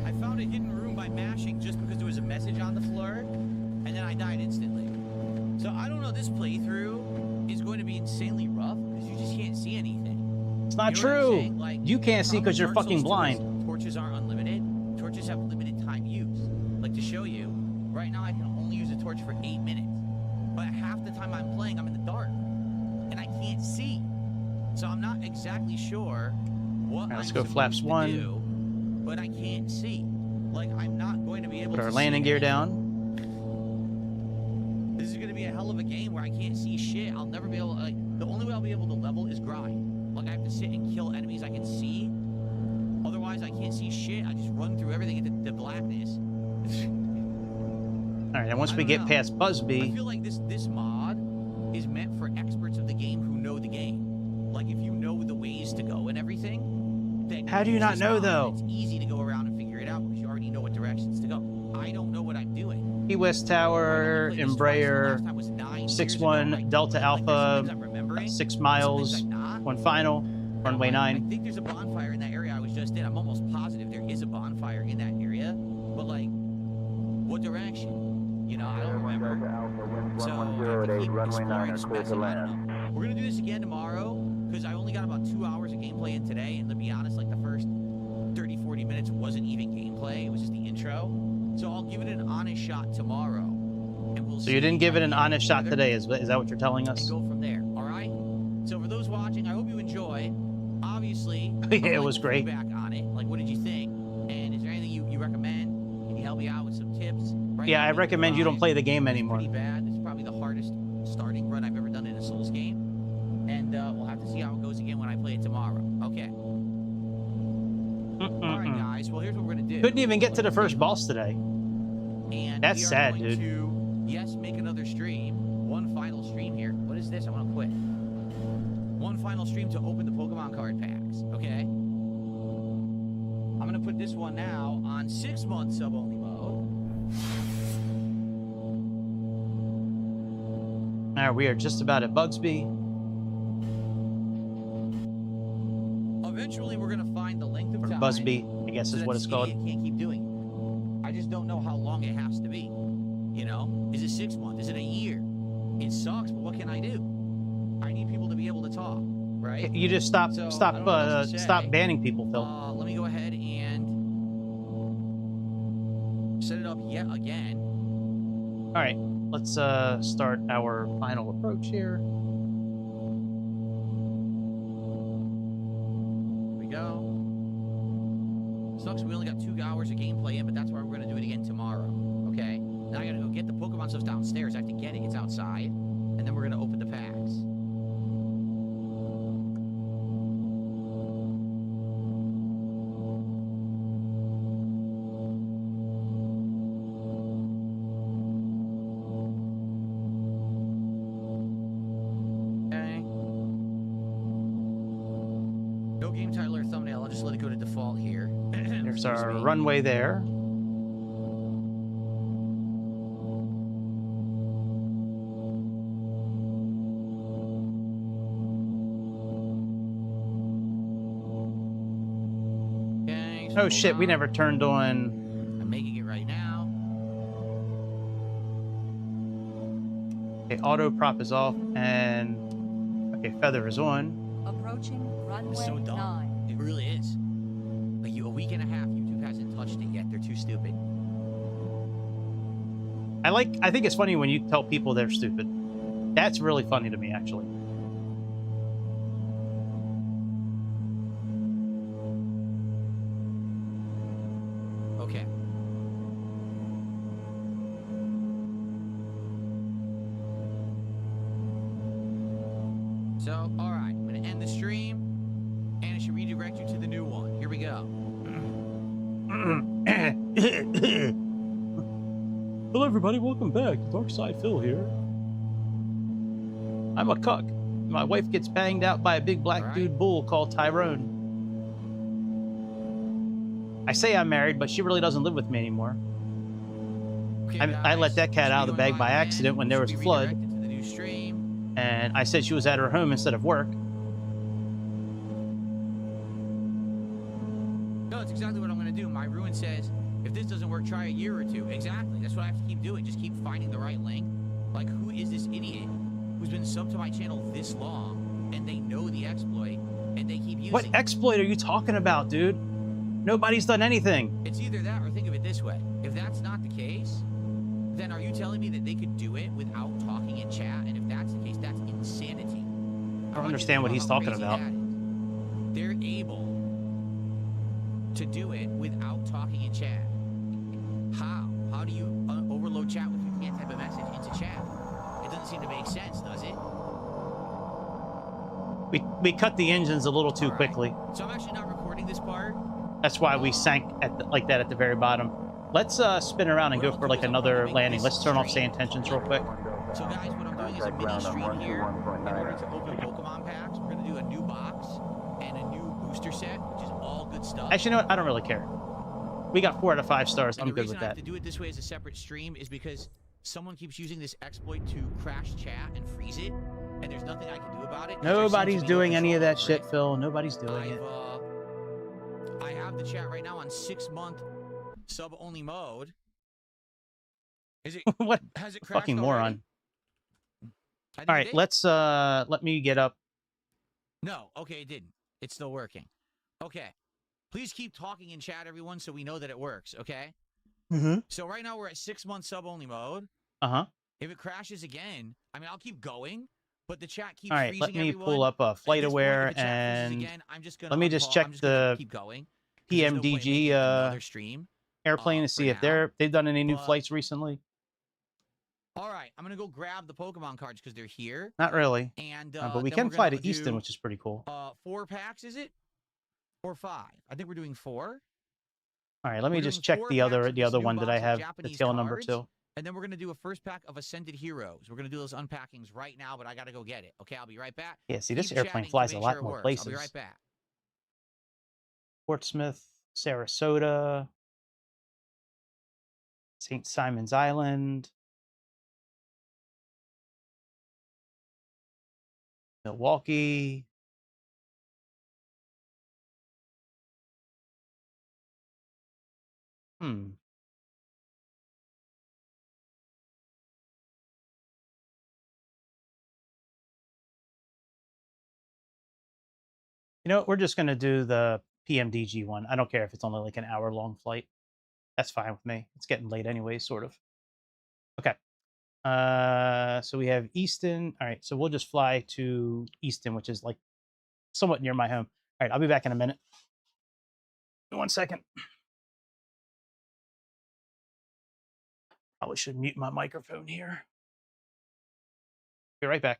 [SPEAKER 7] I found a hidden room by mashing just because there was a message on the floor, and then I died instantly. So I don't know, this playthrough is going to be insanely rough because you just can't see anything.
[SPEAKER 1] It's not
[SPEAKER 7] You know what I'm
[SPEAKER 1] true.
[SPEAKER 7] saying? Like,
[SPEAKER 1] You can't see because you're
[SPEAKER 7] Dark Souls
[SPEAKER 1] fucking
[SPEAKER 7] 2 is
[SPEAKER 1] blind.
[SPEAKER 7] Torches aren't unlimited. Torches have limited time use. Like, to show you, right now I can only use a torch for 8 minutes. But half the time I'm playing, I'm in the dark. And I can't see. So I'm not exactly sure what
[SPEAKER 1] Let's
[SPEAKER 7] I'm
[SPEAKER 1] go
[SPEAKER 7] supposed
[SPEAKER 1] flaps
[SPEAKER 7] to
[SPEAKER 1] 1.
[SPEAKER 7] do, but I can't see. Like, I'm not going to be able
[SPEAKER 1] Put
[SPEAKER 7] to
[SPEAKER 1] our
[SPEAKER 7] see
[SPEAKER 1] landing gear
[SPEAKER 7] anything.
[SPEAKER 1] down.
[SPEAKER 7] This is going to be a hell of a game where I can't see shit. I'll never be able to, like, the only way I'll be able to level is grind. Like, I have to sit and kill enemies I can see. Otherwise, I can't see shit. I just run through everything into the blackness.
[SPEAKER 1] All right, and once
[SPEAKER 7] I
[SPEAKER 1] we
[SPEAKER 7] don't
[SPEAKER 1] get
[SPEAKER 7] know.
[SPEAKER 1] past
[SPEAKER 7] I
[SPEAKER 1] Busby,
[SPEAKER 7] feel like this mod is meant for experts of the game who know the game. Like, if you know the ways to go and everything, then
[SPEAKER 1] How do you
[SPEAKER 7] use
[SPEAKER 1] not
[SPEAKER 7] this
[SPEAKER 1] know,
[SPEAKER 7] mod,
[SPEAKER 1] though?
[SPEAKER 7] and it's easy to go around and figure it out because you already know what directions to go. I don't know what I'm doing.
[SPEAKER 1] Key West
[SPEAKER 7] I
[SPEAKER 1] Tower,
[SPEAKER 7] only played this twice, and the
[SPEAKER 1] Embraer,
[SPEAKER 7] last time was 9 years
[SPEAKER 1] 6-1,
[SPEAKER 7] ago.
[SPEAKER 1] Delta
[SPEAKER 7] Like, there's some
[SPEAKER 1] Alpha,
[SPEAKER 7] things I'm remembering,
[SPEAKER 1] 6
[SPEAKER 7] some things
[SPEAKER 1] miles,
[SPEAKER 7] I'm not.
[SPEAKER 1] 1 final, runway
[SPEAKER 7] I
[SPEAKER 1] 9.
[SPEAKER 7] think there's a bonfire in that area I was just in. I'm almost positive there is a bonfire in that area. But, like, what direction? You know, I don't remember. So, I have to keep exploring, just messing. I don't know. We're going to do this again tomorrow, because I only got about 2 hours of gameplay in today, and to be honest, like, the first 30, 40 minutes wasn't even gameplay. It was just the intro. So I'll give it an honest shot tomorrow. And we'll
[SPEAKER 1] So you didn't give it an honest shot today, is that what you're telling
[SPEAKER 7] and
[SPEAKER 1] us?
[SPEAKER 7] go from there. All right. So for those watching, I hope you enjoy. Obviously,
[SPEAKER 1] Yeah,
[SPEAKER 7] I'd
[SPEAKER 1] it
[SPEAKER 7] like
[SPEAKER 1] was great.
[SPEAKER 7] feedback on it. Like, what did you think? And is there anything you recommend? Can you help me out with some tips? Right
[SPEAKER 1] Yeah,
[SPEAKER 7] now,
[SPEAKER 1] I
[SPEAKER 7] I'm in
[SPEAKER 1] recommend you don't
[SPEAKER 7] drive.
[SPEAKER 1] play the game
[SPEAKER 7] It's
[SPEAKER 1] anymore.
[SPEAKER 7] pretty bad. It's probably the hardest starting run I've ever done in a Souls game. And we'll have to see how it goes again when I play it tomorrow. Okay. All right, guys. Well, here's what we're gonna do.
[SPEAKER 1] Couldn't even get to the
[SPEAKER 7] Let's
[SPEAKER 1] first
[SPEAKER 7] take
[SPEAKER 1] boss today.
[SPEAKER 7] and
[SPEAKER 1] That's
[SPEAKER 7] we are
[SPEAKER 1] sad,
[SPEAKER 7] going
[SPEAKER 1] dude.
[SPEAKER 7] To, yes, make another stream. One final stream here. What is this? I want to quit. One final stream to open the Pokemon card packs. Okay. I'm going to put this one now on 6-month sub-only mode.
[SPEAKER 1] All right, we are just about at Bugsby.
[SPEAKER 7] Eventually, we're going to find the length of
[SPEAKER 1] Or
[SPEAKER 7] time.
[SPEAKER 1] Busby, I guess
[SPEAKER 7] so
[SPEAKER 1] is
[SPEAKER 7] that
[SPEAKER 1] what it's
[SPEAKER 7] this
[SPEAKER 1] called.
[SPEAKER 7] idiot can't keep doing it. I just don't know how long it has to be. You know? Is it 6 months? Is it a year? It sucks, but what can I do? I need people to be able to talk, right?
[SPEAKER 1] You just stop
[SPEAKER 7] So, I don't know what else to
[SPEAKER 1] stop
[SPEAKER 7] say.
[SPEAKER 1] banning people, Phil.
[SPEAKER 7] Let me go ahead and set it up yet again.
[SPEAKER 1] All right, let's start our final approach here.
[SPEAKER 7] Here we go. Sucks we only got 2 hours of gameplay in, but that's why we're going to do it again tomorrow. Okay? Now I got to go get the Pokemon stuff downstairs. I have to get it. It's outside. And then we're going to open the packs. Okay. No game title or thumbnail. I'll just let it go to default here.
[SPEAKER 1] There's
[SPEAKER 7] Excuse
[SPEAKER 1] our
[SPEAKER 7] me.
[SPEAKER 1] runway there.
[SPEAKER 7] Just
[SPEAKER 1] Oh
[SPEAKER 7] hold
[SPEAKER 1] shit, we
[SPEAKER 7] on.
[SPEAKER 1] never turned on.
[SPEAKER 7] I'm making it right now.
[SPEAKER 1] Okay, auto prop is off, and okay, feather is on.
[SPEAKER 5] Approaching runway
[SPEAKER 7] It's so dumb.
[SPEAKER 5] 9.
[SPEAKER 7] It really is. Like a week and a half, YouTube hasn't touched it yet. They're too stupid.
[SPEAKER 1] I think it's funny when you tell people they're stupid. That's really funny to me, actually.
[SPEAKER 7] Okay. So, all right, I'm going to end the stream, and it should redirect you to the new one. Here we go.
[SPEAKER 1] Hello, everybody. Welcome back. Dark Side Phil here. I'm a cuck. My wife gets banged out by a big black
[SPEAKER 7] Right.
[SPEAKER 1] dude bull called Tyrone. I say I'm married, but she really doesn't live with me anymore.
[SPEAKER 7] Okay,
[SPEAKER 1] I let
[SPEAKER 7] guys,
[SPEAKER 1] that cat
[SPEAKER 7] should
[SPEAKER 1] out of
[SPEAKER 7] be
[SPEAKER 1] the
[SPEAKER 7] going
[SPEAKER 1] bag by
[SPEAKER 7] live again.
[SPEAKER 1] accident when there
[SPEAKER 7] Should
[SPEAKER 1] was a
[SPEAKER 7] be
[SPEAKER 1] flood,
[SPEAKER 7] redirected to the new stream.
[SPEAKER 1] and I said she was at her home instead of work.
[SPEAKER 7] No, that's exactly what I'm going to do. My ruin says, if this doesn't work, try a year or two. Exactly. That's what I have to keep doing. Just keep finding the right link. Like, who is this idiot who's been subbed to my channel this long, and they know the exploit, and they keep using
[SPEAKER 1] What
[SPEAKER 7] it?
[SPEAKER 1] exploit are you talking about, dude? Nobody's done anything.
[SPEAKER 7] It's either that or think of it this way. If that's not the case, then are you telling me that they could do it without talking in chat? And if that's the case, that's insanity.
[SPEAKER 1] I don't understand what he's talking about.
[SPEAKER 7] They're able to do it without talking in chat. How? How do you overload chat if you can't type a message into chat? It doesn't seem to make sense, does it?
[SPEAKER 1] We cut the engines a little too
[SPEAKER 7] All right.
[SPEAKER 1] quickly.
[SPEAKER 7] So I'm actually not recording this part.
[SPEAKER 1] That's why we sank like that at the very bottom. Let's spin around and go for like another landing. Let's turn off sand tensions real quick.
[SPEAKER 7] So guys, what I'm doing is a mini stream here. In order to open Pokemon packs, we're going to do a new box and a new booster set, which is all good stuff.
[SPEAKER 1] Actually, you know what? I don't really care. We got 4 out of 5 stars.
[SPEAKER 7] And
[SPEAKER 1] I'm
[SPEAKER 7] the
[SPEAKER 1] good
[SPEAKER 7] reason
[SPEAKER 1] with
[SPEAKER 7] I have
[SPEAKER 1] that.
[SPEAKER 7] to do it this way as a separate stream is because someone keeps using this exploit to crash chat and freeze it, and there's nothing I can do about it. 'cause there seems
[SPEAKER 1] Nobody's
[SPEAKER 7] to be no
[SPEAKER 1] doing any of
[SPEAKER 7] control
[SPEAKER 1] that
[SPEAKER 7] over
[SPEAKER 1] shit,
[SPEAKER 7] it.
[SPEAKER 1] Phil. Nobody's doing it.
[SPEAKER 7] I have the chat right now on 6-month sub-only mode. Is it?
[SPEAKER 1] What?
[SPEAKER 7] Has it crashed
[SPEAKER 1] Fucking
[SPEAKER 7] already?
[SPEAKER 1] moron.
[SPEAKER 7] I think
[SPEAKER 1] All
[SPEAKER 7] it
[SPEAKER 1] right,
[SPEAKER 7] did.
[SPEAKER 1] let's let me get up.
[SPEAKER 7] No, okay, it didn't. It's still working. Okay. Please keep talking in chat, everyone, so we know that it works, okay?
[SPEAKER 1] Mm-hmm.
[SPEAKER 7] So right now we're at 6-month sub-only mode.
[SPEAKER 1] Uh-huh.
[SPEAKER 7] If it crashes again, I mean, I'll keep going, but the chat keeps
[SPEAKER 1] All right,
[SPEAKER 7] freezing
[SPEAKER 1] let me
[SPEAKER 7] everyone.
[SPEAKER 1] pull up
[SPEAKER 7] At
[SPEAKER 1] Flight
[SPEAKER 7] this point,
[SPEAKER 1] Aware
[SPEAKER 7] if the chat freezes
[SPEAKER 1] and
[SPEAKER 7] again, I'm just gonna
[SPEAKER 1] let me just
[SPEAKER 7] unpause.
[SPEAKER 1] check
[SPEAKER 7] I'm just gonna
[SPEAKER 1] the
[SPEAKER 7] keep going. 'Cause there's no point
[SPEAKER 1] PMDG
[SPEAKER 7] making another stream.
[SPEAKER 1] airplane to
[SPEAKER 7] for
[SPEAKER 1] see if
[SPEAKER 7] now,
[SPEAKER 1] they've done any new
[SPEAKER 7] but-
[SPEAKER 1] flights recently.
[SPEAKER 7] All right, I'm gonna go grab the Pokemon cards because they're here.
[SPEAKER 1] Not really,
[SPEAKER 7] And
[SPEAKER 1] but we
[SPEAKER 7] then
[SPEAKER 1] can
[SPEAKER 7] we're
[SPEAKER 1] fly
[SPEAKER 7] gonna
[SPEAKER 1] to Easton,
[SPEAKER 7] do,
[SPEAKER 1] which is pretty cool.
[SPEAKER 7] 4 packs, is it? Or 5? I think we're doing 4.
[SPEAKER 1] All right, let me
[SPEAKER 7] we're
[SPEAKER 1] just
[SPEAKER 7] doing
[SPEAKER 1] check
[SPEAKER 7] 4
[SPEAKER 1] the
[SPEAKER 7] packs
[SPEAKER 1] other
[SPEAKER 7] of this new
[SPEAKER 1] one that
[SPEAKER 7] box
[SPEAKER 1] I
[SPEAKER 7] of
[SPEAKER 1] have the
[SPEAKER 7] Japanese
[SPEAKER 1] tail number
[SPEAKER 7] cards,
[SPEAKER 1] to.
[SPEAKER 7] And then we're going to do a first pack of Ascended Heroes. We're going to do those unpackings right now, but I got to go get it. Okay, I'll be right back.
[SPEAKER 1] Yeah, see, this
[SPEAKER 7] Keep
[SPEAKER 1] airplane
[SPEAKER 7] chatting to
[SPEAKER 1] flies a
[SPEAKER 7] make
[SPEAKER 1] lot
[SPEAKER 7] sure it
[SPEAKER 1] more
[SPEAKER 7] works.
[SPEAKER 1] places.
[SPEAKER 7] I'll be right back.
[SPEAKER 1] Portsmouth, Sarasota, St. Simon's Island, Milwaukee. Hmm. You know, we're just going to do the PMDG one. I don't care if it's only like an hour-long flight. That's fine with me. It's getting late anyway, sort of. Okay. So we have Easton. All right, so we'll just fly to Easton, which is like somewhat near my home. All right, I'll be back in a minute. 1 second. Probably should mute my microphone here. Be right back.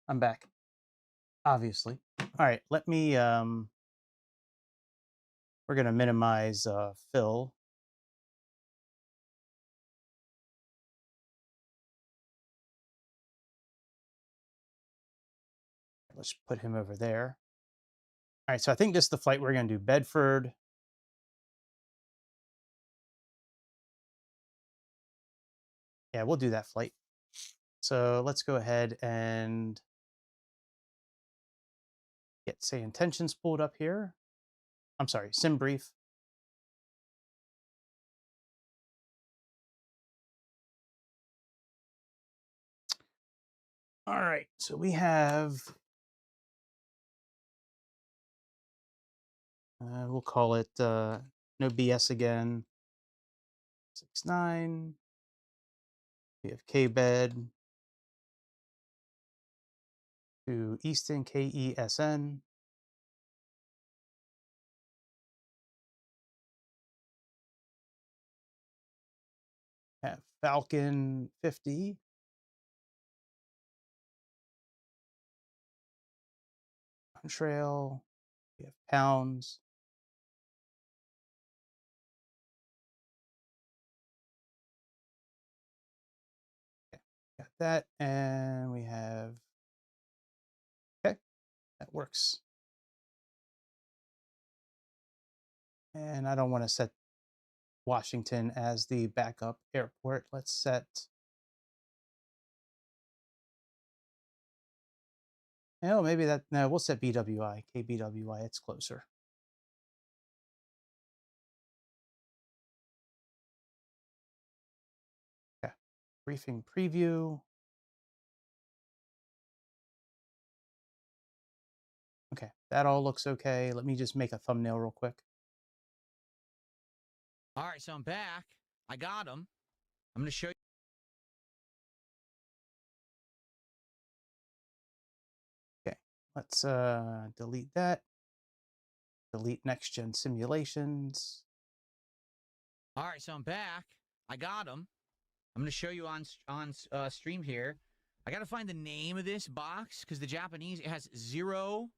[SPEAKER 1] I'm back. Obviously. All right, let me we're gonna minimize Phil. Let's put him over there. All right, so I think this is the flight we're gonna do. Bedford. Yeah, we'll do that flight. So let's go ahead and get, say, intentions pulled up here. I'm sorry, sim brief. All right, so we have, we'll call it no BS again. 69. We have K-bed to Easton, KESN. Have Falcon 50. On trail. We have pounds. Okay, got that. And we have, okay, that works. And I don't want to set Washington as the backup airport. Let's set, oh, maybe that, no, we'll set BWI, KBWI, it's closer. Okay, briefing preview. Okay, that all looks okay. Let me just make a thumbnail real quick.
[SPEAKER 7] All right, so I'm back. I got him. I'm going to show you.
[SPEAKER 1] Okay, let's delete that. Delete next gen simulations.
[SPEAKER 7] All right, so I'm back. I got him. I'm going to show you on stream here. I got to find the name of this box because the Japanese, it has zero,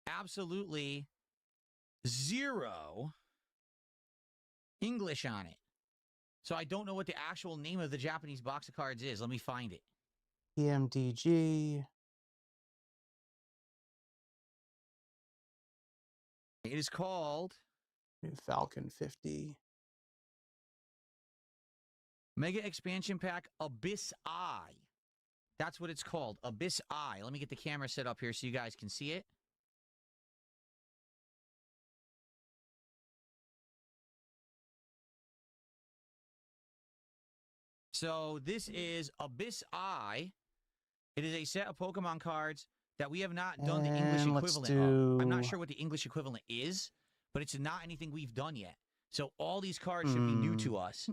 [SPEAKER 7] absolutely zero English on it. So I don't know what the actual name of the Japanese box of cards is. Let me find it.
[SPEAKER 1] PMDG.
[SPEAKER 7] It is called
[SPEAKER 1] New Falcon 50.
[SPEAKER 7] Mega Expansion Pack Abyss Eye. That's what it's called, Abyss Eye. Let me get the camera set up here so you guys can see it. So this is Abyss Eye. It is a set of Pokemon cards that we have not done the English equivalent of. I'm not sure what the English equivalent is, but it's not anything we've done yet. So all these cards should be new to us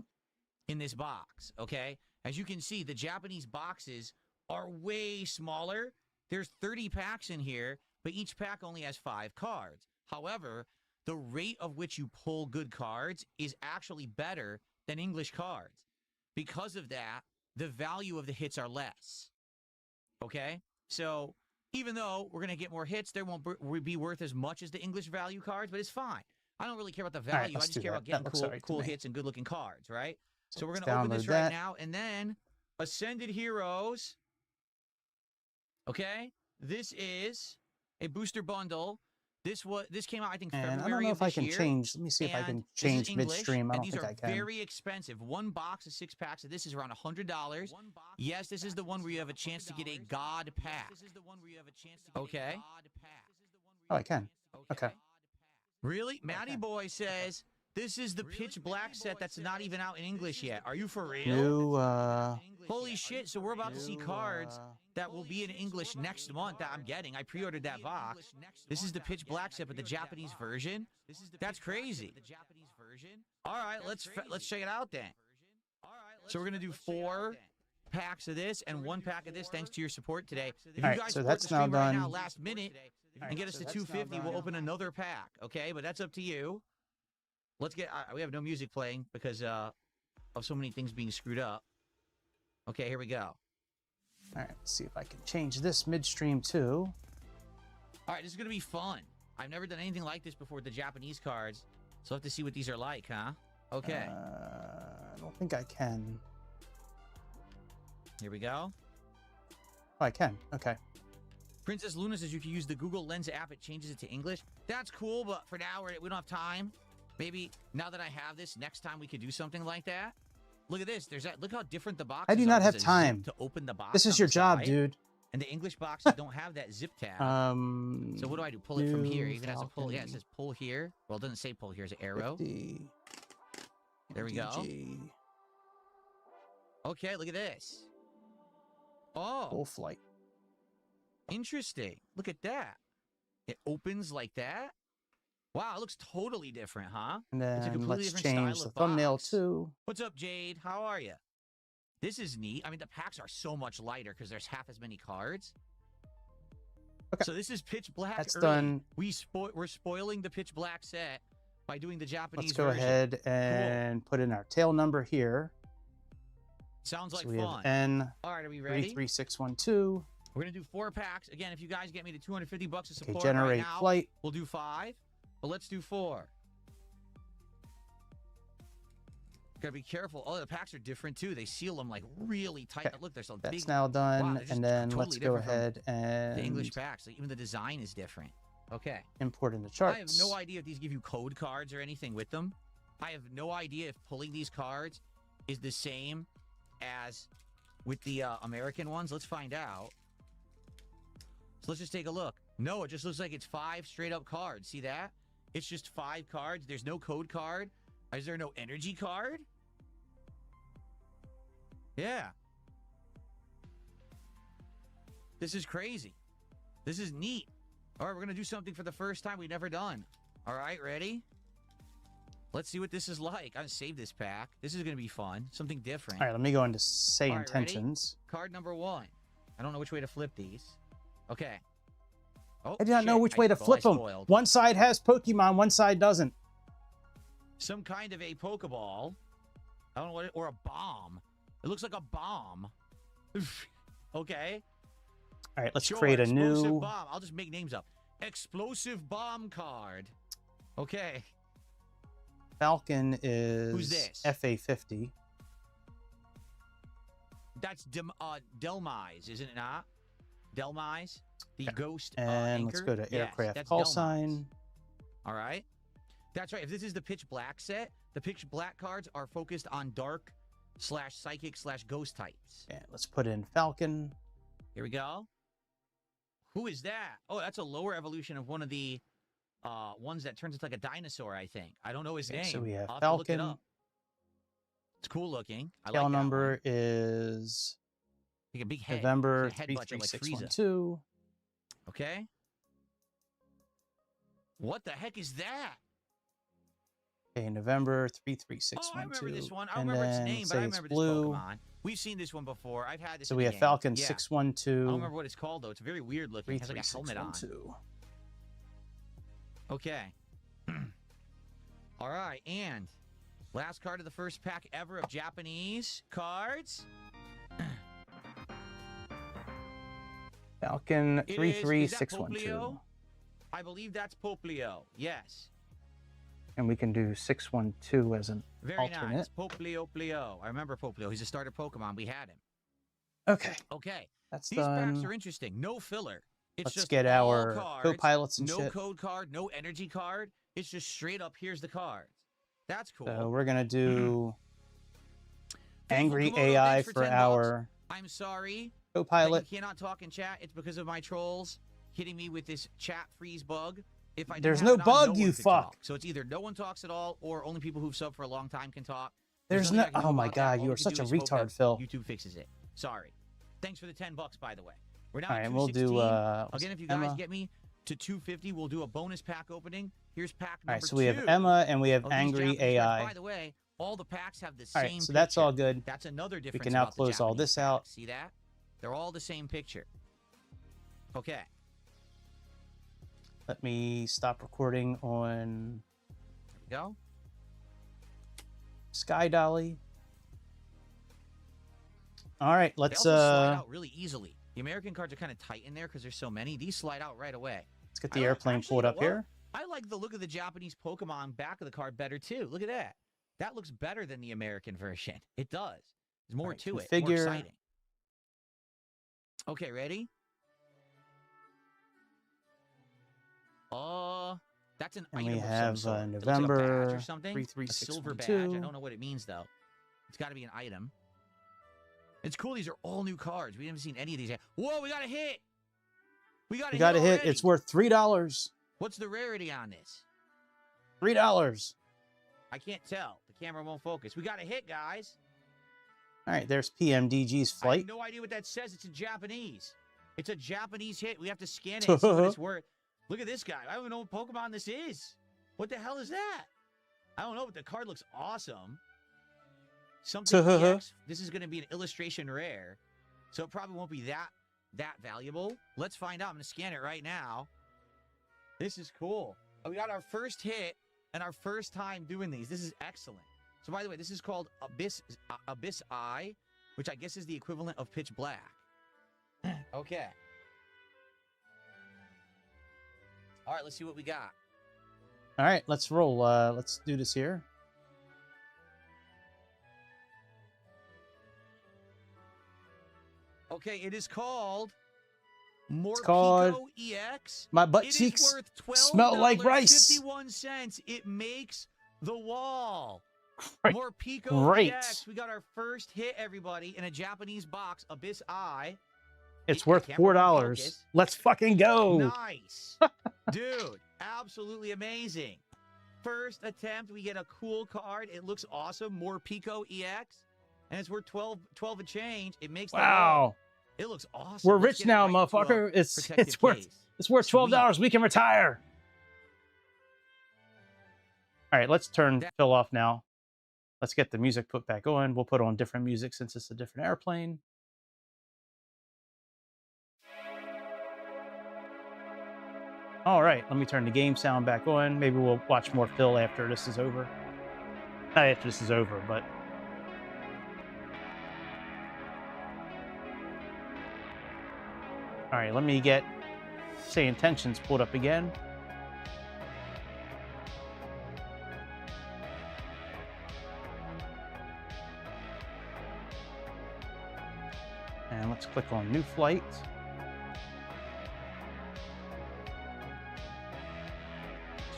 [SPEAKER 7] in this box, okay? As you can see, the Japanese boxes are way smaller. There's 30 packs in here, but each pack only has 5 cards. However, the rate of which you pull good cards is actually better than English cards. Because of that, the value of the hits are less. Okay? So, even though we're going to get more hits, they won't be worth as much as the English value cards, but it's fine. I don't really care about the value.
[SPEAKER 1] Right,
[SPEAKER 7] I just care about getting cool hits and good-looking cards, right? So we're going to open this right now, and then Ascended Heroes. Okay? This is a booster bundle. This came out, I think, February of this year.
[SPEAKER 1] I don't know if I can change. Let me see if I can change midstream. I don't think I can.
[SPEAKER 7] These are very expensive. One box of 6 packs of this is around $100. Yes, this is the one where you have a chance to get a God pack. Okay.
[SPEAKER 1] Oh, I can. Okay.
[SPEAKER 7] Really? Matty Boy says this is the pitch black set that's not even out in English yet. Are you for real?
[SPEAKER 1] New,
[SPEAKER 7] holy shit, so we're about to see cards that will be in English next month that I'm getting. I pre-ordered that box. This is the pitch black set, but the Japanese version? That's crazy. All right, let's check it out then. So we're going to do 4 packs of this and 1 pack of this thanks to your support today. If you guys
[SPEAKER 1] so
[SPEAKER 7] support
[SPEAKER 1] that's
[SPEAKER 7] the stream
[SPEAKER 1] now
[SPEAKER 7] right
[SPEAKER 1] done.
[SPEAKER 7] now last minute and get us to 250, we'll open another pack, okay? But that's up to you. Let's get we have no music playing because of so many things being screwed up. Okay, here we go.
[SPEAKER 1] All right, let's see if I can change this midstream too.
[SPEAKER 7] All right, this is going to be fun. I've never done anything like this before with the Japanese cards. So I'll have to see what these are like, huh? Okay.
[SPEAKER 1] I don't think I can.
[SPEAKER 7] Here we go.
[SPEAKER 1] Oh, I can. Okay.
[SPEAKER 7] Princess Luna says if you use the Google Lens app, it changes it to English. That's cool, but for now, we don't have time. Maybe now that I have this, next time we could do something like that. Look at this. There's that. Look how different the box is.
[SPEAKER 1] I do not have time
[SPEAKER 7] to open the box.
[SPEAKER 1] This is your job, dude.
[SPEAKER 7] And the English boxes don't have that zip tab. So what do? Pull it from here. You even have to pull. Yeah, it says pull here. Well, it doesn't say pull here. It's an arrow.
[SPEAKER 1] 50,
[SPEAKER 7] there we go.
[SPEAKER 1] PMDG,
[SPEAKER 7] Okay, look at this. Oh,
[SPEAKER 1] full flight.
[SPEAKER 7] interesting. Look at that. It opens like that. Wow, it looks totally different, huh?
[SPEAKER 1] And
[SPEAKER 7] It's a
[SPEAKER 1] then
[SPEAKER 7] completely
[SPEAKER 1] let's
[SPEAKER 7] different
[SPEAKER 1] change
[SPEAKER 7] style
[SPEAKER 1] the
[SPEAKER 7] of
[SPEAKER 1] thumbnail
[SPEAKER 7] box.
[SPEAKER 1] too.
[SPEAKER 7] What's up, Jade? How are you? This is neat. I mean, the packs are so much lighter because there's half as many cards.
[SPEAKER 1] Okay.
[SPEAKER 7] So this is pitch black.
[SPEAKER 1] That's
[SPEAKER 7] early.
[SPEAKER 1] done.
[SPEAKER 7] We're spoiling the pitch black set by doing the Japanese
[SPEAKER 1] Let's go
[SPEAKER 7] version.
[SPEAKER 1] ahead and put in our tail number here.
[SPEAKER 7] Sounds like
[SPEAKER 1] So we
[SPEAKER 7] fun.
[SPEAKER 1] have
[SPEAKER 7] All right, are we ready?
[SPEAKER 1] N33612.
[SPEAKER 7] We're gonna do 4 packs. Again, if you guys get me to $250 of
[SPEAKER 1] Okay,
[SPEAKER 7] support
[SPEAKER 1] generate
[SPEAKER 7] right now,
[SPEAKER 1] flight.
[SPEAKER 7] we'll do 5. But let's do 4. Gotta be careful. Oh, the packs are different too. They seal them like really tight.
[SPEAKER 1] Okay.
[SPEAKER 7] Look, there's a
[SPEAKER 1] That's
[SPEAKER 7] big.
[SPEAKER 1] now done.
[SPEAKER 7] Wow, they're just
[SPEAKER 1] and then
[SPEAKER 7] totally
[SPEAKER 1] let's go
[SPEAKER 7] different from
[SPEAKER 1] ahead and
[SPEAKER 7] the English packs. Like, even the design is different. Okay.
[SPEAKER 1] import in the
[SPEAKER 7] I
[SPEAKER 1] charts.
[SPEAKER 7] have no idea if these give you code cards or anything with them. I have no idea if pulling these cards is the same as with the American ones. Let's find out. So let's just take a look. No, it just looks like it's 5 straight up cards. See that? It's just 5 cards. There's no code card. Is there no energy card? Yeah. This is crazy. This is neat. All right, we're going to do something for the first time we've never done. All right, ready? Let's see what this is like. I'm going to save this pack. This is going to be fun. Something different.
[SPEAKER 1] All right, let me go into say
[SPEAKER 7] All right, ready?
[SPEAKER 1] intentions.
[SPEAKER 7] Card number 1. I don't know which way to flip these. Okay. Oh,
[SPEAKER 1] I do not know
[SPEAKER 7] shit.
[SPEAKER 1] which way to
[SPEAKER 7] Well,
[SPEAKER 1] flip
[SPEAKER 7] I
[SPEAKER 1] them.
[SPEAKER 7] spoiled.
[SPEAKER 1] One side has Pokemon, one side doesn't.
[SPEAKER 7] Some kind of a Pokeball. I don't know what or a bomb. It looks like a bomb. Okay.
[SPEAKER 1] All right, let's
[SPEAKER 7] Sure,
[SPEAKER 1] create a
[SPEAKER 7] explosive
[SPEAKER 1] new.
[SPEAKER 7] bomb. I'll just make names up. Explosive bomb card. Okay.
[SPEAKER 1] Falcon is
[SPEAKER 7] Who's this?
[SPEAKER 1] FA50.
[SPEAKER 7] That's Delmise, isn't it not? Delmise? The ghost
[SPEAKER 1] And
[SPEAKER 7] anchor?
[SPEAKER 1] let's go to
[SPEAKER 7] Yes,
[SPEAKER 1] aircraft
[SPEAKER 7] that's
[SPEAKER 1] call
[SPEAKER 7] Delmise.
[SPEAKER 1] sign.
[SPEAKER 7] All right. That's right. If this is the pitch black set, the pitch black cards are focused on dark / psychic / ghost types.
[SPEAKER 1] And let's put in Falcon.
[SPEAKER 7] Here we go. Who is that? Oh, that's a lower evolution of one of the ones that turns into like a dinosaur, I think. I don't know his
[SPEAKER 1] Okay,
[SPEAKER 7] name.
[SPEAKER 1] so we have
[SPEAKER 7] I'll have to look it
[SPEAKER 1] Falcon.
[SPEAKER 7] up. It's cool looking. I
[SPEAKER 1] Tail
[SPEAKER 7] like that
[SPEAKER 1] number
[SPEAKER 7] one.
[SPEAKER 1] is
[SPEAKER 7] Like a big head.
[SPEAKER 1] November
[SPEAKER 7] It's a head budget like Frieza.
[SPEAKER 1] 33612.
[SPEAKER 7] Okay. What the heck is that?
[SPEAKER 1] Okay, November
[SPEAKER 7] Oh,
[SPEAKER 1] 33612.
[SPEAKER 7] I remember this one. I
[SPEAKER 1] And
[SPEAKER 7] don't remember its
[SPEAKER 1] then
[SPEAKER 7] name, but
[SPEAKER 1] say
[SPEAKER 7] I
[SPEAKER 1] it's
[SPEAKER 7] remember this
[SPEAKER 1] blue.
[SPEAKER 7] Pokemon. We've seen this one before. I've had this.
[SPEAKER 1] So
[SPEAKER 7] in
[SPEAKER 1] we
[SPEAKER 7] the
[SPEAKER 1] have
[SPEAKER 7] game.
[SPEAKER 1] Falcon
[SPEAKER 7] Yeah.
[SPEAKER 1] 612.
[SPEAKER 7] I don't remember what it's called though. It's very weird looking. It has like a helmet on.
[SPEAKER 1] 33612.
[SPEAKER 7] Okay. All right, and last card of the first pack ever of Japanese cards.
[SPEAKER 1] Falcon
[SPEAKER 7] It is that
[SPEAKER 1] 33612.
[SPEAKER 7] Poplio? I believe that's Poplio. Yes.
[SPEAKER 1] And we can do 612 as an
[SPEAKER 7] Very
[SPEAKER 1] alternate.
[SPEAKER 7] nice. Poplio. I remember Poplio. He's a starter Pokemon. We had him.
[SPEAKER 1] Okay,
[SPEAKER 7] Okay.
[SPEAKER 1] that's
[SPEAKER 7] These packs
[SPEAKER 1] done.
[SPEAKER 7] are interesting. No filler. It's
[SPEAKER 1] Let's
[SPEAKER 7] just
[SPEAKER 1] get
[SPEAKER 7] all
[SPEAKER 1] our
[SPEAKER 7] cards,
[SPEAKER 1] co-pilots and
[SPEAKER 7] no
[SPEAKER 1] shit.
[SPEAKER 7] code card, no energy card. It's just straight up, here's the cards. That's cool.
[SPEAKER 1] So we're gonna do
[SPEAKER 7] Faithful
[SPEAKER 1] Angry
[SPEAKER 7] Komodo,
[SPEAKER 1] AI
[SPEAKER 7] thanks
[SPEAKER 1] for
[SPEAKER 7] $10.
[SPEAKER 1] our
[SPEAKER 7] I'm sorry that
[SPEAKER 1] co-pilot.
[SPEAKER 7] you cannot talk in chat. It's because of my trolls hitting me with this chat freeze bug. If I didn't
[SPEAKER 1] There's
[SPEAKER 7] have
[SPEAKER 1] no
[SPEAKER 7] it on,
[SPEAKER 1] bug,
[SPEAKER 7] one
[SPEAKER 1] you
[SPEAKER 7] could
[SPEAKER 1] fuck.
[SPEAKER 7] talk. So it's either no one talks at all, or only people who've subbed for a long time can talk.
[SPEAKER 1] There's
[SPEAKER 7] nothing
[SPEAKER 1] no.
[SPEAKER 7] I can do
[SPEAKER 1] Oh my
[SPEAKER 7] about that.
[SPEAKER 1] god,
[SPEAKER 7] All
[SPEAKER 1] you
[SPEAKER 7] we
[SPEAKER 1] are
[SPEAKER 7] can
[SPEAKER 1] such
[SPEAKER 7] do
[SPEAKER 1] a
[SPEAKER 7] is hope
[SPEAKER 1] retard,
[SPEAKER 7] that
[SPEAKER 1] Phil.
[SPEAKER 7] YouTube fixes it. Sorry. Thanks for the $10, by the way. We're now
[SPEAKER 1] All
[SPEAKER 7] at
[SPEAKER 1] right, we'll
[SPEAKER 7] 216.
[SPEAKER 1] do.
[SPEAKER 7] Again, if you guys
[SPEAKER 1] Emma.
[SPEAKER 7] get me to 250, we'll do a bonus pack opening. Here's pack
[SPEAKER 1] All
[SPEAKER 7] number
[SPEAKER 1] right, so we have
[SPEAKER 7] 2
[SPEAKER 1] Emma and we have
[SPEAKER 7] of these
[SPEAKER 1] Angry
[SPEAKER 7] Japanese cards.
[SPEAKER 1] AI.
[SPEAKER 7] By the way, all the packs have the
[SPEAKER 1] All
[SPEAKER 7] same
[SPEAKER 1] right, so that's
[SPEAKER 7] picture.
[SPEAKER 1] all good.
[SPEAKER 7] That's another difference.
[SPEAKER 1] can now
[SPEAKER 7] about the
[SPEAKER 1] close all
[SPEAKER 7] Japanese
[SPEAKER 1] this out.
[SPEAKER 7] packs. See that? They're all the same picture. Okay.
[SPEAKER 1] Let me stop recording on
[SPEAKER 7] There we go.
[SPEAKER 1] Sky Dolly. All right,
[SPEAKER 7] They
[SPEAKER 1] let's
[SPEAKER 7] also slide out really easily. The American cards are kind of tight in there because there's so many. These slide out right away.
[SPEAKER 1] let's get the airplane pulled up here.
[SPEAKER 7] I like the look of the Japanese Pokemon back of the card better too. Look at that. That looks better than the American version. It does. There's more to it. More exciting. Okay, ready? That's an item.
[SPEAKER 1] We
[SPEAKER 7] of
[SPEAKER 1] have
[SPEAKER 7] some sort.
[SPEAKER 1] November
[SPEAKER 7] Like a badge or something.
[SPEAKER 1] 33612.
[SPEAKER 7] A silver badge. I don't know what it means though. It's got to be an item. It's cool. These are all new cards. We haven't seen any of these yet. Whoa, we got a hit. We got a hit.
[SPEAKER 1] It's worth $3.
[SPEAKER 7] What's the rarity on this?
[SPEAKER 1] $3.
[SPEAKER 7] I can't tell. The camera won't focus. We got a hit, guys.
[SPEAKER 1] All right, there's PMDG's
[SPEAKER 7] I
[SPEAKER 1] flight.
[SPEAKER 7] have no idea what that says. It's in Japanese. It's a Japanese hit. We have to scan it and see what it's worth. Look at this guy. I don't even know what Pokemon this is. What the hell is that? I don't know, but the card looks awesome. Something EX. This is going to be an illustration rare, so it probably won't be that valuable. Let's find out. I'm going to scan it right now. This is cool. We got our first hit and our first time doing these. This is excellent. So, by the way, this is called Abyss Eye, which I guess is the equivalent of Pitch Black. Okay. All right, let's see what we got.
[SPEAKER 1] All right, let's roll. Let's do this here.
[SPEAKER 7] Okay, it is called More
[SPEAKER 1] called
[SPEAKER 7] Pico EX.
[SPEAKER 1] My Butt
[SPEAKER 7] It
[SPEAKER 1] Cheeks
[SPEAKER 7] is worth
[SPEAKER 1] Smell Like Rice.
[SPEAKER 7] 51 cents. It makes the wall.
[SPEAKER 1] Great.
[SPEAKER 7] More Pico
[SPEAKER 1] Great.
[SPEAKER 7] EX. We got our first hit, everybody, in a Japanese box, Abyss Eye.
[SPEAKER 1] It's worth $4. Let's fucking go.
[SPEAKER 7] Nice. Dude, absolutely amazing. First attempt, we get a cool card. It looks awesome. More Pico EX. And it's worth 12 and change. It makes the wall. It looks awesome.
[SPEAKER 1] We're rich now, motherfucker. It's worth $12. We can retire. All right, let's turn Phil off now. Let's get the music put back on. We'll put on different music since it's a different airplane. All right, let me turn the game sound back on. Maybe we'll watch more Phil after this is over. Not after this is over, but... All right, let me get Say Intentions pulled up again. And let's click on New Flight.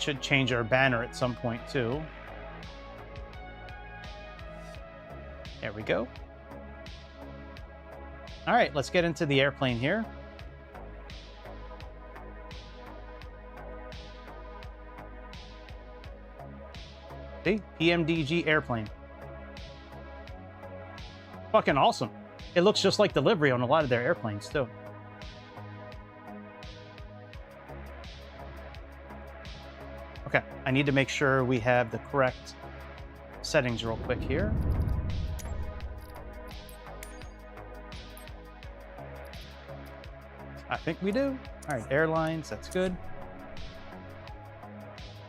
[SPEAKER 1] Should change our banner at some point too. There we go. All right, let's get into the airplane here. See, PMDG airplane. Fucking awesome. It looks just like the livery on a lot of their airplanes too. Okay, I need to make sure we have the correct settings real quick here. I think we do. All right, airlines, that's good.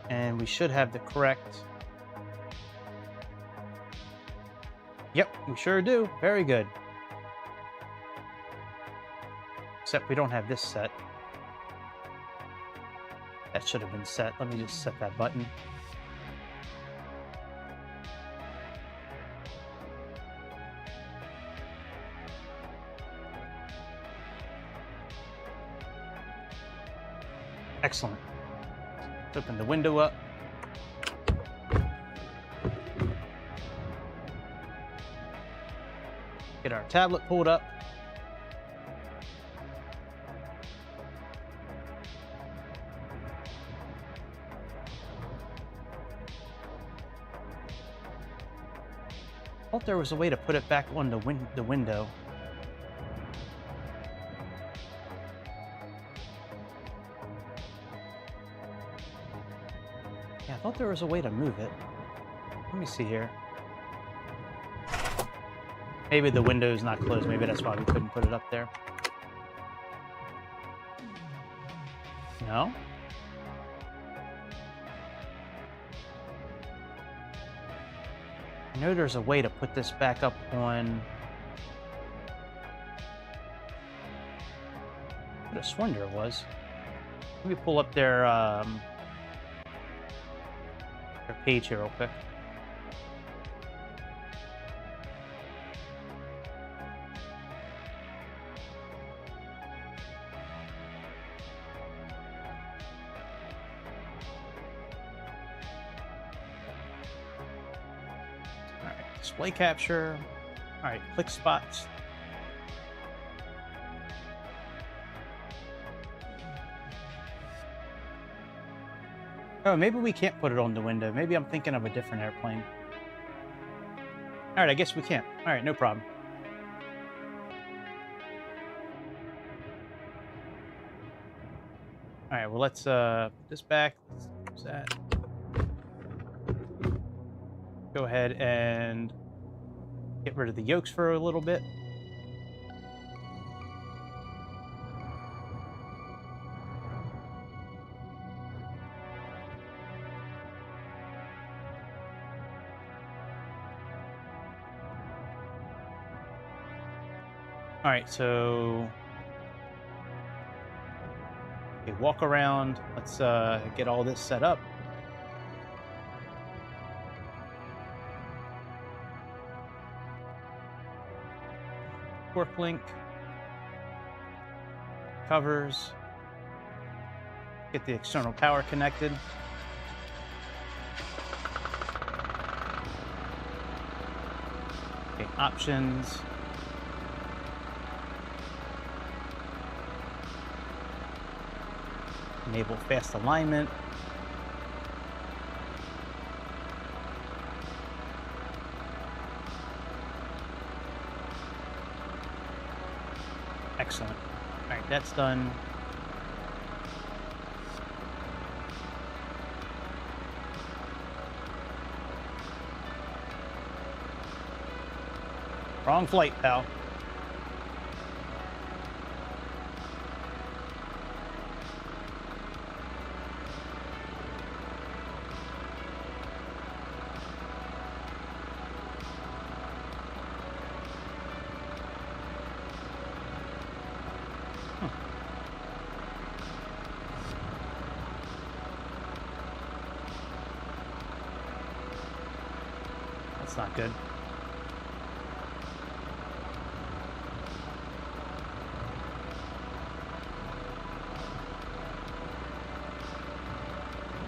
[SPEAKER 1] And we should have the correct... Yep, we sure do. Very good. Except we don't have this set. That should have been set. Let me just set that button. Excellent. Let's open the window up. Get our tablet pulled up. I thought there was a way to put it back on the window. Yeah, I thought there was a way to move it. Let me see here. Maybe the window's not closed. Maybe that's why we couldn't put it up there. No? I know there's a way to put this back up on have sworn there was. Let me pull up their page here real quick. All right, display capture. All right, click spots. Oh, maybe we can't put it on the window. Maybe I'm thinking of a different airplane. All right, I guess we can't. All right, no problem. All right, well, let's put this back. Let's use that. Go ahead and get rid of the yokes for a little bit. All right, so okay, walk around. Let's get all this set up. Torque link, covers, get the external power connected. Okay, options. Enable fast alignment. Excellent. All right, that's done. Wrong flight, pal. That's not good.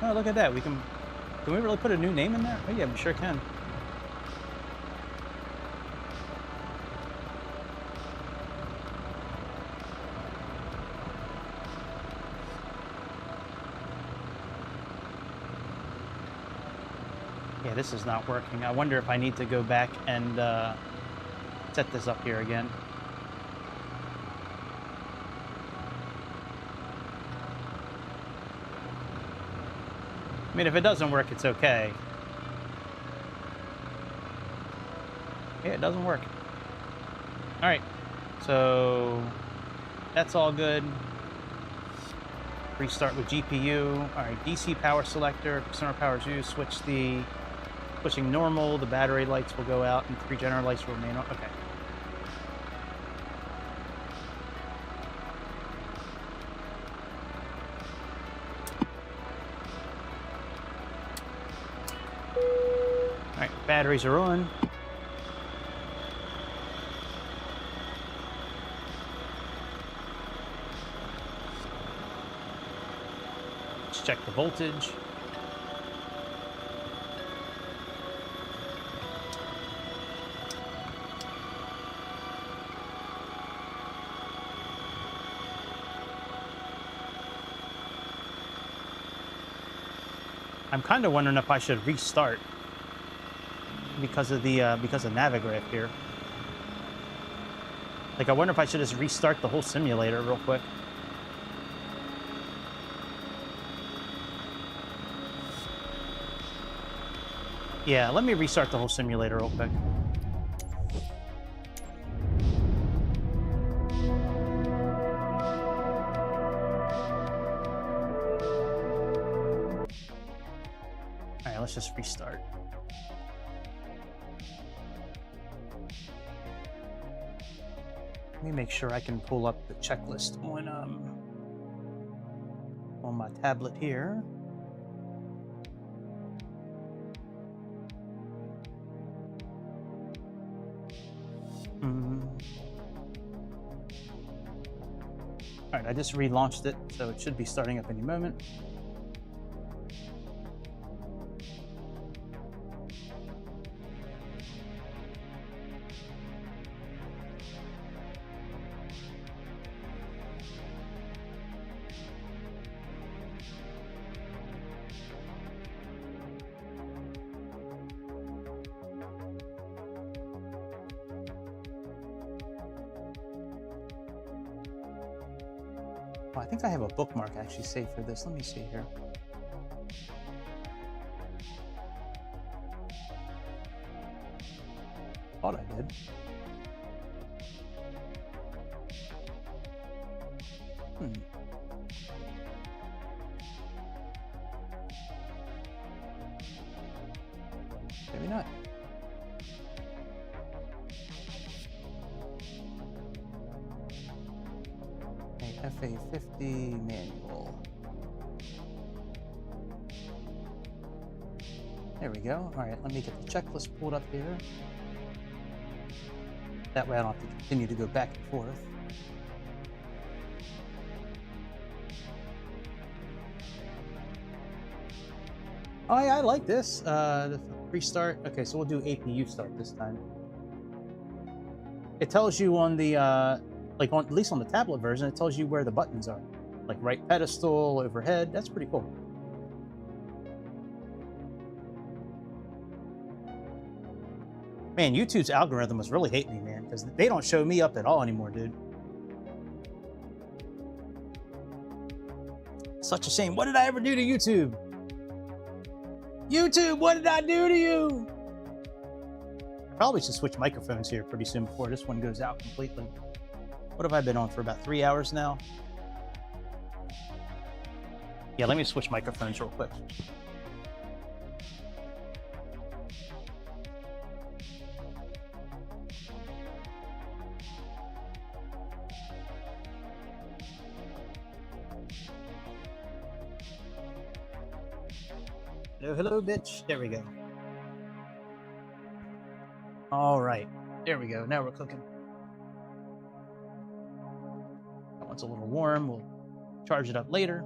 [SPEAKER 1] Oh, look at that. Can we really put a new name in there? Oh yeah, we sure can. Yeah, this is not working. I wonder if I need to go back and set this up here again. I mean, if it doesn't work, it's okay. Yeah, it doesn't work. All right, so that's all good. Restart with GPU. All right, DC power selector, external power is used. Switching normal. The battery lights will go out, and 3 generator lights will remain on. Okay. All right, batteries are on. Let's check the voltage. I'm kind of wondering if I should restart because of Navigraph here. Like, I wonder if I should just restart the whole simulator real quick. Yeah, let me restart the whole simulator real quick. All right, let's just restart. Let me make sure I can pull up the checklist on my tablet here. All right, I just relaunched it, so it should be starting up any moment. Oh, I think I have a bookmark actually saved for this. Let me see here. Thought I did. Maybe not. FA50 manual. There we go. All right, let me get the checklist pulled up here. That way I don't have to continue to go back and forth. Oh yeah, I like this. The restart. Okay, so we'll do APU start this time. It tells you on the like at least on the tablet version, it tells you where the buttons are. Like right pedestal, overhead. That's pretty cool. Man, YouTube's algorithm was really hating me, man, because they don't show me up at all anymore, dude. Such a shame. What did I ever do to YouTube? YouTube, what did I do to you? I probably should switch microphones here pretty soon before this one goes out completely. What have I been on for about 3 hours now? Yeah, let me switch microphones real quick. Hello, hello, bitch. There we go. All right. There we go. Now we're cooking. That one's a little warm. We'll charge it up later.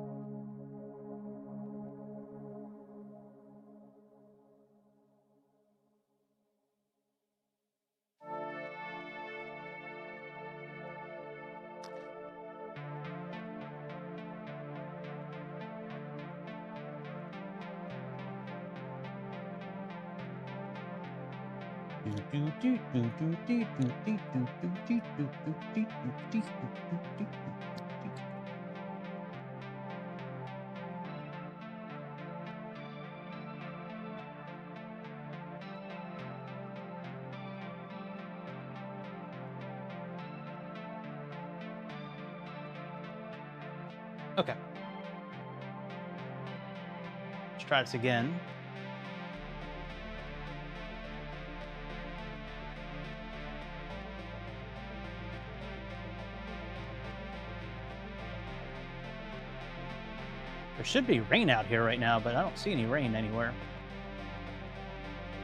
[SPEAKER 1] Okay. Let's try this again. There should be rain out here right now, but I don't see any rain anywhere.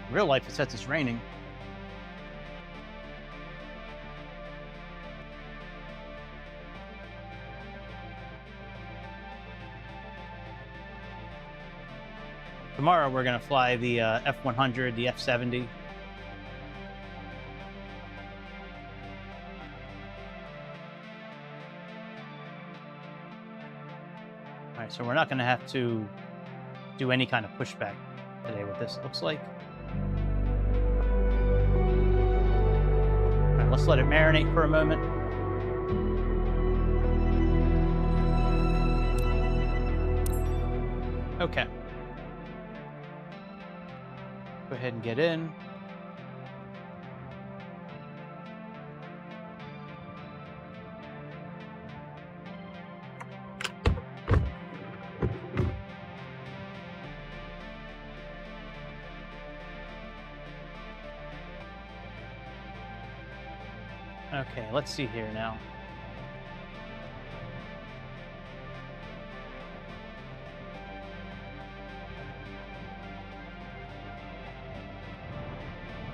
[SPEAKER 1] In real life, it says it's raining. Tomorrow we're going to fly the F100, the F70. All right, so we're not going to have to do any kind of pushback today with this, it looks like. All right, let's let it marinate for a moment. Okay. Go ahead and get in. Okay, let's see here now.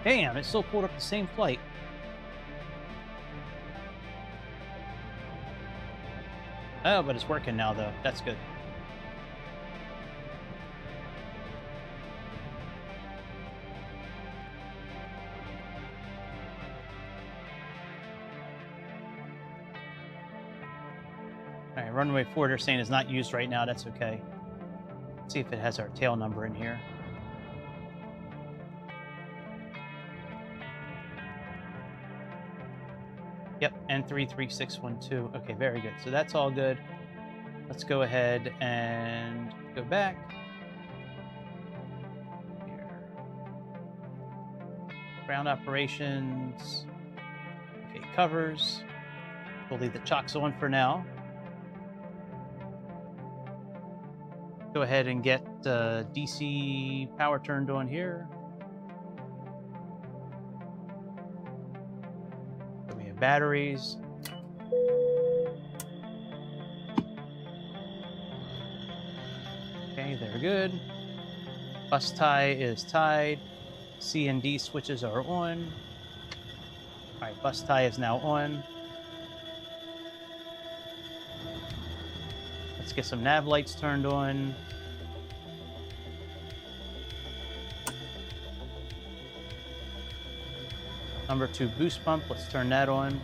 [SPEAKER 1] Damn, it still pulled up the same flight. Oh, but it's working now, though. That's good. All right, runway 4, they're saying is not used right now. That's okay. Let's see if it has our tail number in here. Yep, N33612. Okay, very good. So that's all good. Let's go ahead and go back. Here. Ground operations. Okay, covers. We'll leave the chocks on for now. Go ahead and get DC power turned on here. We have batteries. Okay, they're good. Bus tie is tied. C and D switches are on. All right, bus tie is now on. Let's get some nav lights turned on. Number 2 boost pump, let's turn that on.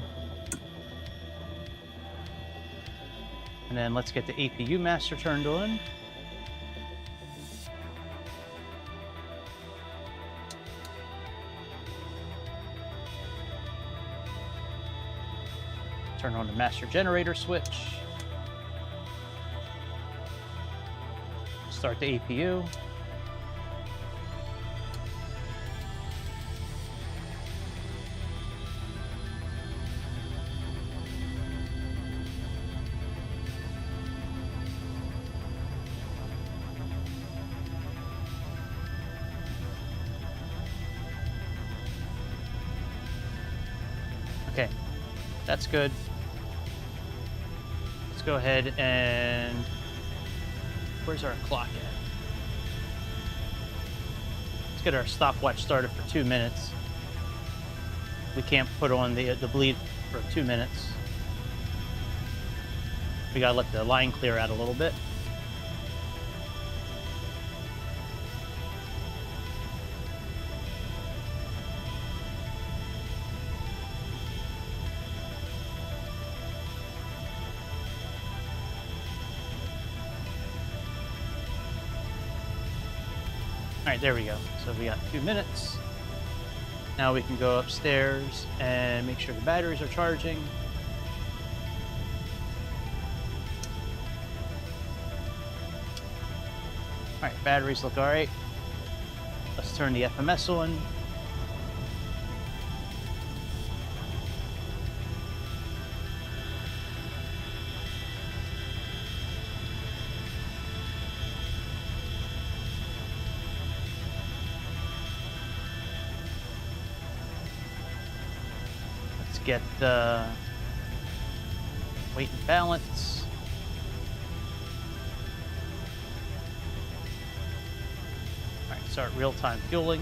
[SPEAKER 1] And then let's get the APU master turned on. Turn on the master generator switch. Start the APU. Okay, that's good. Let's go ahead and... Where's our clock at? Let's get our stopwatch started for 2 minutes. We can't put on the bleed for 2 minutes. We gotta let the line clear out a little bit. All right, there we go. So we got 2 minutes. Now we can go upstairs and make sure the batteries are charging. All right, batteries look all right. Let's turn the FMS on. Get weight and balance. All right, start real-time fueling.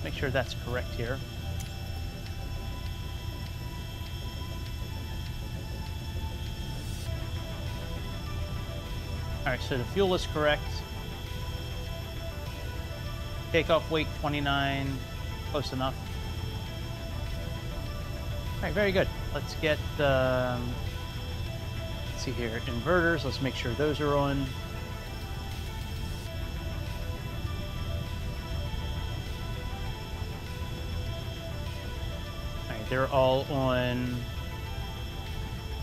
[SPEAKER 1] Make sure that's correct here. All right, so the fuel is correct. Takeoff weight 29, close enough. All right, very good. Let's get, let's see here, inverters. Let's make sure those are on. They're all on.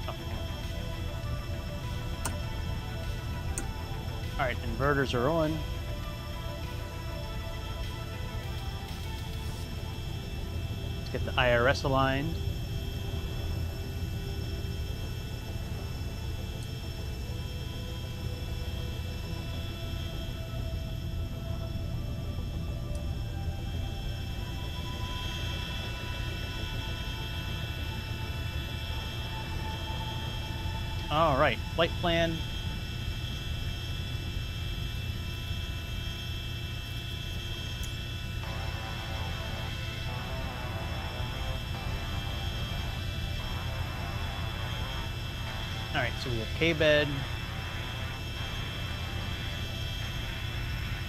[SPEAKER 1] Okay. Alright, inverters are on. Let's get the IRS aligned. Alright, flight plan. Alright, so we have K-bed.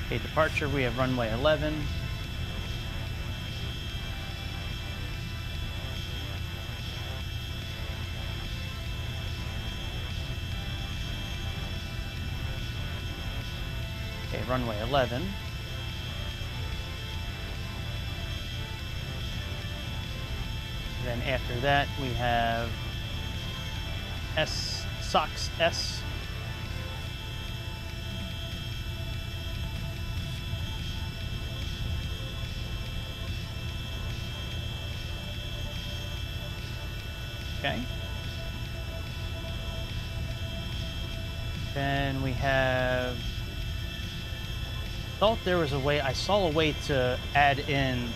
[SPEAKER 1] Okay, departure, we have runway 11. Okay, runway 11. Then after that, we have SOX S. Okay. Then we have, thought there was a way, I saw a way to add in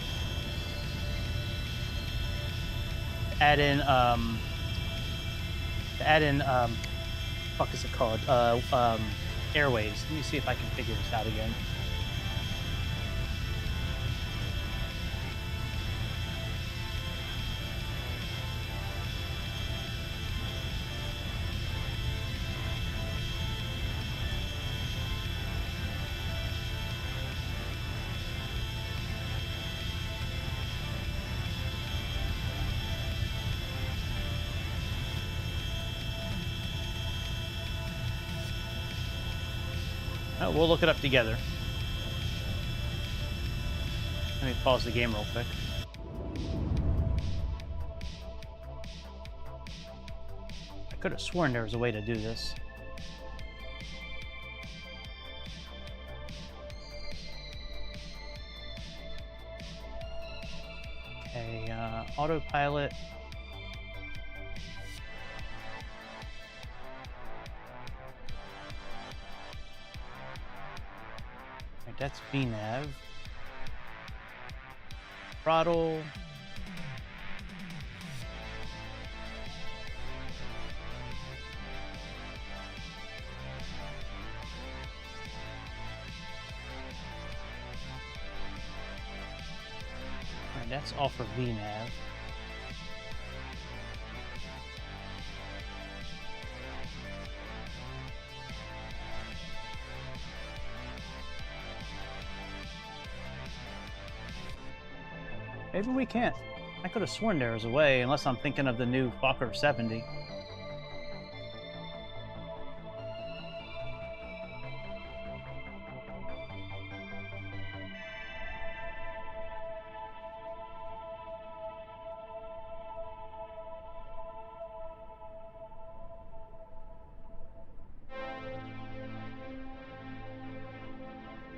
[SPEAKER 1] fuck is it called? Airways. Let me see if I can figure this out again. Oh, we'll look it up together. Let me pause the game real quick. I could have sworn there was a way to do this. Okay, autopilot. That's VNav. Throttle. And that's all for VNav. Maybe we can't. I could have sworn there was a way, unless I'm thinking of the new Falcon 70.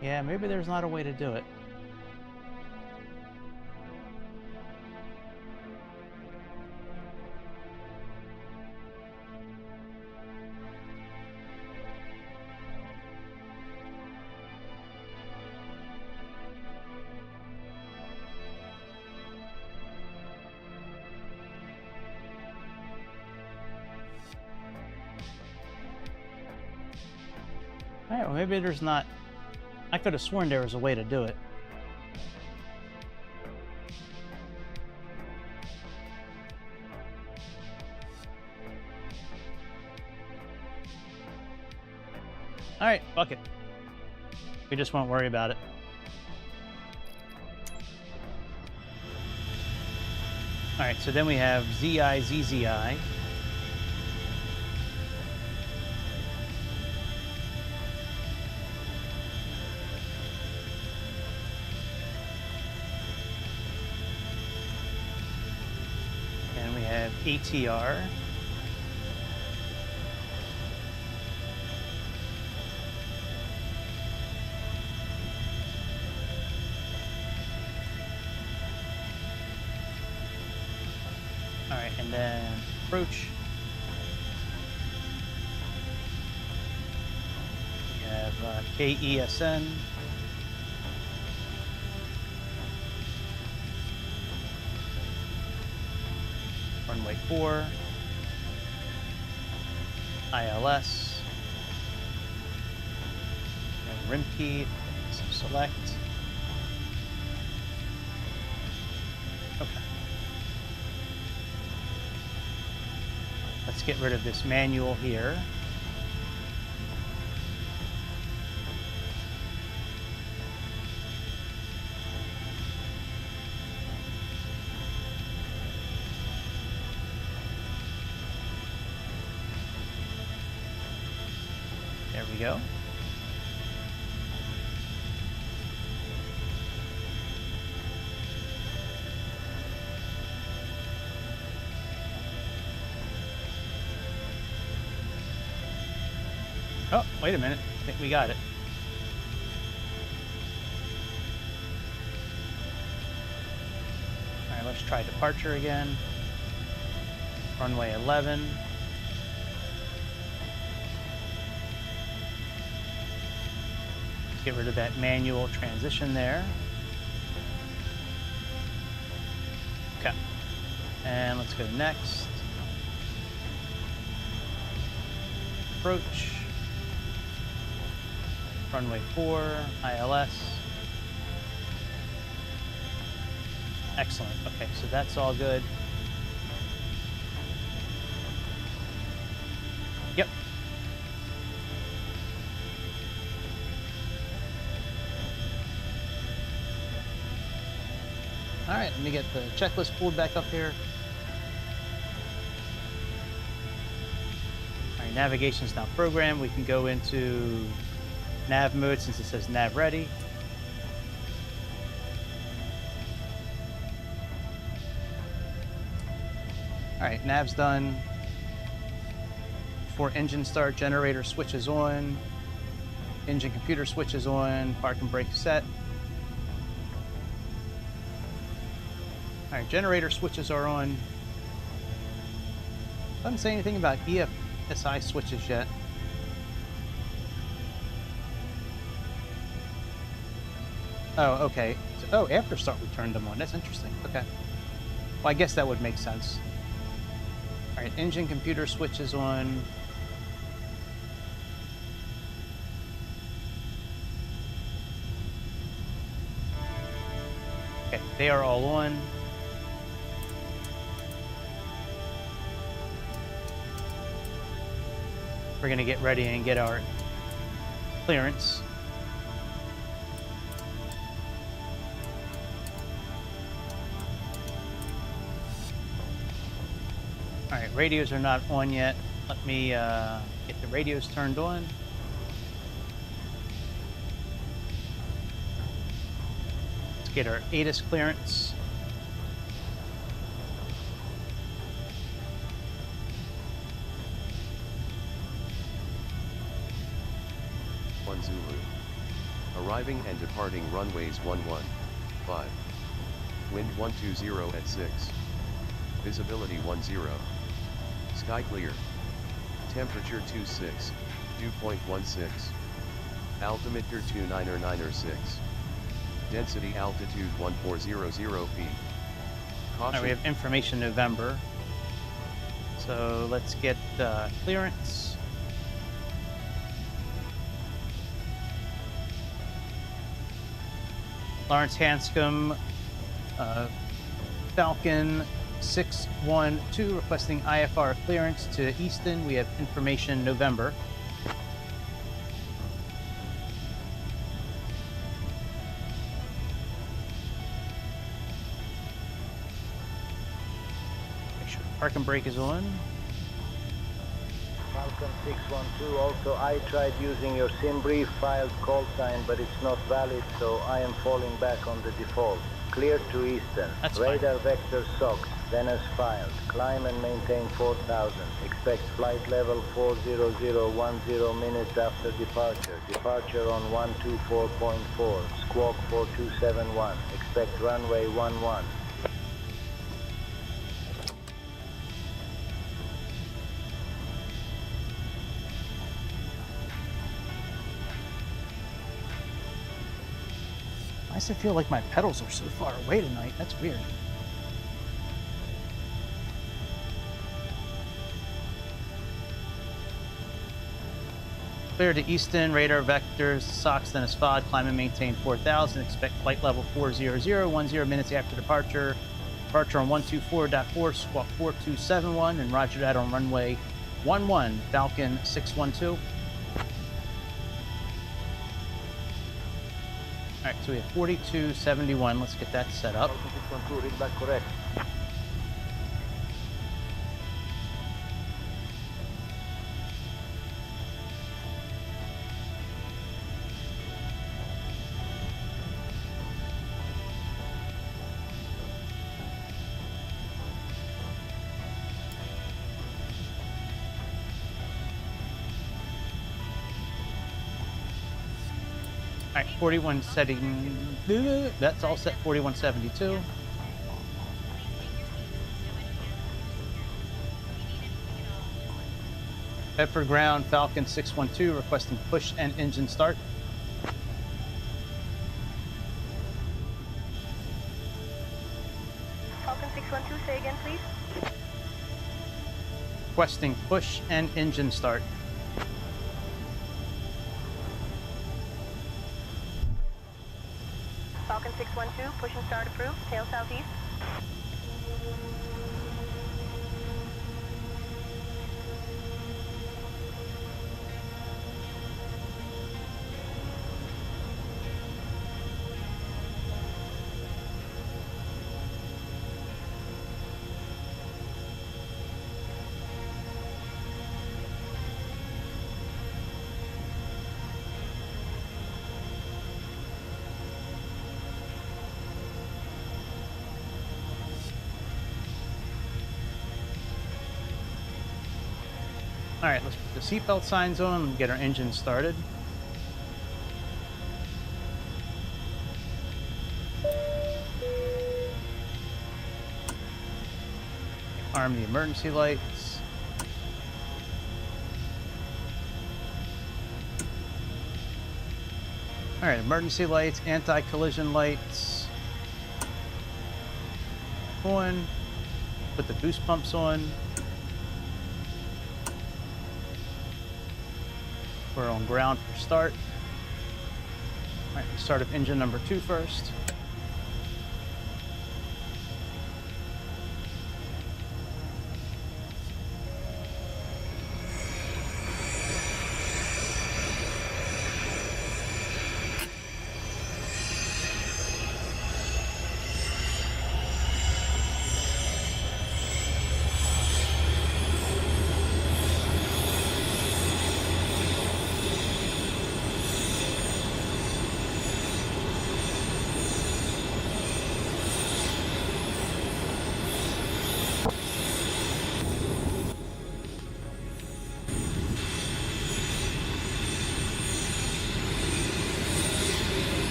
[SPEAKER 1] Yeah, maybe there's not a way to do it. Alright, well maybe there's not... I could have sworn there was a way to do it. Alright, fuck it. We just won't worry about it. Alright, so then we have ZI, ZZI. ATR. And then approach. We have KESN. Runway 4. ILS. And rim key. So select. Okay. Let's get rid of this manual here. There we go. Oh, wait a minute. I think we got it. All right, let's try departure again. Runway 11. Get rid of that manual transition there. Okay. And let's go next. Approach. Runway 4, ILS. Excellent. Okay, so that's all good. Yep. All right, let me get the checklist pulled back up here. All right, navigation's now programmed. We can go into nav mode since it says nav ready. All right, nav's done. Before engine start, generator switches on. Engine computer switches on. Park and brake set. All right, generator switches are on. Doesn't say anything about EFSI switches yet. Oh, okay. Oh, after start we turned them on. That's interesting. Okay. Well, I guess that would make sense. All right, engine computer switches on. Okay, they are all on. We're going to get ready and get our clearance. All right, radios are not on yet. Let me get the radios turned on. Let's get our ATIS clearance.
[SPEAKER 2] Zulu. Arriving and departing runways 11, 5. Wind 120 at 6. Visibility 10. Sky clear. Temperature 26, 2.16. Altimeter 2996. Density altitude 1400 feet. Caution.
[SPEAKER 1] Right, we have information November. So let's get clearance. Lawrence Hanscom, Falcon 612 requesting IFR clearance to Easton. We have information November. Make sure park and brake is on.
[SPEAKER 9] Falcon 612, also I tried using your SimBrief filed call sign, but it's not valid, so I am falling back on the default. Clear to Easton.
[SPEAKER 1] That's
[SPEAKER 9] Radar
[SPEAKER 1] fine.
[SPEAKER 9] vector SOX, then as filed. Climb and maintain 4000. Expect flight level 40010 minutes after departure. Departure on 124.4. Squawk 4271. Expect runway 11.
[SPEAKER 1] Why does it feel like my pedals are so far away tonight? That's weird. Clear to Easton, radar vectors, Soxton is FOD, climb and maintain 4,000, expect flight level 400, 10 minutes after departure. Departure on 124.4, squawk 4271, and roger that on runway 11, Falcon 612. All right, so we have 4271. Let's get that set up.
[SPEAKER 9] Falcon 612, read back correct.
[SPEAKER 1] All right, 41 setting. That's all set. 4172. Head for ground, Falcon 612, requesting push and engine start.
[SPEAKER 6] Falcon 612, say again, please.
[SPEAKER 1] Requesting push and engine start.
[SPEAKER 6] Falcon 612, push and start approved. Tail southeast.
[SPEAKER 1] All right, let's put the seatbelt signs on and get our engine started. Arm the emergency lights. All right, emergency lights, anti-collision lights on. Put the boost pumps on. We're on ground for start. All right, start up engine number 2 first.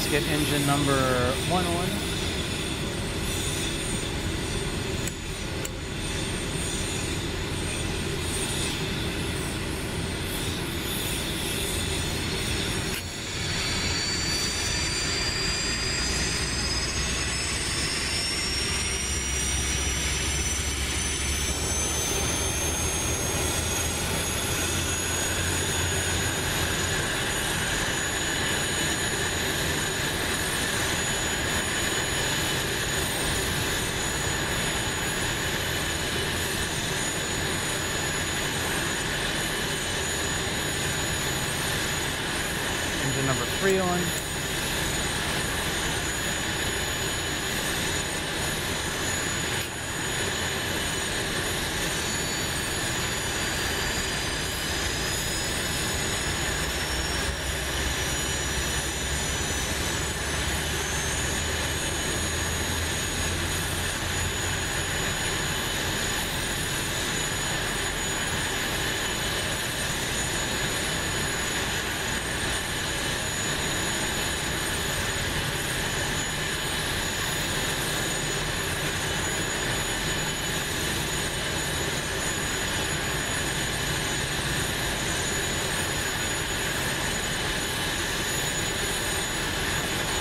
[SPEAKER 1] Get engine number 1 on. Number 3 on.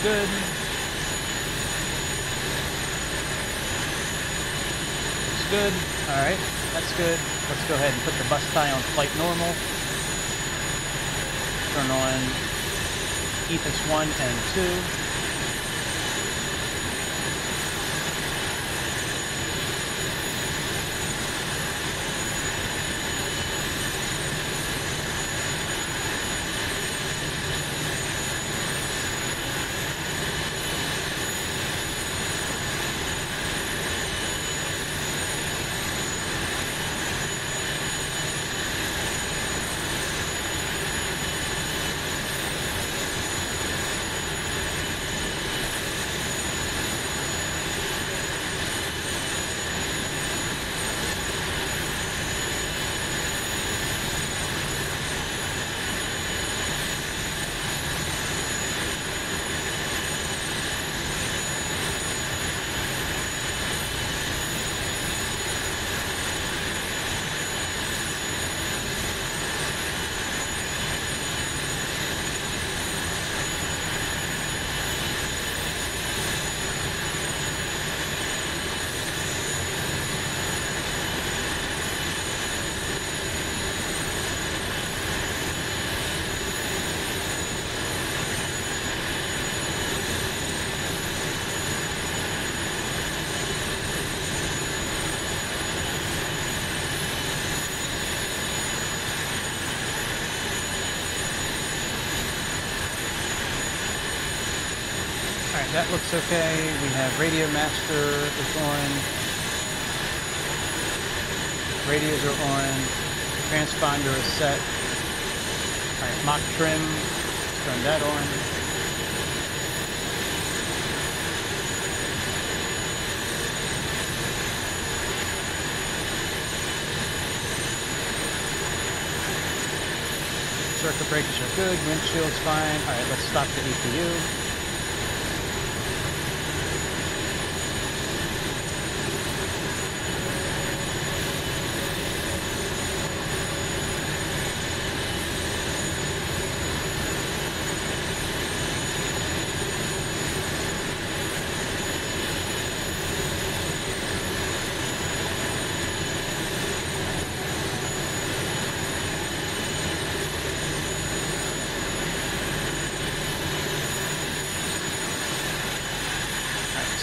[SPEAKER 1] good. Looks good. All right, that's good. Let's go ahead and put the bus tie on flight normal. Turn on Ethos 1 and 2. Alright, that looks okay. We have Radio Master is on. Radios are on. Transponder is set. Alright, mock trim. Let's turn that on. Circuit breakers are good. Windshield's fine. Alright, let's stop the EPU.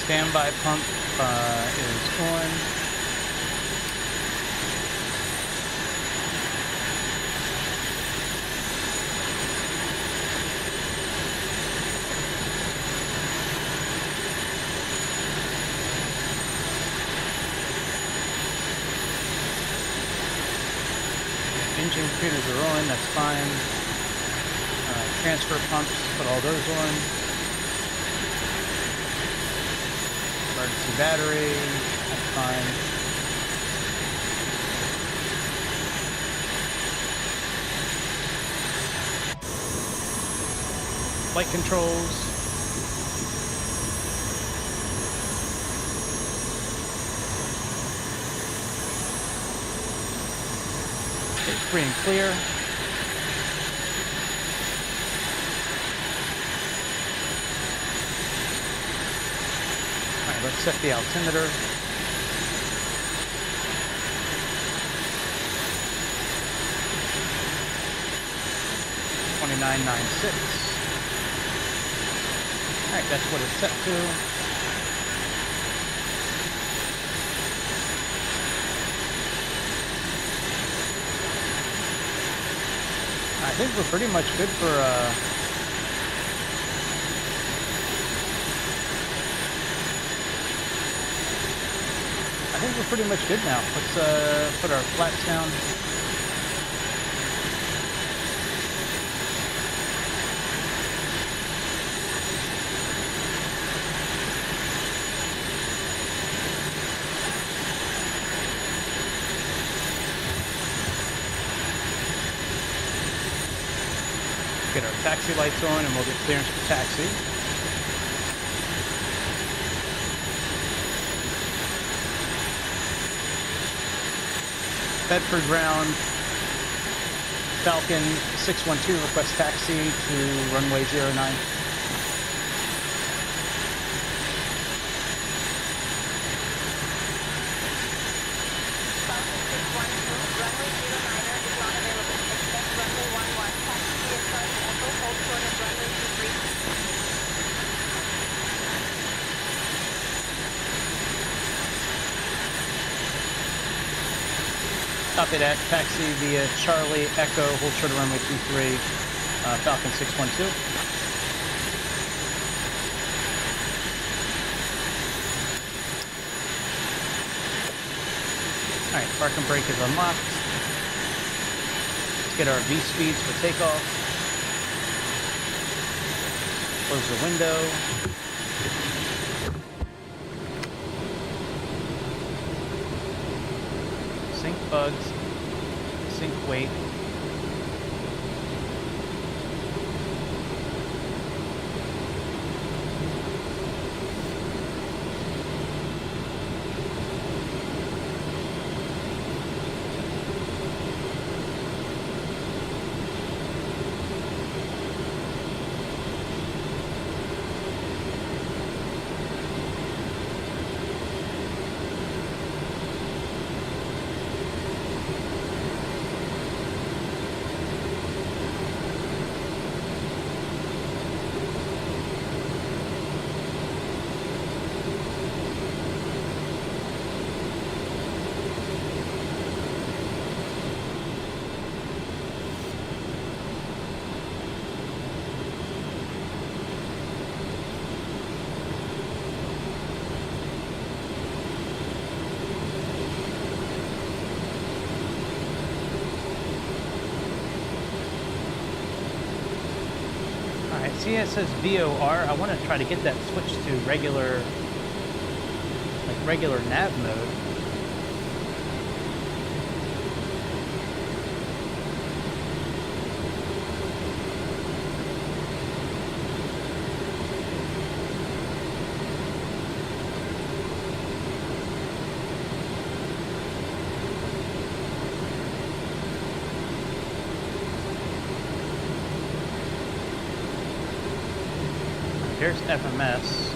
[SPEAKER 1] Standby pump is on. Engine computers are on, that's fine. Transfer pumps, put all those on. Emergency battery, that's fine. Flight controls. Okay, free and clear. Let's set the altimeter. $29.96. All right, that's what it's set to. I think we're pretty much good for I think we're pretty much good now. Let's put our flaps down. Get our taxi lights on and we'll get clearance for taxi. Bedford ground, Falcon 612 request taxi to runway 09. Copy that. Taxi via Charlie Echo, hold short of runway 23, Falcon 612. Alright, park and brake is unlocked. Let's get our V speeds for takeoff. Close the window. Sync bugs. Sync weight. See, it says VOR. I want to try to get that switched to regular nav mode. There's FMS.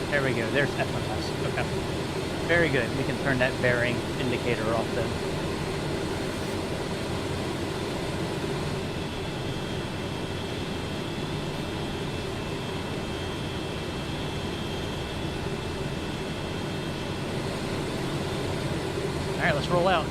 [SPEAKER 1] There we go. There's FMS. Okay. Very good. We can turn that bearing indicator off then. All right, let's roll out.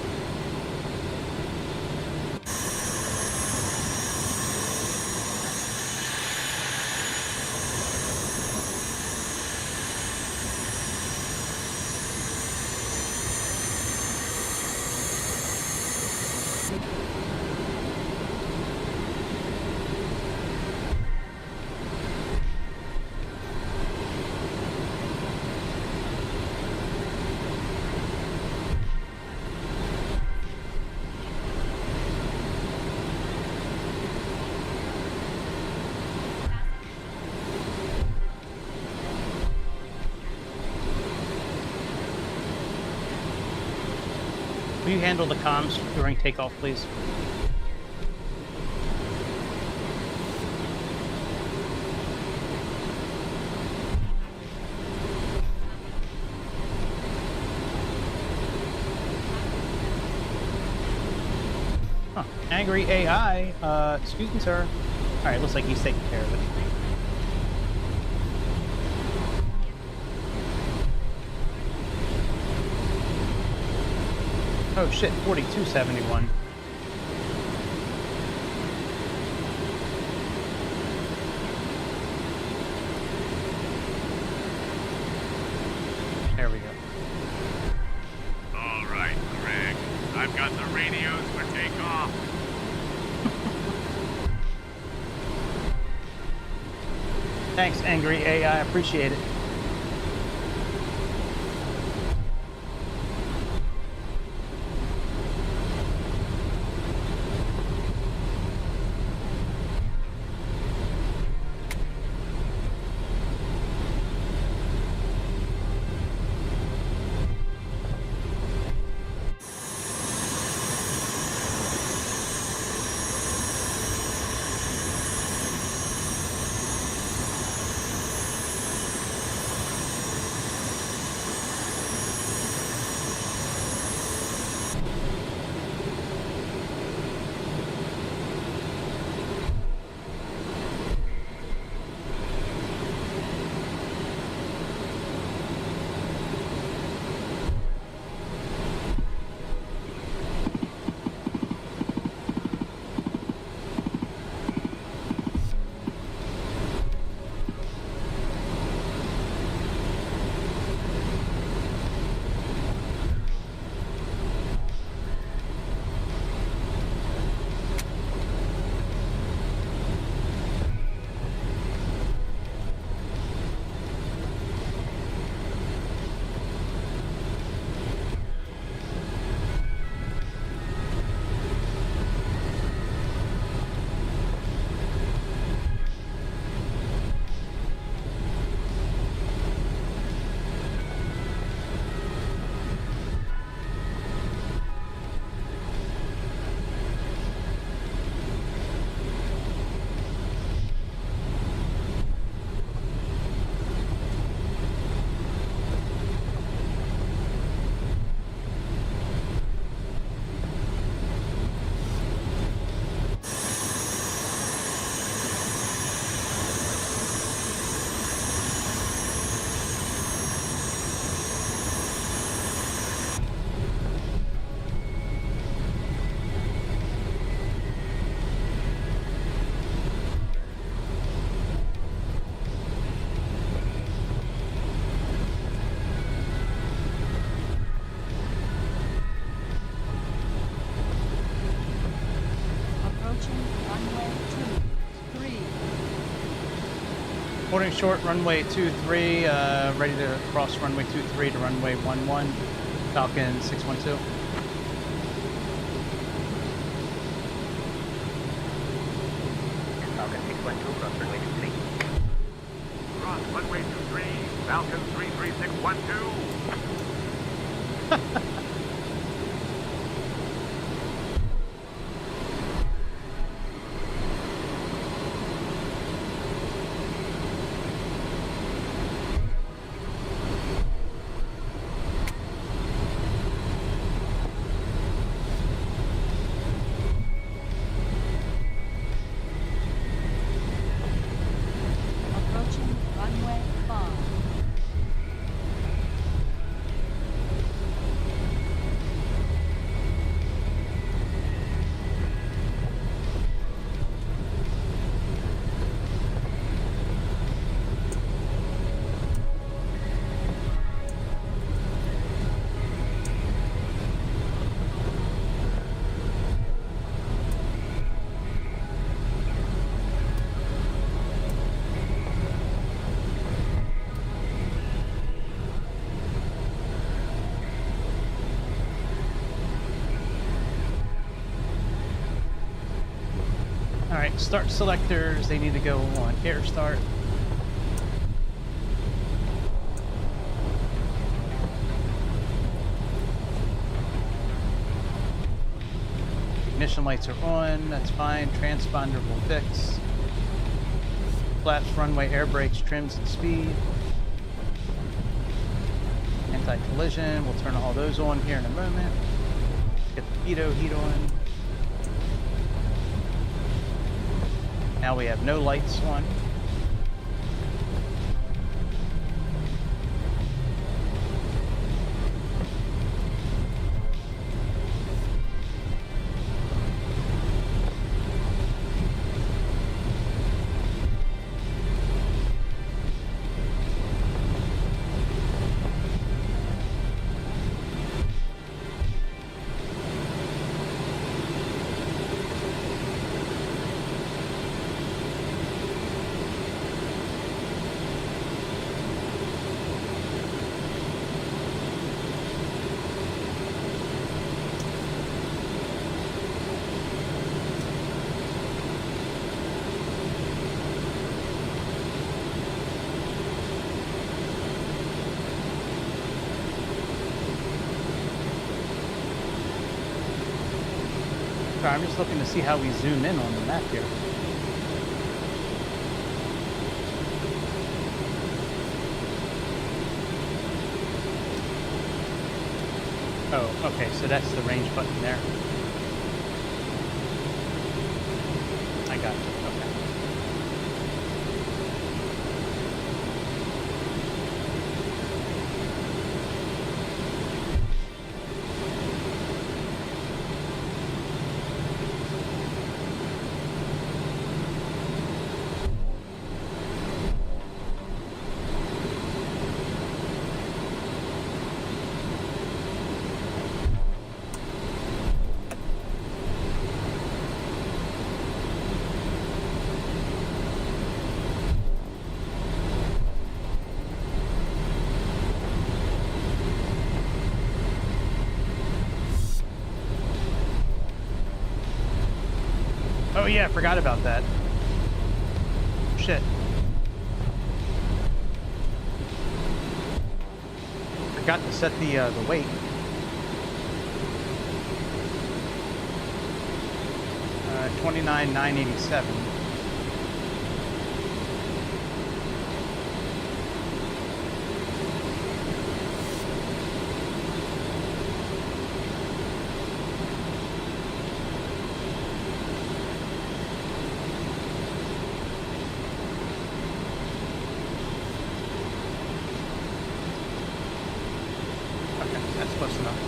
[SPEAKER 1] Will you handle the comms during takeoff, please? Huh. Angry AI. Excuse me, sir. All right, looks like he's taking care of it. Oh shit, 4271. There we go.
[SPEAKER 10] All right, Greg. I've got the radios for takeoff.
[SPEAKER 1] Thanks, Angry AI. Appreciate it. Holding short, runway 23, ready to cross runway 23 to runway 11, Falcon 612.
[SPEAKER 4] Falcon 612, cross runway 23.
[SPEAKER 10] Cross runway 23, Falcon 33612.
[SPEAKER 5] Approaching runway 5.
[SPEAKER 1] All right, start selectors. They need to go on air start. Ignition lights are on. That's fine. Transponder will fix. Flaps, runway, air brakes, trims, and speed. Anti-collision. We'll turn all those on here in a moment. Get the pitot heat on. Now we have no lights on. Sorry, I'm just looking to see how we zoom in on the map here. Oh, okay, so that's the range button there. I got it, okay. Oh yeah, I forgot about that. Shit. Forgot to set the weight. 29,987. That's close enough.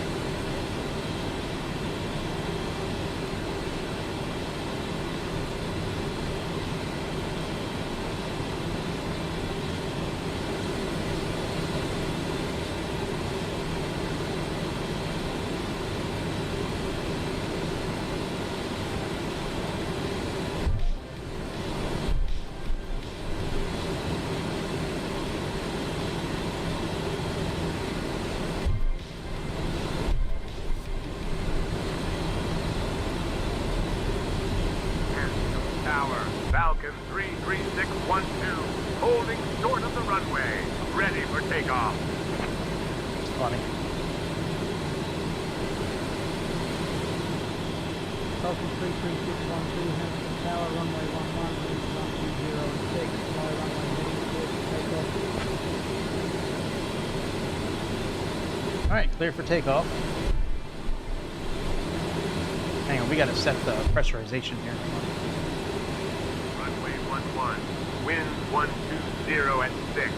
[SPEAKER 10] ready for takeoff.
[SPEAKER 1] It's funny.
[SPEAKER 11] Falcon 33612, Hampton Tower, runway 11, wind 1206, fly runway heading clear for takeoff.
[SPEAKER 1] Alright, clear for takeoff. Hang on, we gotta set the pressurization here.
[SPEAKER 10] Runway 11, wind 120 at 6.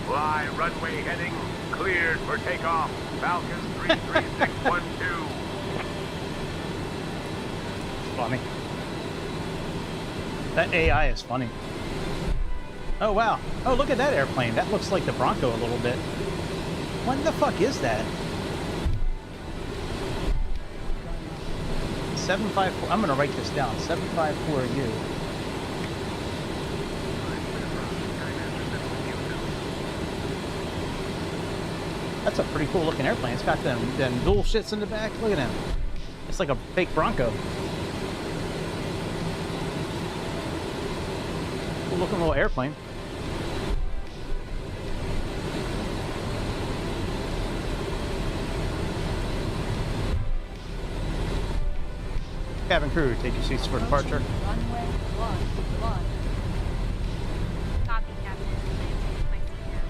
[SPEAKER 10] Fly runway heading, cleared for takeoff. Falcon 33612.
[SPEAKER 1] Funny. That AI is funny. Oh wow. Oh, look at that airplane. That looks like the Bronco a little bit. What the fuck is that? 754. I'm gonna write this down. 754U. That's a pretty cool looking airplane. It's got them dual shits in the back. Look at him. It's like a fake Bronco. Cool looking little airplane. Cabin crew, take your seats for departure.
[SPEAKER 5] Runway 11.
[SPEAKER 6] Copy, Captain. Please take my seat now.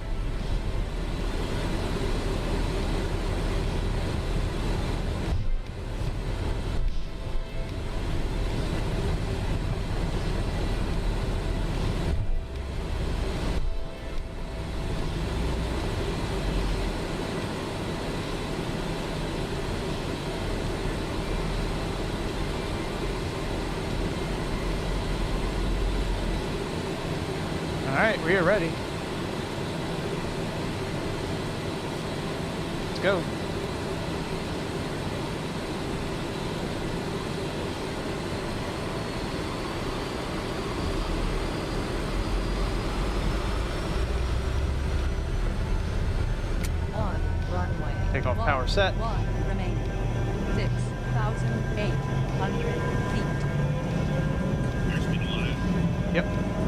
[SPEAKER 1] Alright, we are ready. Let's go.
[SPEAKER 5] On runway.
[SPEAKER 1] Take off power set.
[SPEAKER 5] 1 remaining. 6,800 feet.
[SPEAKER 10] Airspeed alive.
[SPEAKER 1] Yep,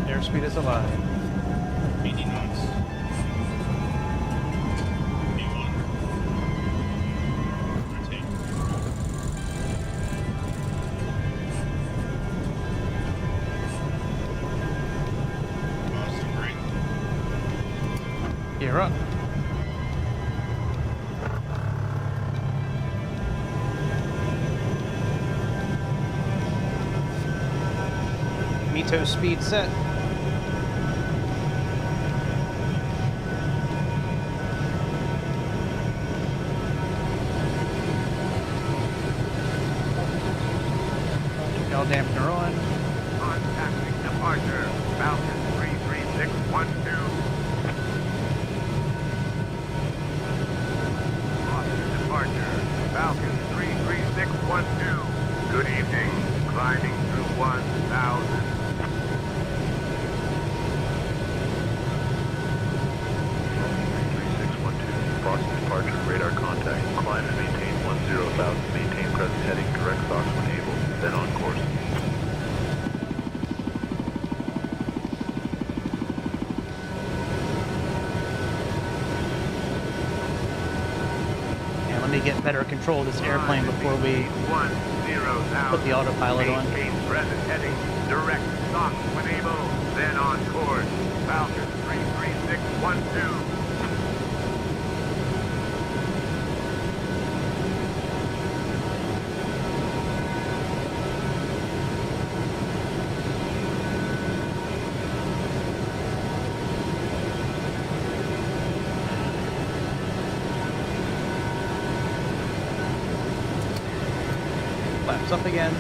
[SPEAKER 1] airspeed is alive.
[SPEAKER 10] 80 knots. B1. Rotate. Boston brake.
[SPEAKER 1] Gear up. Mito speed set. Y'all dampener on.
[SPEAKER 10] Contacting departure. Falcon 33612. Boston departure. Falcon 33612. Good evening. Climbing through 1,000.
[SPEAKER 8] Boston departure, radar contact, climb and maintain 10,000, maintain present heading, direct Fox when able, then on course.
[SPEAKER 1] And let me get better control of this airplane before we put the autopilot on.
[SPEAKER 10] Maintain present heading, direct Fox when able, then on course. Falcon 33612.
[SPEAKER 1] Flaps up again.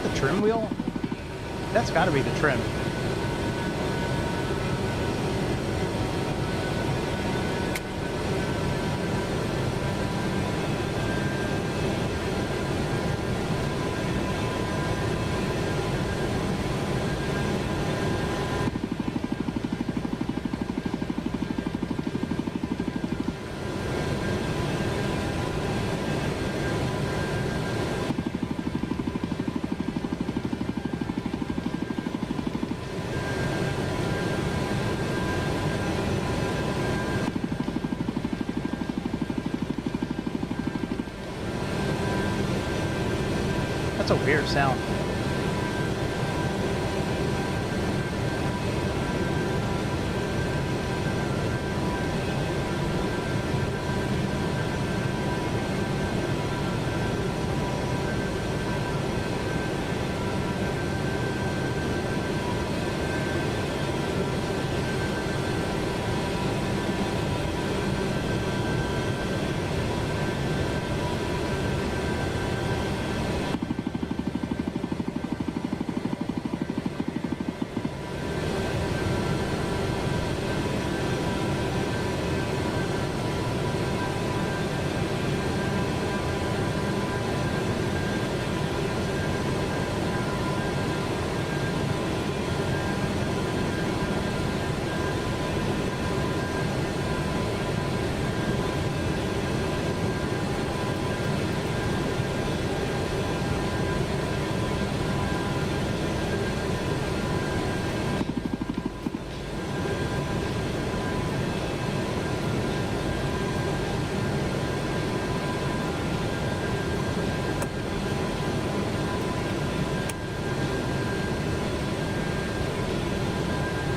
[SPEAKER 1] that the trim wheel? That's got to be the trim. That's a weird sound.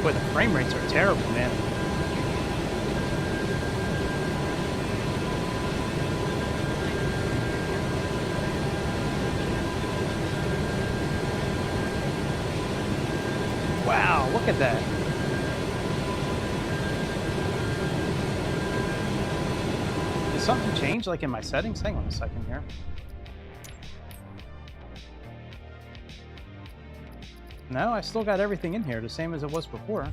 [SPEAKER 1] Boy, the frame rates are terrible, man. Wow, look at that. Did something change, like in my settings? Hang on a second here. No, I still got everything in here, the same as it was before.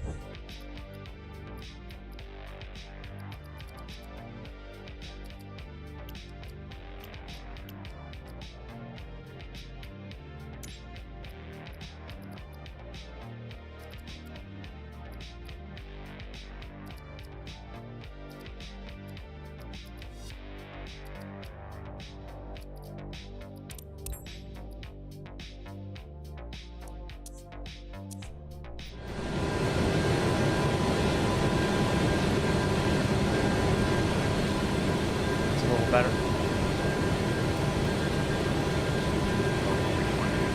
[SPEAKER 1] Better.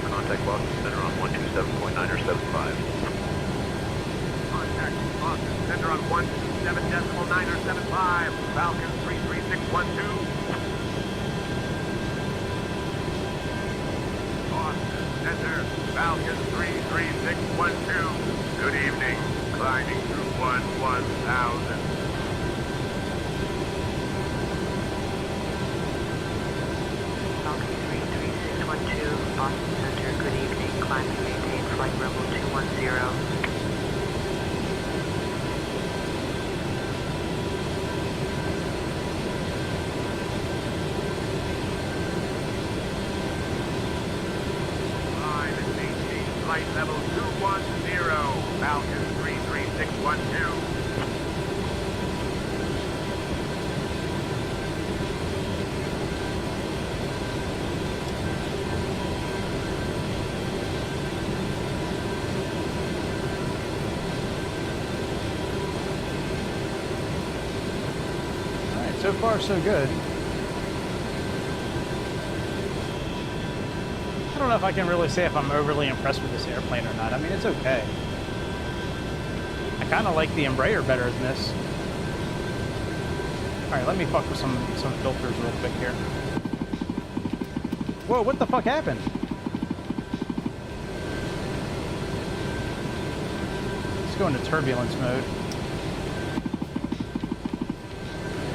[SPEAKER 8] Contact Boston Center on 127.9 or 75.
[SPEAKER 10] Contact Boston Center on 127.9 or 75. Falcon 33612. Boston Center, Falcon 33612. Good evening. Climbing through 1000.
[SPEAKER 4] Falcon 33612, Boston Center, good evening. Climb and maintain flight level 210.
[SPEAKER 10] Climb and maintain flight level 210. Falcon 33612.
[SPEAKER 1] So far, so good. I don't know if I can really say if I'm overly impressed with this airplane or not. I mean, it's okay. I kind of like the Embraer better than this. Alright, let me fuck with some filters real quick here. Whoa, what the fuck happened? Let's go into turbulence mode.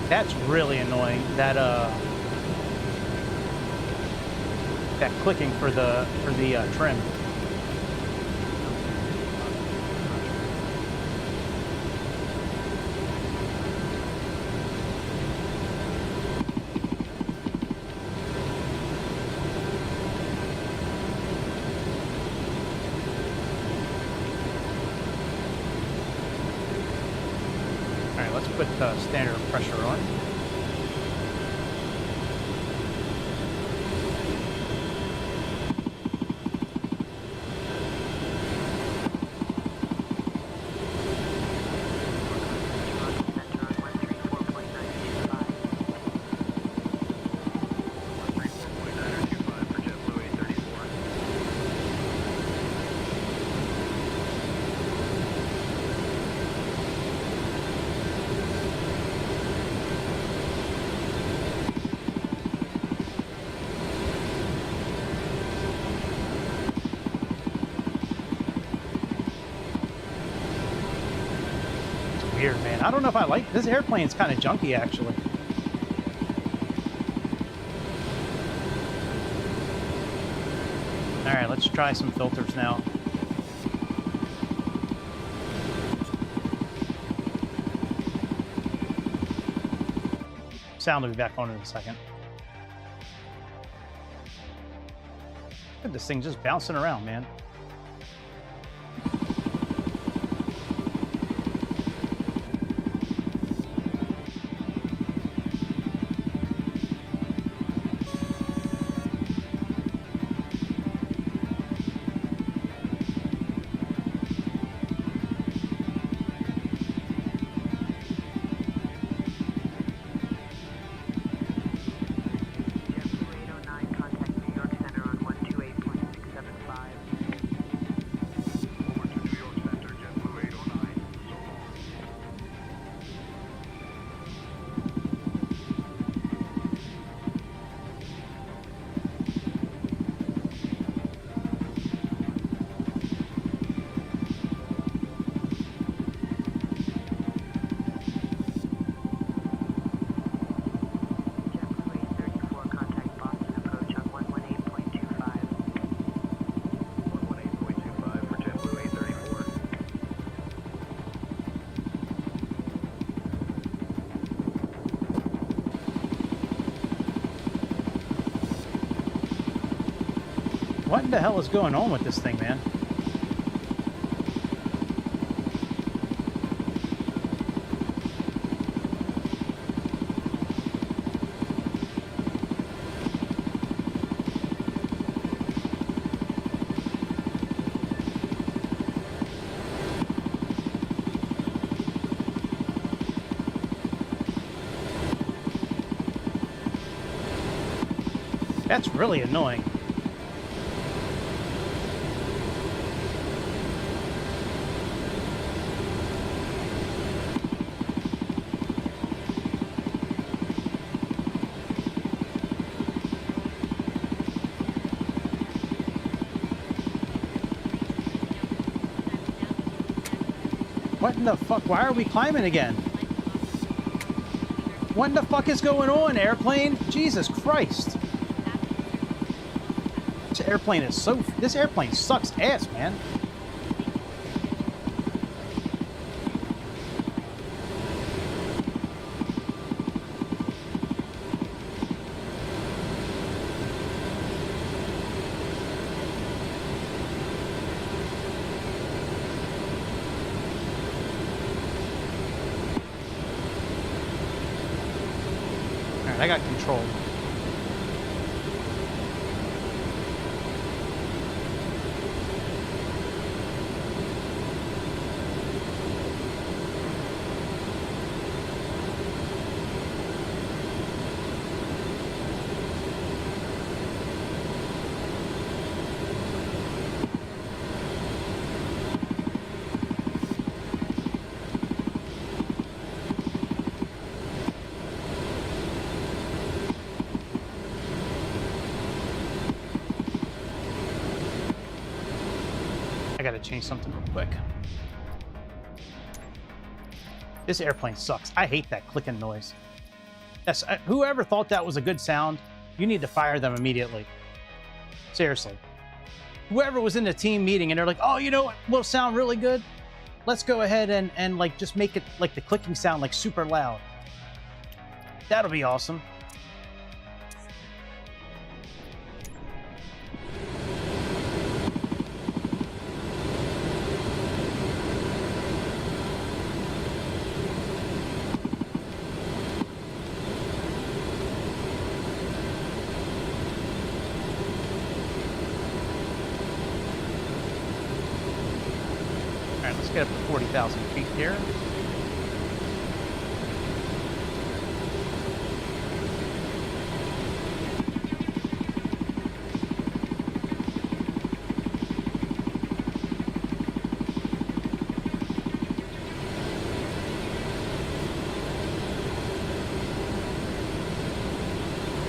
[SPEAKER 1] That's really annoying. That that clicking for the trim. All right, let's put standard pressure on. Weird, man. I don't know if I like this airplane's kind of junky, actually. All right, let's try some filters now. Sound will be back on in a second. Look at this thing just bouncing around, man. What the hell is going on with this thing, man? That's really annoying. What in the fuck? Why are we climbing again? What in the fuck is going on, airplane? Jesus Christ. This airplane is so... This airplane sucks ass, man. I got control. I gotta change something real quick. This airplane sucks. I hate that clicking noise. That's, whoever thought that was a good sound, you need to fire them immediately. Seriously. Whoever was in the team meeting and they're like, oh, you know what will sound really good? Let's go ahead and like just make it like the clicking sound like super loud. That'll be awesome. Let's get up to 40,000 feet here.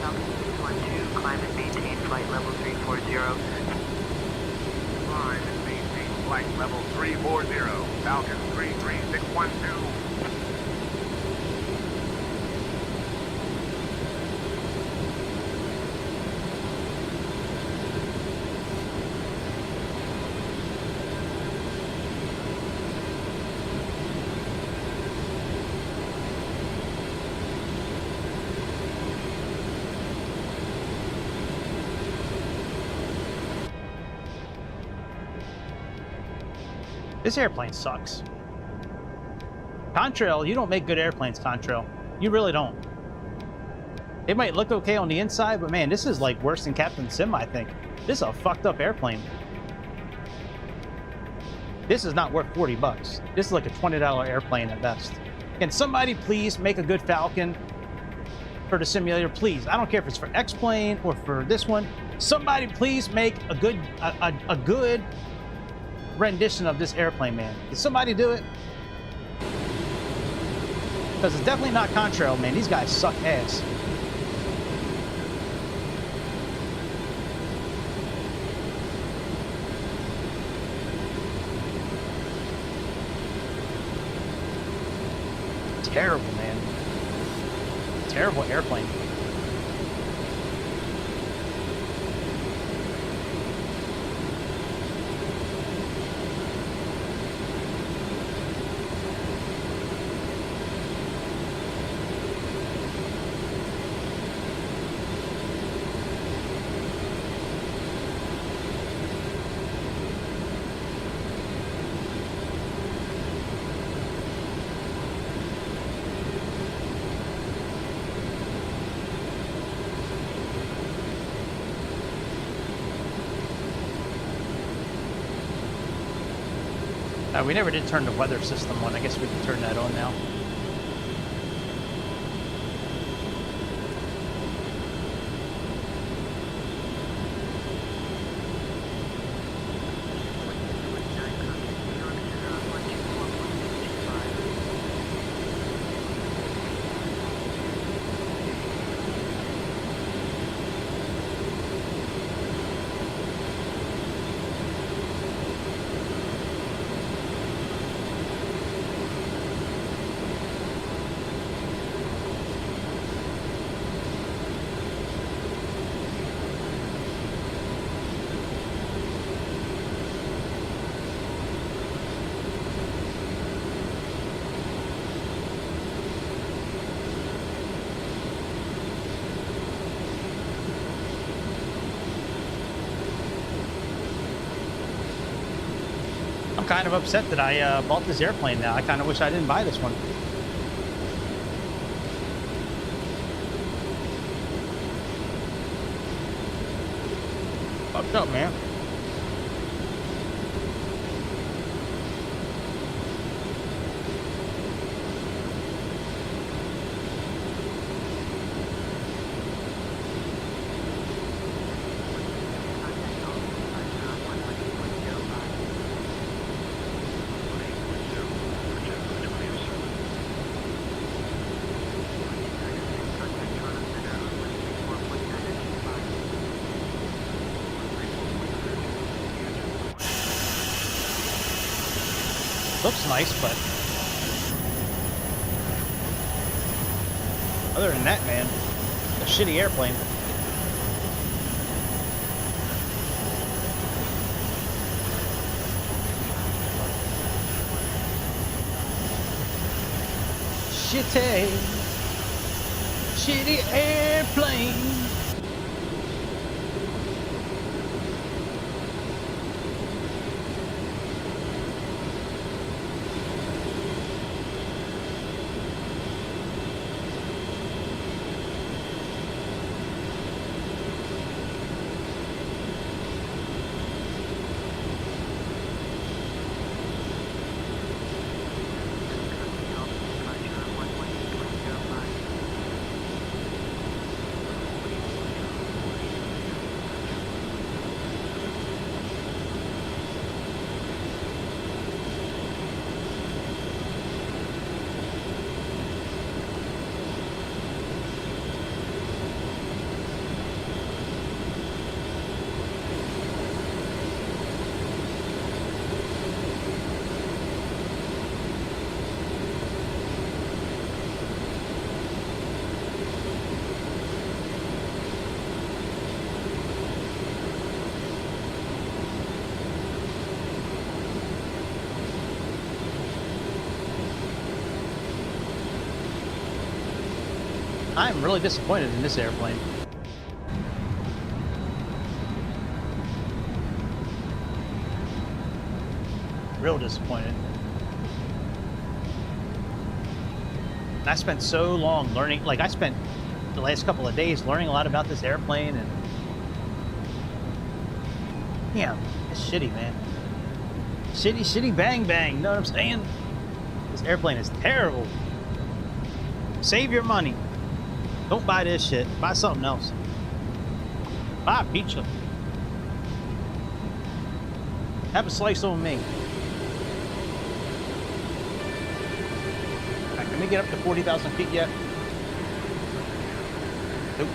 [SPEAKER 4] Falcon 612, climb and maintain flight level 340.
[SPEAKER 10] Climb and maintain flight level 340. Falcon 33612.
[SPEAKER 1] This airplane sucks. Contrail, you don't make good airplanes, Contrail. You really don't. It might look okay on the inside, but man, this is like worse than Captain Sim, I think. This is a fucked up airplane. This is not worth 40 bucks. This is like a $20 airplane at best. Can somebody please make a good Falcon for the simulator, please? I don't care if it's for X-Plane or for this one. Somebody please make a good rendition of this airplane, man. Can somebody do it? Because it's definitely not Contrail, man. These guys suck ass. Terrible, man. Terrible airplane. We never did turn the weather system on. I guess we can turn that on now. I'm kind of upset that I bought this airplane now. I kind of wish I didn't buy this one. Fucked up, man. Looks nice, but other than that, man, a shitty airplane. shitty airplane. I'm really disappointed in this airplane. Real disappointed. I spent so long learning, like I spent the last couple of days learning a lot about this airplane, and yeah, it's shitty, man. Shitty bang bang, you know what I'm saying? This airplane is terrible. Save your money. Don't buy this shit. Buy something else. Buy a pizza. Have a slice on me. All right, can we get up to 40,000 feet yet? Nope.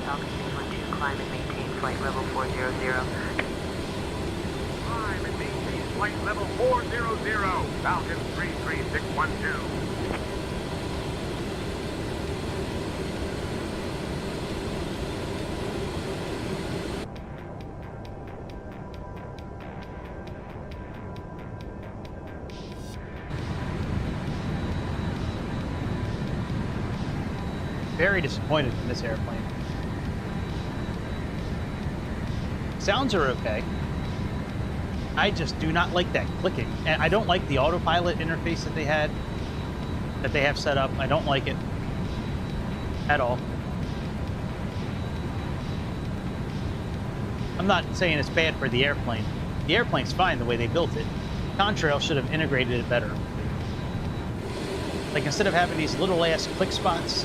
[SPEAKER 4] Falcon 612, climb and maintain flight level 400.
[SPEAKER 10] Climb and maintain flight level 400. Falcon 33612.
[SPEAKER 1] Very disappointed in this airplane. Sounds are okay. I just do not like that clicking. And I don't like the autopilot interface that they have set up. I don't like it at all. I'm not saying it's bad for the airplane. The airplane's fine the way they built it. Contrail should have integrated it better. Like, instead of having these little ass click spots,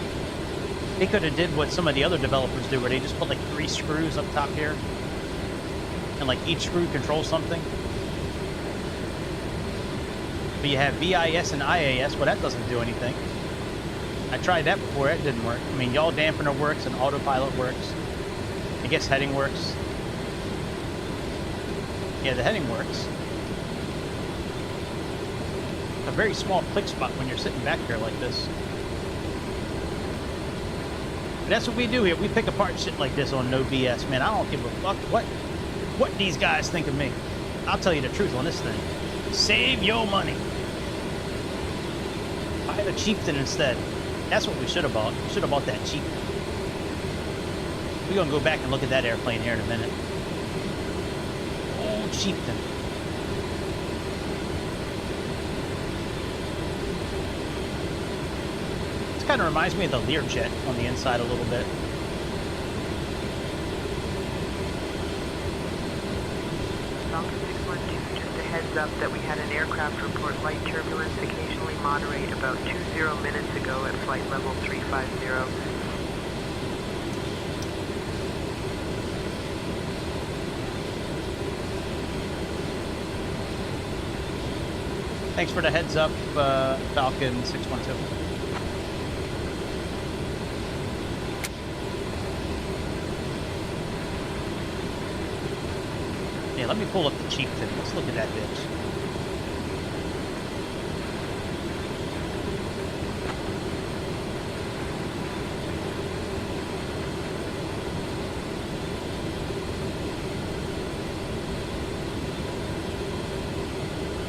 [SPEAKER 1] they could have did what some of the other developers do, where they just put like 3 screws up top here, and like each screw controls something. But you have VIS and IAS. Well, that doesn't do anything. I tried that before. It didn't work. I mean, yaw dampener works and autopilot works. I guess heading works. Yeah, the heading works. A very small click spot when you're sitting back here like this. But that's what we do here. We pick apart shit like this on No BS, man. I don't give a fuck what these guys think of me. I'll tell you the truth on this thing. Save your money. Buy the Chieftain instead. That's what we should have bought. We should have bought that Chieftain. We're gonna go back and look at that airplane here in a minute. Old Chieftain. This kind of reminds me of the Learjet on the inside a little bit.
[SPEAKER 4] Falcon 612, just a heads up that we had an aircraft report light turbulence occasionally moderate about 20 minutes ago at flight level 350.
[SPEAKER 1] Thanks for the heads up, Falcon 612. Yeah, let me pull up the Chieftain. Let's look at that bitch.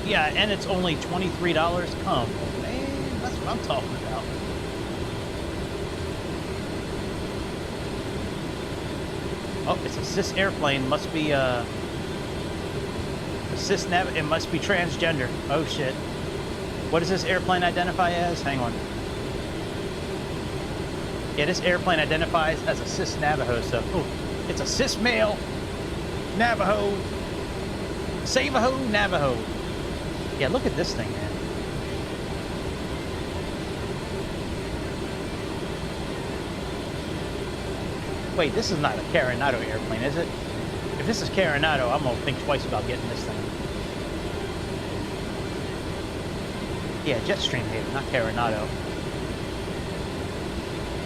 [SPEAKER 1] Yeah, and it's only $23. Come on, man. That's what I'm talking about. Oh, it's a cis airplane. Must be a cis nav. It must be transgender. Oh shit. What does this airplane identify as? Hang on. Yeah, this airplane identifies as a cis Navajo. So, oh, it's a cis male Navajo. Savaho Navajo. Yeah, look at this thing, man. Wait, this is not a Coronado airplane, is it? If this is Coronado, I'm gonna think twice about getting this thing. Yeah, Jetstream Haven, not Coronado.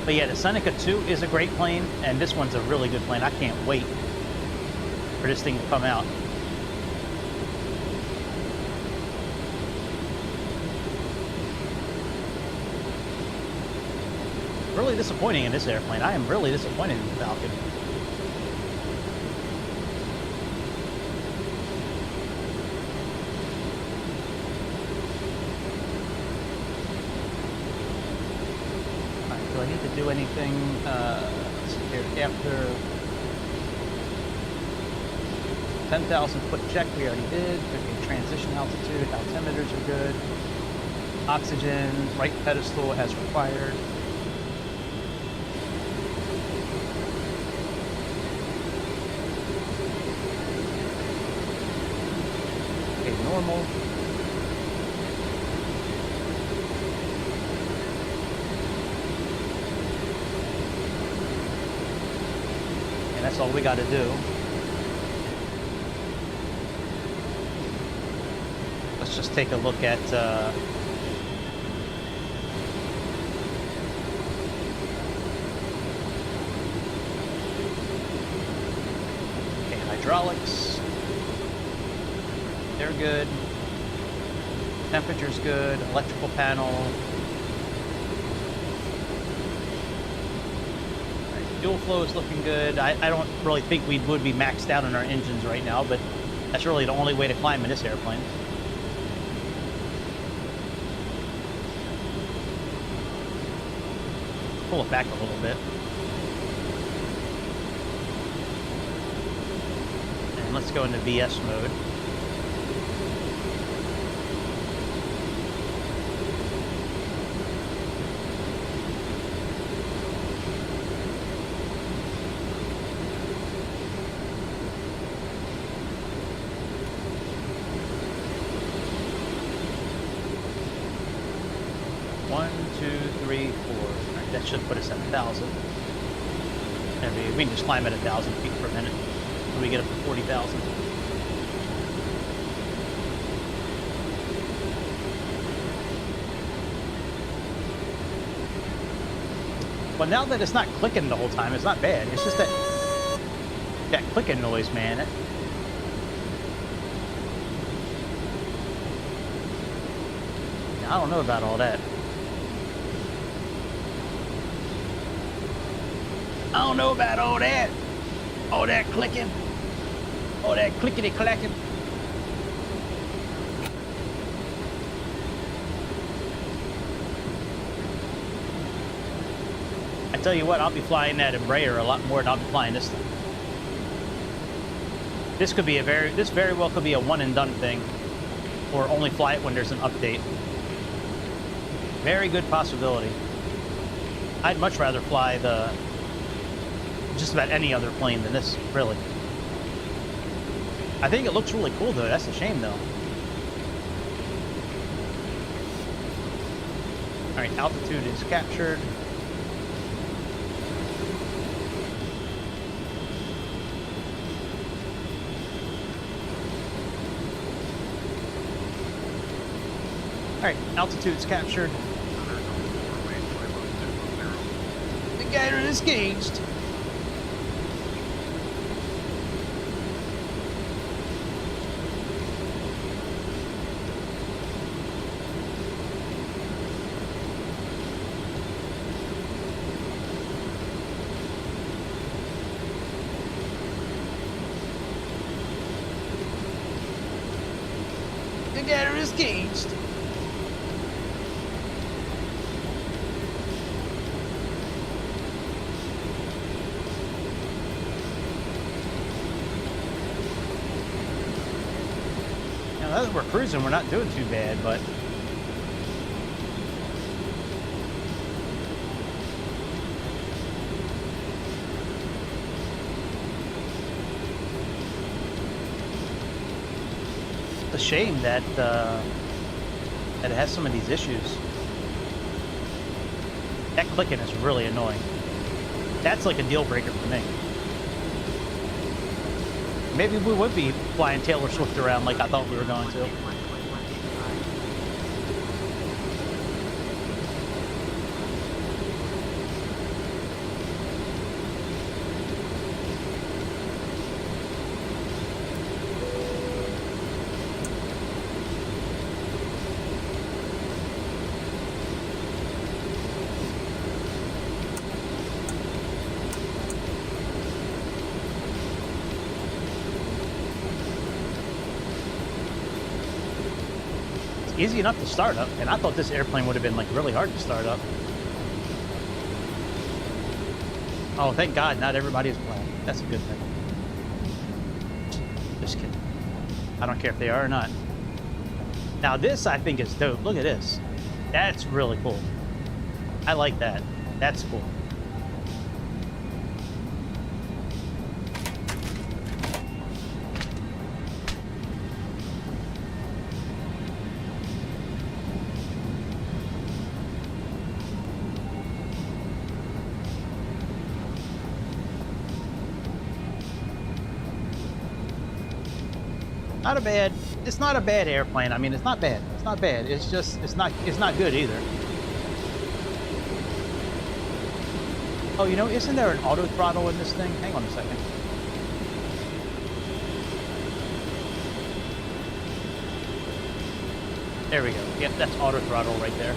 [SPEAKER 1] But yeah, the Seneca 2 is a great plane, and this one's a really good plane. I can't wait for this thing to come out. Really disappointing in this airplane. I am really disappointed in the Falcon. Alright, do I need to do anything? Let's see here. After 10,000 foot check, we already did. Okay, transition altitude, altimeters are good. Oxygen, right pedestal as required. Normal. And that's all we got to do. Let's just take a look at okay, hydraulics. They're good. Temperature's good. Electrical panel. Right, fuel flow is looking good. I don't really think we would be maxed out on our engines right now, but that's really the only way to climb in this airplane. Pull it back a little bit. And let's go into VS mode. That should put us at 1,000. And we can just climb at 1,000 feet per minute when we get up to 40,000. Well, now that it's not clicking the whole time, it's not bad. It's just that clicking noise, man. I don't know about all that. I don't know about all that. All that clicking. All that clickety-clacking. I tell you what, I'll be flying that Embraer a lot more than I'll be flying this thing. This could be this very well could be a one and done thing. Or only fly it when there's an update. Very good possibility. I'd much rather fly just about any other plane than this, really. I think it looks really cool, though. That's a shame, though. All right, altitude is captured. Alright, altitude's captured. The glider is gauged. The glider is gauged. Now that we're cruising, we're not doing too bad, but it's a shame that that it has some of these issues. That clicking is really annoying. That's like a deal breaker for me. Maybe we would be flying Taylor Swift around like I thought we were going to. Easy enough to start up, and I thought this airplane would have been like really hard to start up. Oh, thank God, not everybody is black. That's a good thing. Just kidding. I don't care if they are or not. Now this I think is dope. Look at this. That's really cool. I like that. That's cool. Not a bad, it's not a bad airplane. I mean, it's not bad. It's not bad. It's just, it's not good either. Oh, you know, isn't there an auto throttle in this thing? Hang on a second. There we go. Yep, that's auto throttle right there.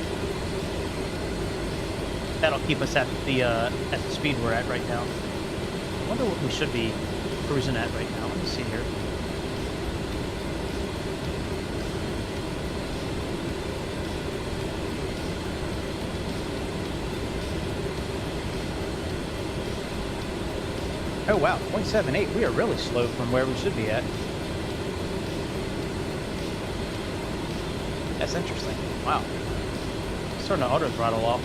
[SPEAKER 1] That'll keep us at the speed we're at right now. I wonder what we should be cruising at right now. Let me see here. Oh wow, 0.78. We are really slow from where we should be at. That's interesting. Wow. Starting to auto throttle off.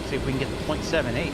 [SPEAKER 1] See if we can get the 0.78.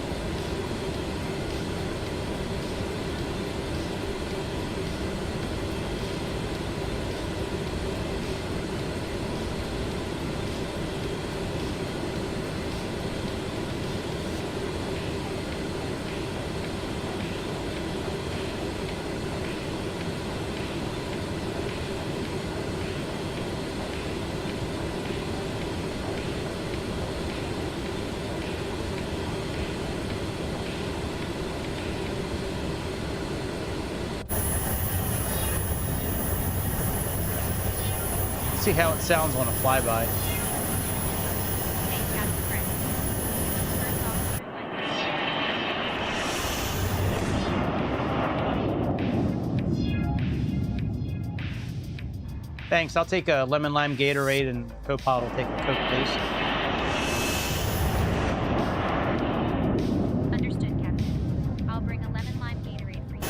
[SPEAKER 1] See how it sounds on a flyby. Thanks. I'll take a lemon lime Gatorade, and co-pilot will take a Coke, please.
[SPEAKER 6] Understood, Captain. I'll bring a lemon lime Gatorade for you.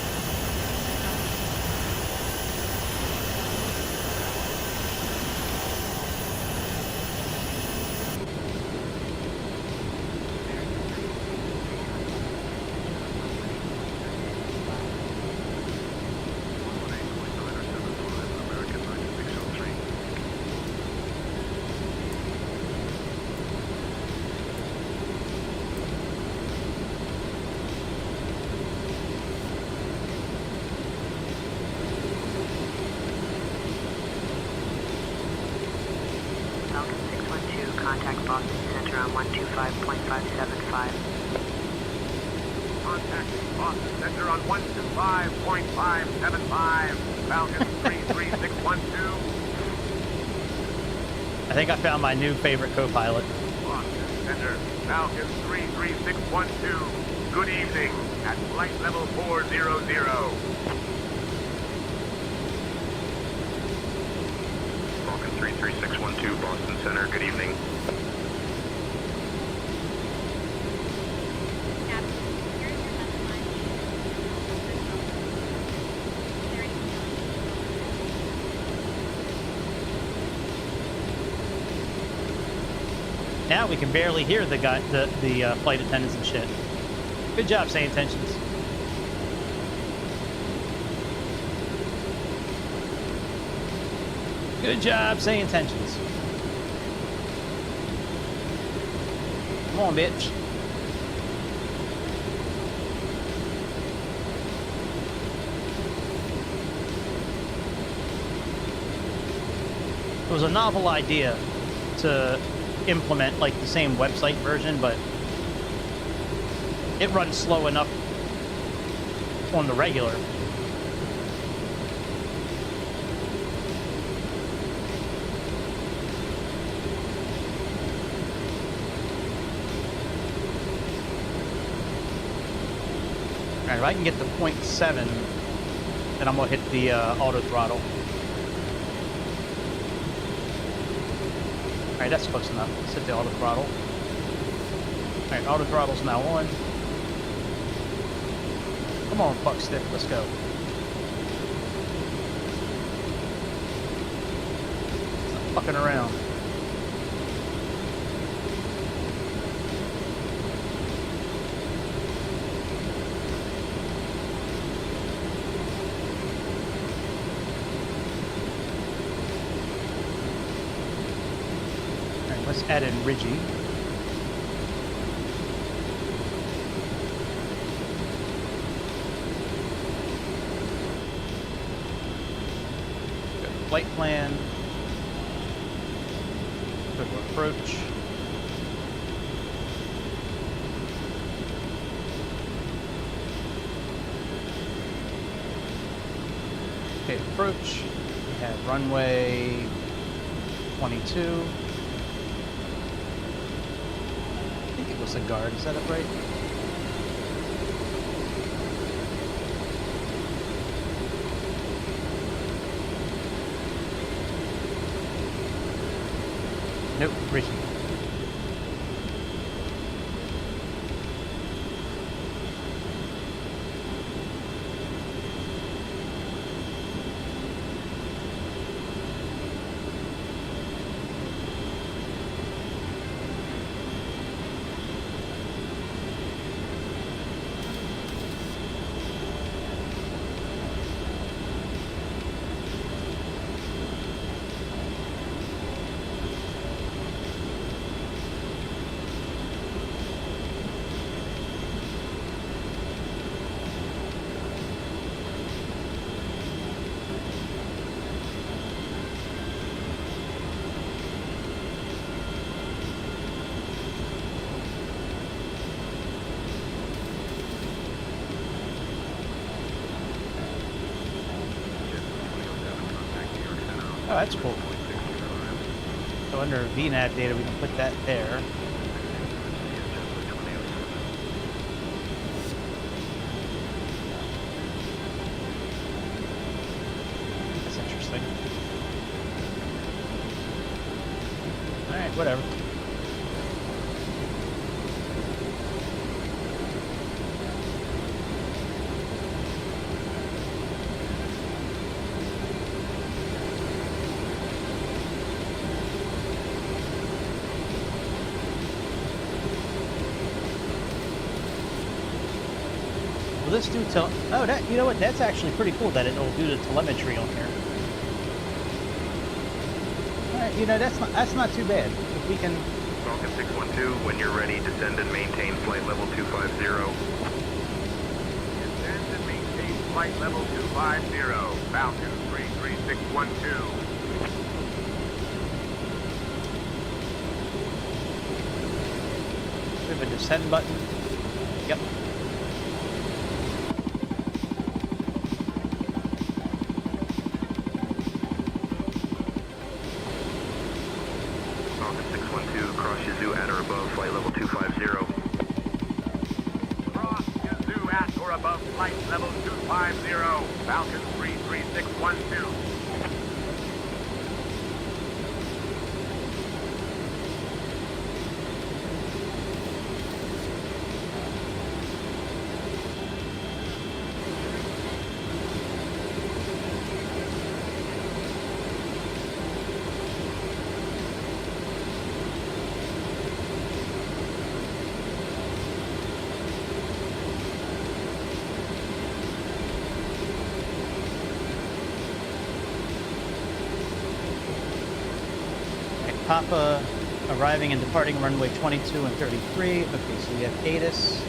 [SPEAKER 4] contact Boston Center on 125.575.
[SPEAKER 10] Contact Boston Center on 125.575. Falcon 33612.
[SPEAKER 1] I think I found my new favorite co-pilot.
[SPEAKER 10] Boston Center, Falcon 33612. Good evening at flight level 400.
[SPEAKER 8] Falcon 33612, Boston Center, good evening.
[SPEAKER 1] Now we can barely hear the flight attendants and shit. Good job saying intentions. Good job saying intentions. Come on, bitch. It was a novel idea to implement like the same website version, but it runs slow enough on the regular. Alright, if I can get to 0.7, then I'm gonna hit the auto throttle. Alright, that's close enough. Let's hit the auto throttle. Alright, auto throttle's now on. Come on, fuck stick, let's go. Stop fucking around. Let's add in Ridgy. Got a flight plan. Quick approach. Okay, approach. We have runway 22. A guard, is that it right? Nope, Richie. Oh, that's cool. So under VNAV data, we can put that there. That's interesting. Alright, whatever. Let's do oh, that, you know what? That's actually pretty cool that it'll do the telemetry on here. All right, you know that's not too bad. If we can.
[SPEAKER 8] Falcon 612, when you're ready, descend and maintain flight level 250.
[SPEAKER 10] Descend and maintain flight level 250. Falcon 33612.
[SPEAKER 1] with a descend button. Yep.
[SPEAKER 8] Falcon 612, cross Yazoo at or above flight level 250.
[SPEAKER 10] Cross Yazoo at or above flight level 250. Falcon 33612.
[SPEAKER 1] Papa arriving and departing runway 22 and 33. Okay, so we have ATIS.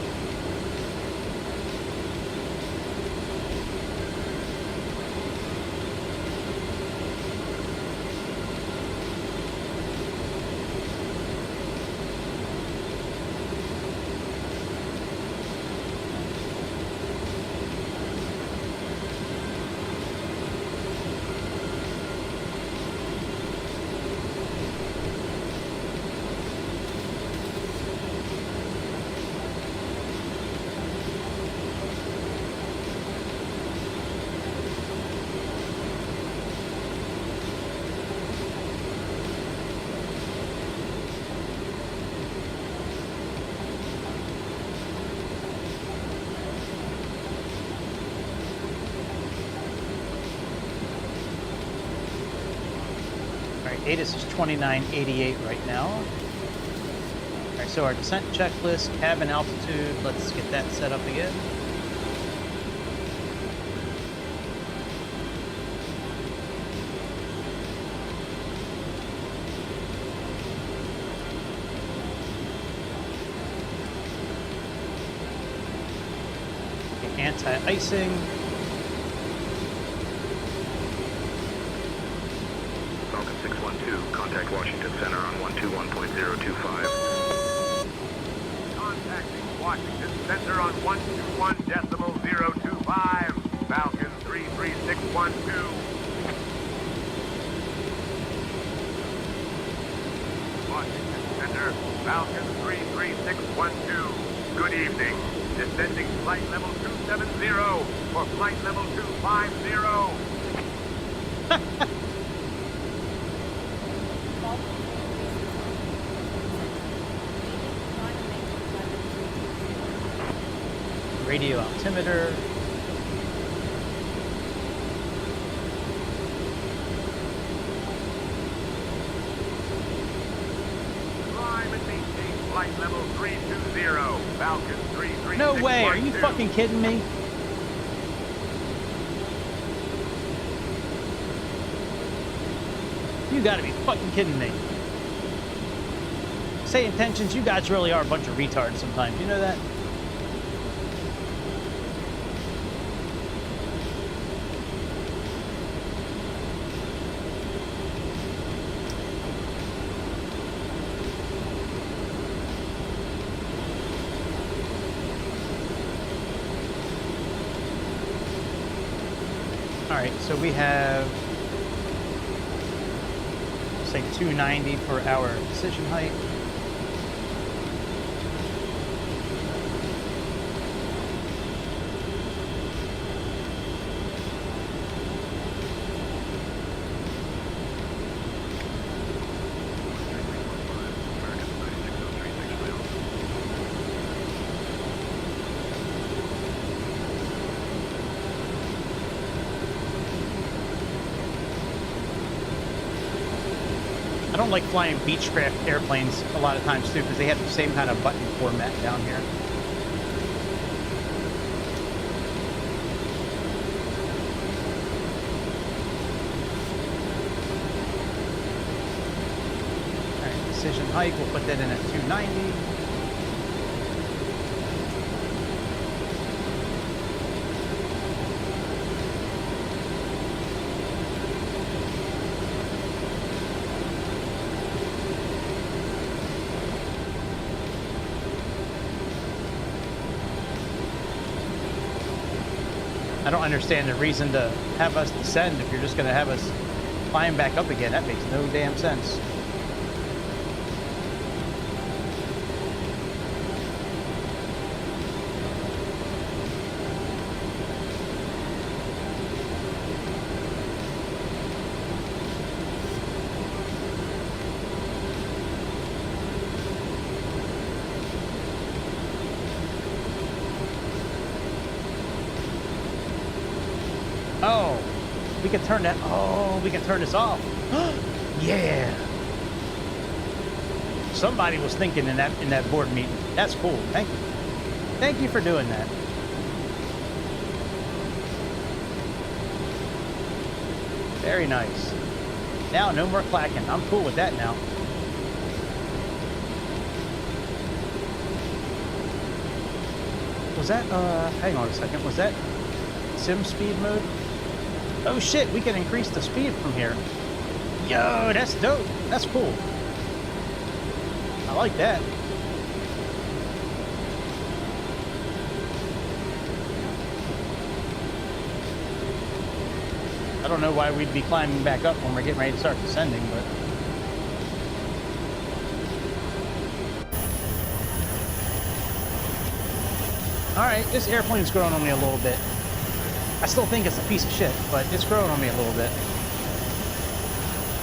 [SPEAKER 1] ATIS is 2988 right now. All right, so our descent checklist, cabin altitude, let's get that set up again. Okay, anti-icing.
[SPEAKER 8] Falcon 612, contact Washington Center on 121.025.
[SPEAKER 10] Contacting Washington Center on 121.025. Falcon 33612. Washington Center, Falcon 33612. Good evening. Descending flight level 270 for flight level 250.
[SPEAKER 1] Radio altimeter.
[SPEAKER 10] Climb and maintain flight level 320. Falcon 33612.
[SPEAKER 1] No way, are you fucking kidding me? You gotta be fucking kidding me. Say intentions, you guys really are a bunch of retards sometimes, you know that? Alright, so we have, say, 290 for our decision height. I don't like flying Beechcraft airplanes a lot of times too, because they have the same kind of button format down here. Alright, decision height, we'll put that in at 290. I don't understand the reason to have us descend if you're just going to have us climb back up again. That makes no damn sense. Oh, we can turn that. Oh, we can turn this off. Yeah. Somebody was thinking in that board meeting. That's cool. Thank you. Thank you for doing that. Very nice. Now, no more clacking. I'm cool with that now. Was that, hang on a second. Was that sim speed mode? Oh shit, we can increase the speed from here. Yo, that's dope. That's cool. I like that. I don't know why we'd be climbing back up when we're getting ready to start descending, but... Alright, this airplane's growing on me a little bit. I still think it's a piece of shit, but it's growing on me a little bit.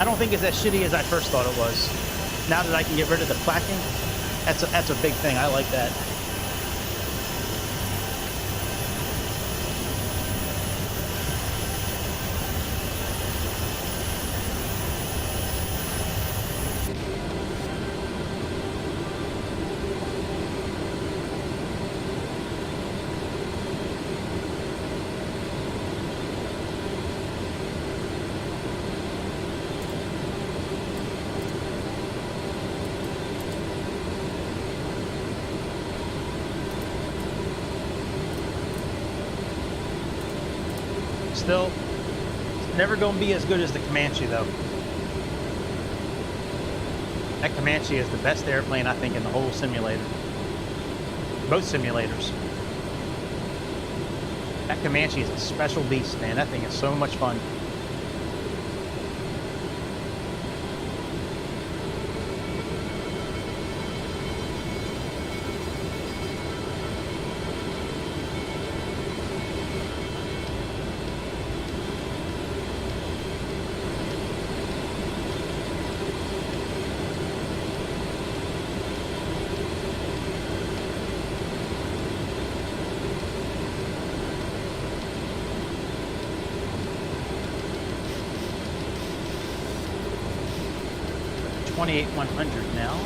[SPEAKER 1] I don't think it's as shitty as I first thought it was. Now that I can get rid of the clacking, that's a big thing. I like that. Still, it's never going to be as good as the Comanche, though. That Comanche is the best airplane, I think, in the whole simulator. Both simulators. That Comanche is a special beast, man. That thing is so much fun. $28,100 now.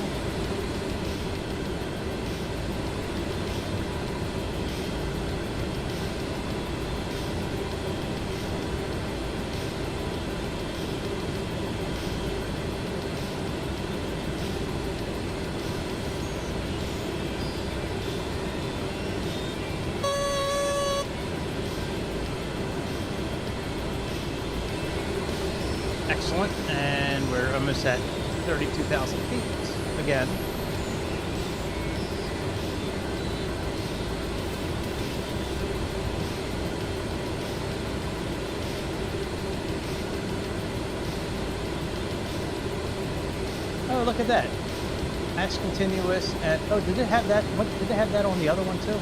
[SPEAKER 1] Excellent, and we're almost at 32,000 feet again. Oh, look at that. That's continuous. And oh, did it have that? What did it have that on the other one too?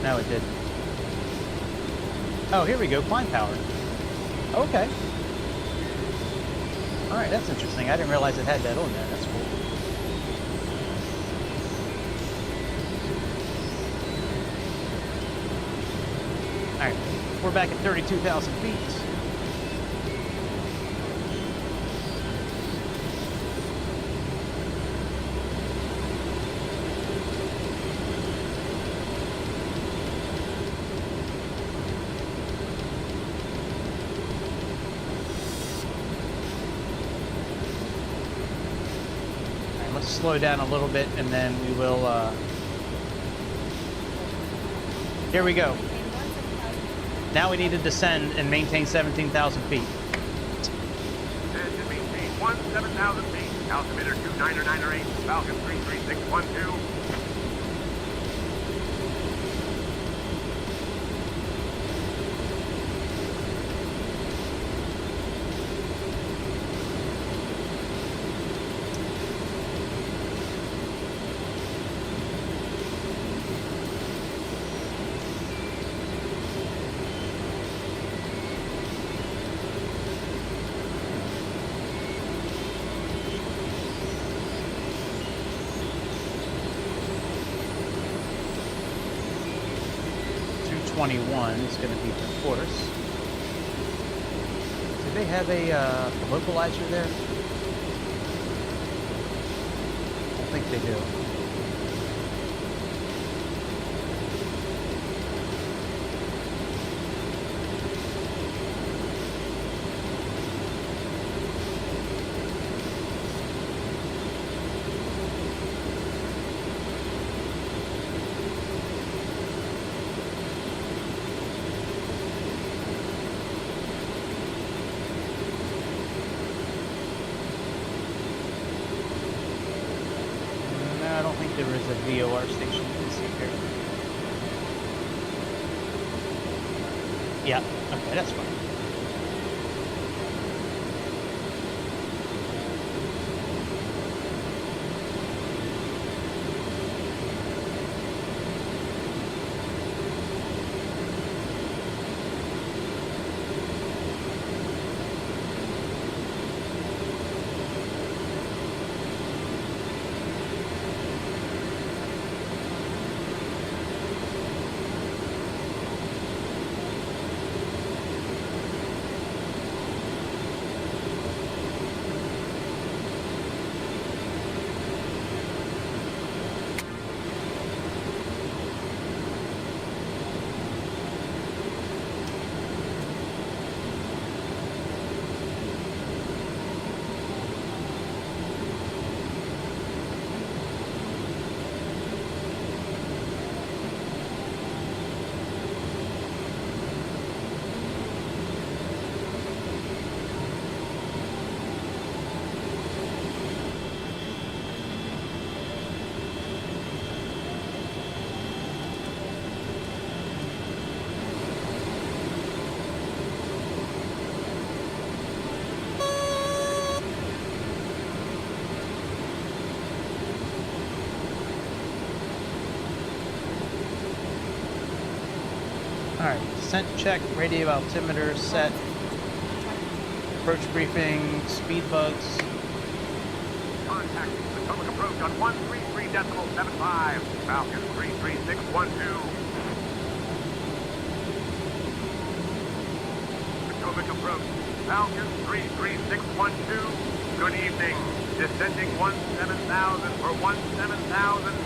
[SPEAKER 1] No, it didn't. Oh, here we go. Climb power. Okay. All right, that's interesting. I didn't realize it had that on there. That's cool. All right, we're back at 32,000 feet. Slow down a little bit, and then we will here we go. Now we need to descend and maintain 17,000 feet.
[SPEAKER 10] And to maintain 17,000 feet, altimeter 2998, Falcon 33612.
[SPEAKER 1] 21 is going to be the course. Do they have a localizer there? I don't think they do. I don't think there is a VOR station you can see here. Yeah, okay, that's fine. Alright, descent check, radio altimeter set, approach briefing, speed bugs.
[SPEAKER 10] Contacting Potomac approach on 133.75, Falcon 33612. Potomac approach, Falcon 33612. Good evening, descending 17,000 for 17,000.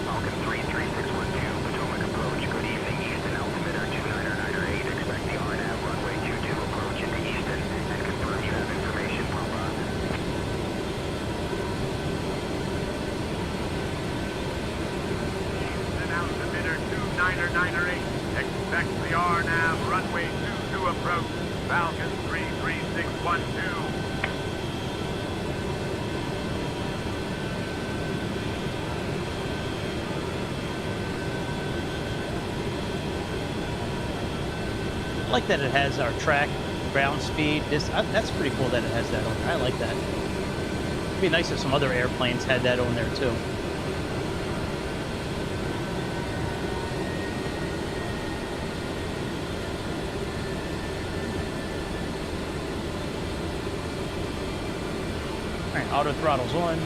[SPEAKER 10] Falcon 33612, Potomac approach. Good evening, Easton altimeter 29908. Expect the RNAV runway 22 approach into Easton and confirm you have information from us. Easton altimeter 29908. Expect the RNAV runway 22 approach. Falcon 33612.
[SPEAKER 1] I like that it has our track, ground speed. That's pretty cool that it has that on there. I like that. It'd be nice if some other airplanes had that on there too. Alright, auto throttle's on.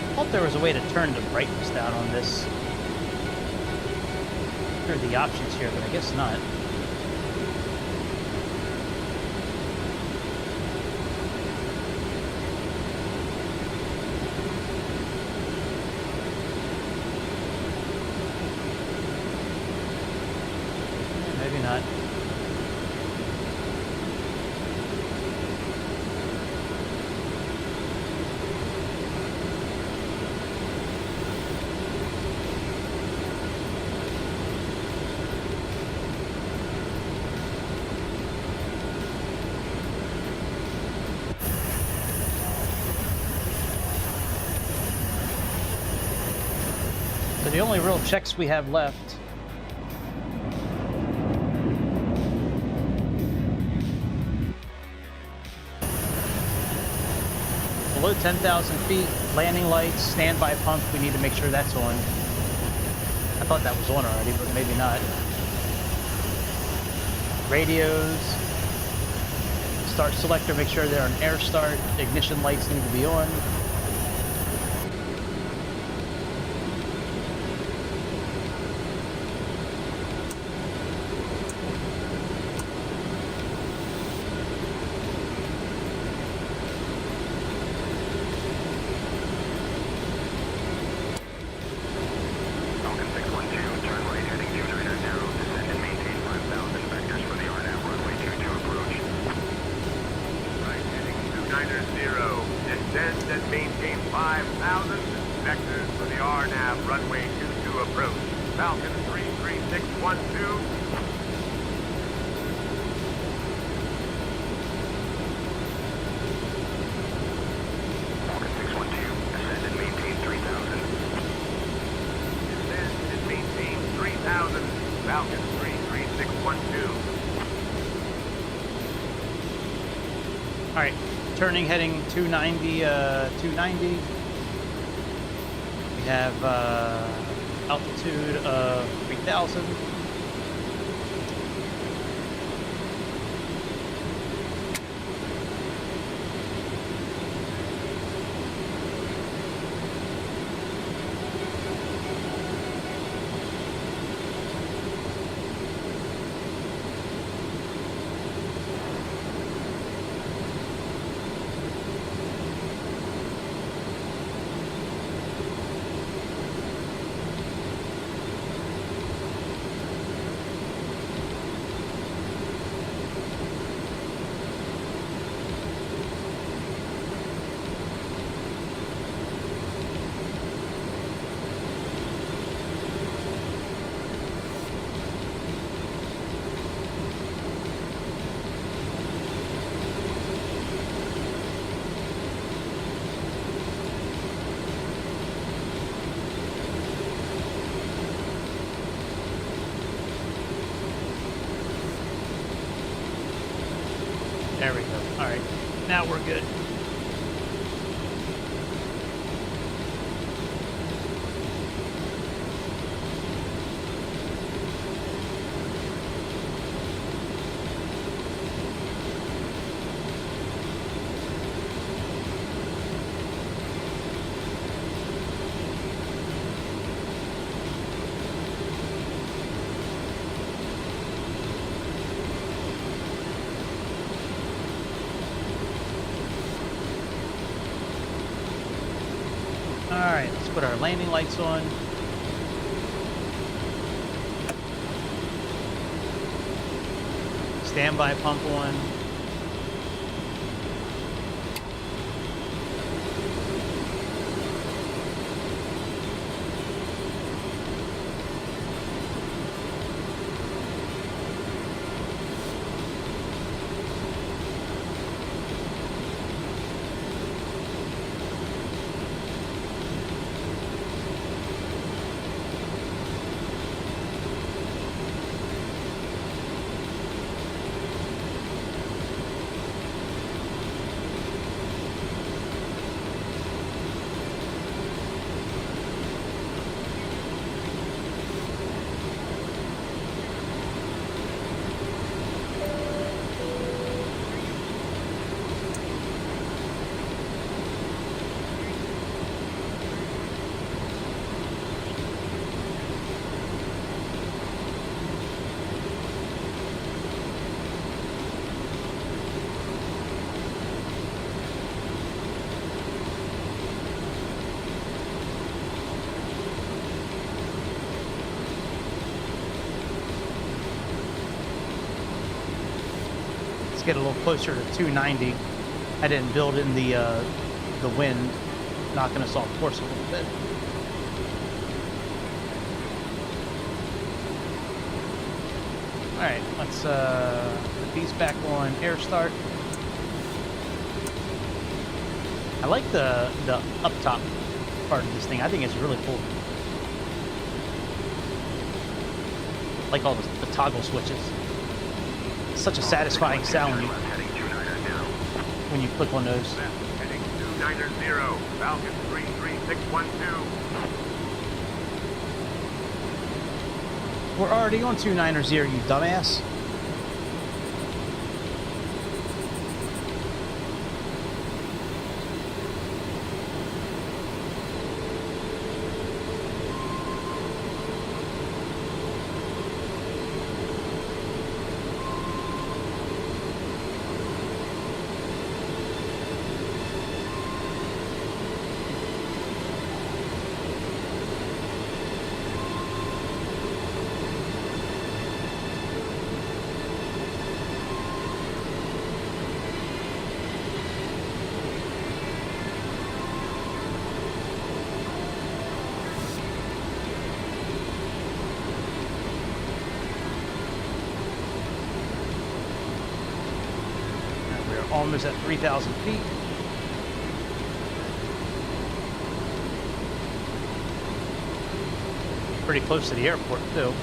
[SPEAKER 1] I thought there was a way to turn the brightness down on this. There are the options here, but I guess not. Maybe not. the only real checks we have left. Below 10,000 feet, landing lights, standby pump, we need to make sure that's on. I thought that was on already, but maybe not. Radios. Start selector, make sure they're on air start. Ignition lights need to be on.
[SPEAKER 10] Falcon 612, turn right heading 290, descend and maintain 5,000 vectors for the RNAV runway 22 approach.
[SPEAKER 12] Right heading 290, descend and maintain 5,000 vectors for the RNAV runway 22 approach. Falcon 33612.
[SPEAKER 10] Falcon 612, descend and maintain 3,000.
[SPEAKER 12] Descend and maintain 3,000. Falcon 33612.
[SPEAKER 1] All right, turning, heading 290, 290. We have altitude of 3,000. There we go. All right, now we're good. All right, let's put our landing lights on. Standby pump on. Let's get a little closer to 290. I didn't build in the wind, knocking us off course a little bit. All right, let's put these back on air start. I like the up top part of this thing. I think it's really cool. like all the toggle switches. It's such a satisfying sound when you click on those.
[SPEAKER 12] Heading 290, Falcon 33612.
[SPEAKER 1] We're already on 290, you dumbass. Almost at 3,000 feet. Pretty close to the airport, too.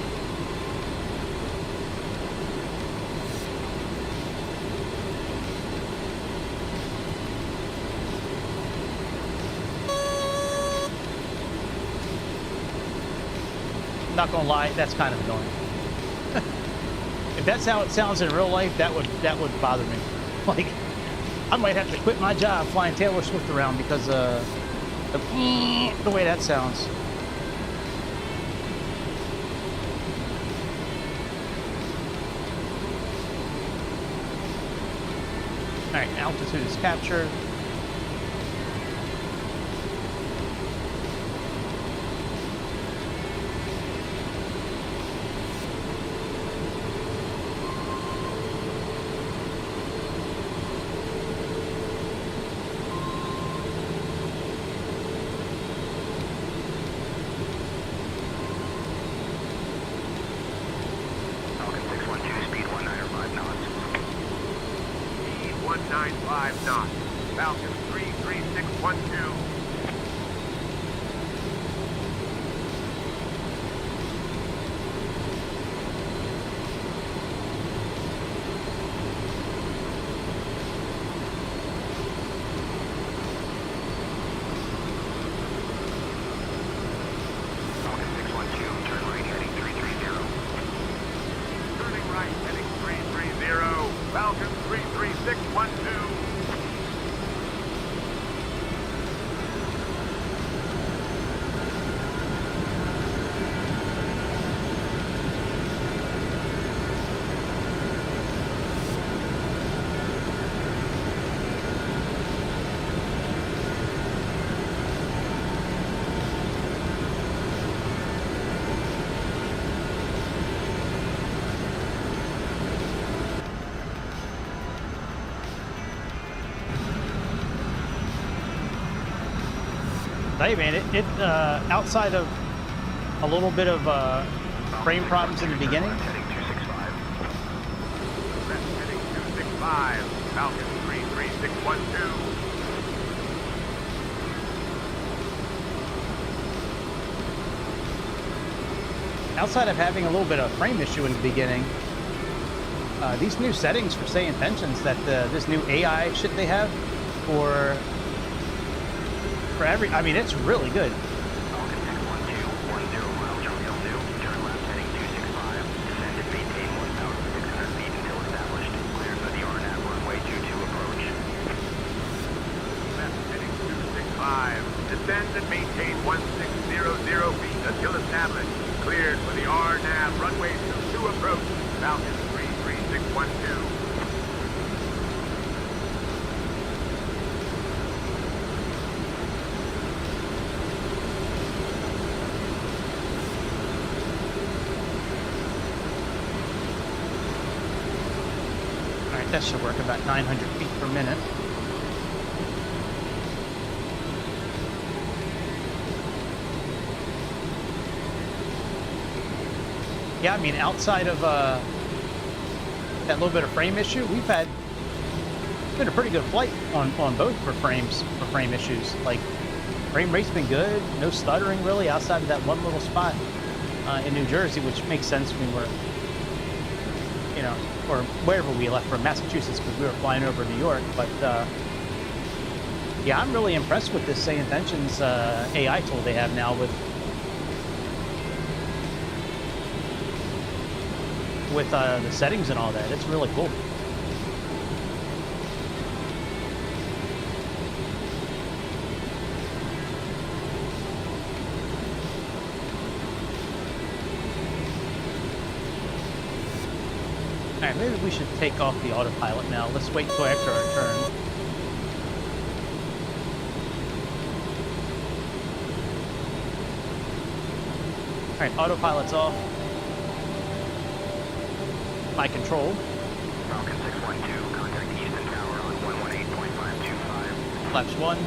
[SPEAKER 1] Not gonna lie, that's kind of annoying. If that's how it sounds in real life, that would bother me. Like, I might have to quit my job flying Taylor Swift around because the way that sounds. All right, altitude is captured.
[SPEAKER 10] Falcon 612, speed 195 knots.
[SPEAKER 12] Speed 195 knots. Falcon 33612.
[SPEAKER 10] Falcon 612, turn right heading 330.
[SPEAKER 12] Turning right, heading 330. Falcon 33612.
[SPEAKER 1] Hey man, it outside of a little bit of frame problems in the beginning,
[SPEAKER 10] Heading 265.
[SPEAKER 12] Left heading 265. Falcon 33612.
[SPEAKER 1] outside of having a little bit of frame issue in the beginning, these new settings for say intentions that this new AI shit they have for every, I mean, it's really good.
[SPEAKER 10] Falcon 612, 10 miles from Hill 2, turn left heading 265. Descend and maintain 1,600 feet until established. Cleared for the RNAV runway 22 approach.
[SPEAKER 12] Left heading 265. Descend and maintain 1600 feet until established. Cleared for the RNAV runway 22 approach. Falcon 33612.
[SPEAKER 1] All right, that should work about 900 feet per minute. Yeah, I mean, outside of that little bit of frame issue, we've had, it's been a pretty good flight on both for frame issues. Like, frame rate's been good, no stuttering really outside of that one little spot. in New Jersey, which makes sense when we're, you know, or wherever we left from, Massachusetts, because we were flying over New York. But yeah, I'm really impressed with this Say Intentions AI tool they have now with the settings and all that. It's really cool. Alright, maybe we should take off the autopilot now. Let's wait till after our turn. Alright, autopilot's off. My control.
[SPEAKER 10] Falcon 612, contact Easton Tower on 118.525.
[SPEAKER 1] Flaps 1.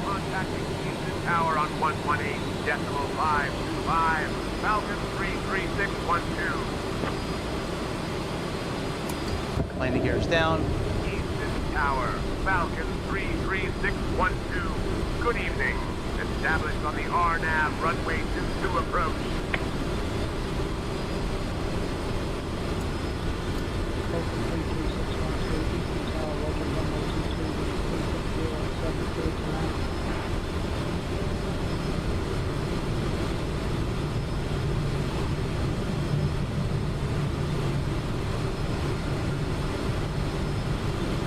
[SPEAKER 12] Contacting Easton Tower on 118.525. Falcon 33612.
[SPEAKER 1] Landing gear is down.
[SPEAKER 12] Easton Tower, Falcon 33612. Good evening. Established on the RNAV runway 22 approach.
[SPEAKER 11] Falcon 33612, Eastern Tower, Roger, runway 22, 360, 739.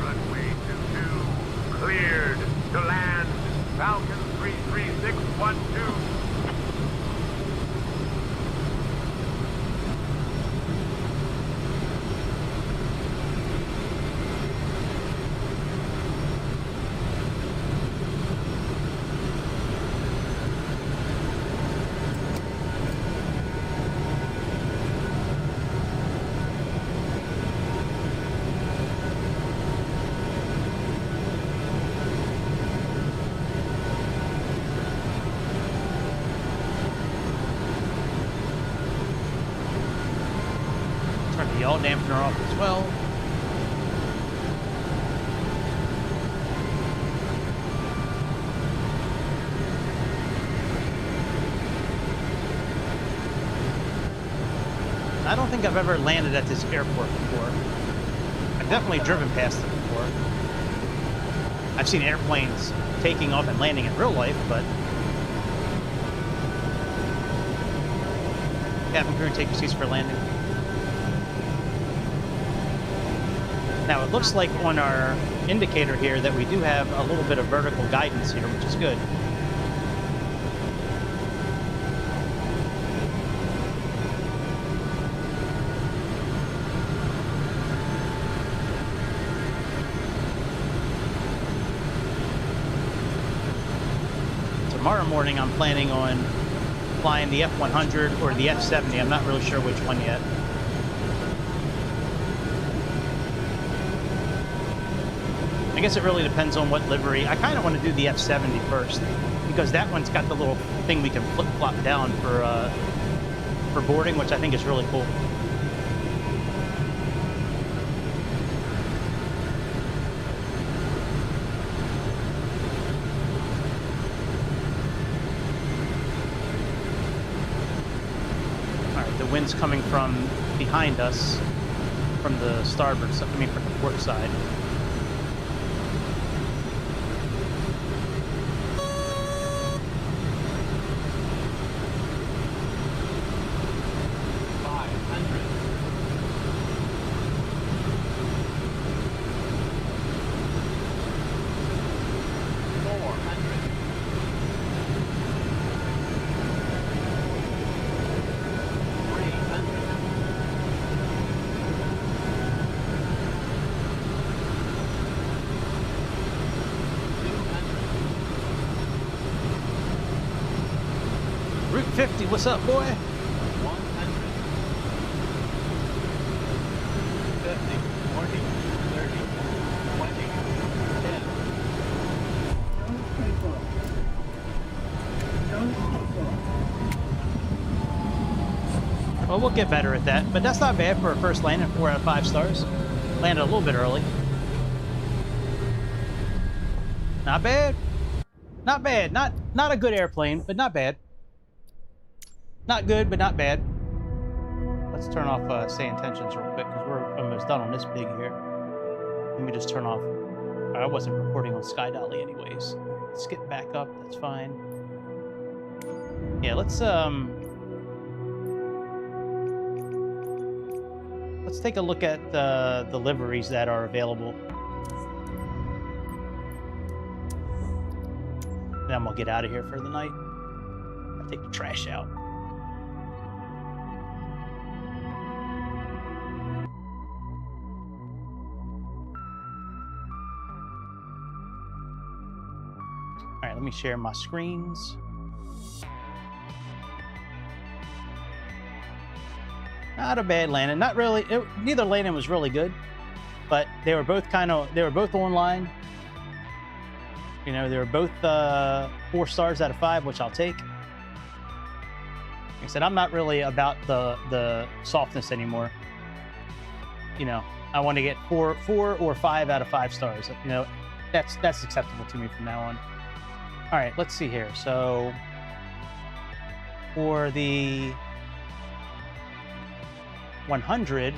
[SPEAKER 12] Runway 22, cleared to land. Falcon 33612.
[SPEAKER 1] Turn the yaw dampener off as well. I don't think I've ever landed at this airport before. I've definitely driven past it before. I've seen airplanes taking off and landing in real life, but... Cabin crew, take your seats for landing. Now, it looks like on our indicator here that we do have a little bit of vertical guidance here, which is good. Tomorrow morning, I'm planning on flying the F100 or the F70. I'm not really sure which one yet. I guess it really depends on what livery. I kind of want to do the F70 first, because that one's got the little thing we can flip-flop down for boarding, which I think is really cool. Alright, the wind's coming from behind us, from the starboard side, I mean from the port side. Route 50, what's up, boy?
[SPEAKER 8] 100. 50, 40, 30, 20, 10.
[SPEAKER 1] Well, we'll get better at that, but that's not bad for our first landing. 4 out of 5 stars. Landed a little bit early. Not bad. Not bad. Not a good airplane, but not bad. Not good, but not bad. Let's turn off say intentions real quick because we're almost done on this pig here. Let me just turn off. I wasn't recording on Sky Dolly anyways. Skip back up. That's fine. Yeah, let's take a look at the liveries that are available. Then we'll get out of here for the night. I'll take the trash out. All right, let me share my screens. Not a bad landing. Not really. Neither landing was really good, but they were both online. You know, they were both 4 stars out of 5, which I'll take. Like I said, I'm not really about the softness anymore. You know, I want to get 4 or 5 out of 5 stars. You know, that's acceptable to me from now on. All right, let's see here. So for the 100,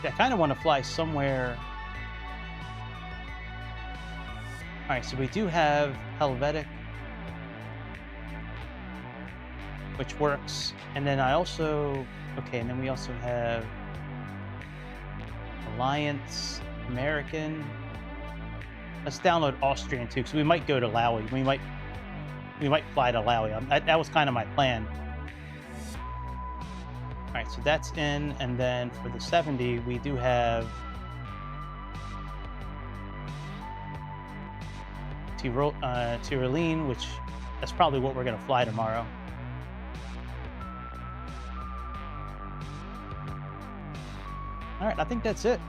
[SPEAKER 1] I kind of want to fly somewhere. All right, so we do have Helvetic, which works, and then I also and then we also have Alliance, American. Let's download Austrian too, because we might go to Laui. We might fly to Laui. That was kind of my plan. All right, so that's in, and then for the 70, we do have Tyrolean, which that's probably what we're going to fly tomorrow. All right, I think that's it.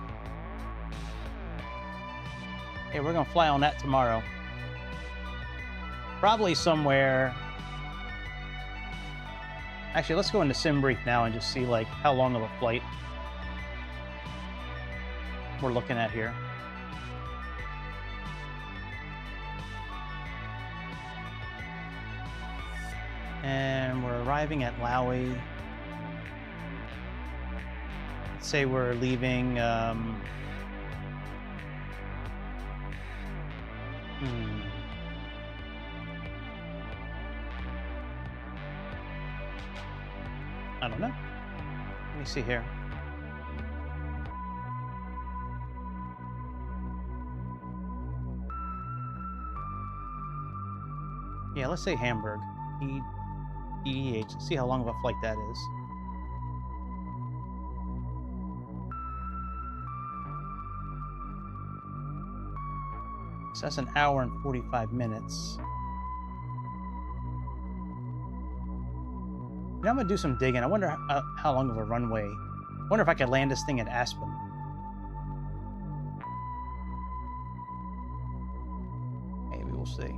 [SPEAKER 1] Hey, we're going to fly on that tomorrow. Probably somewhere. Actually, let's go into SimBrief now and just see like how long of a flight we're looking at here. And we're arriving at Laui. Let's say we're leaving I don't know. Let me see here. Yeah, let's say Hamburg. EEH. Let's see how long of a flight that is. So that's an hour and 45 minutes. Now I'm gonna do some digging. I wonder how long of a runway. I wonder if I could land this thing at Aspen. Maybe we'll see.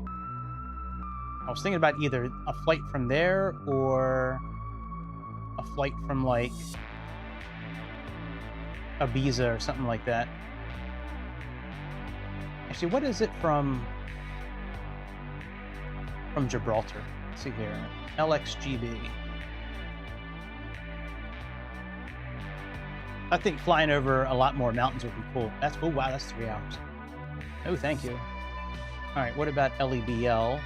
[SPEAKER 1] I was thinking about either a flight from there or a flight from like Ibiza or something like that. Actually, what is it from Gibraltar? Let's see here. LXGB. I think flying over a lot more mountains would be cool. Oh wow, that's 3 hours. Oh, thank you. All right, what about LEBL?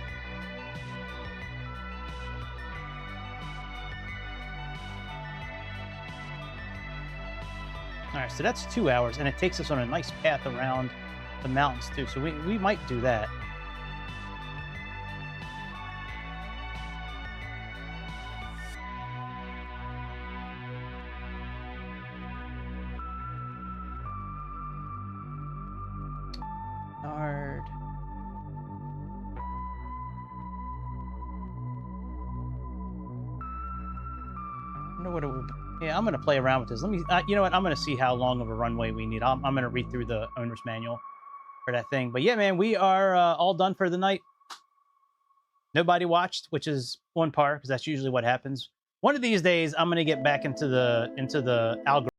[SPEAKER 1] All right, so that's 2 hours, and it takes us on a nice path around the mountains too. So we might do that. Hard. I wonder what it would. Yeah, I'm gonna play around with this. Let me. You know what? I'm gonna see how long of a runway we need. I'm gonna read through the owner's manual for that thing. But yeah, man, we are all done for the night. Nobody watched, which is on par because that's usually what happens. One of these days, I'm gonna get back into the algorithm.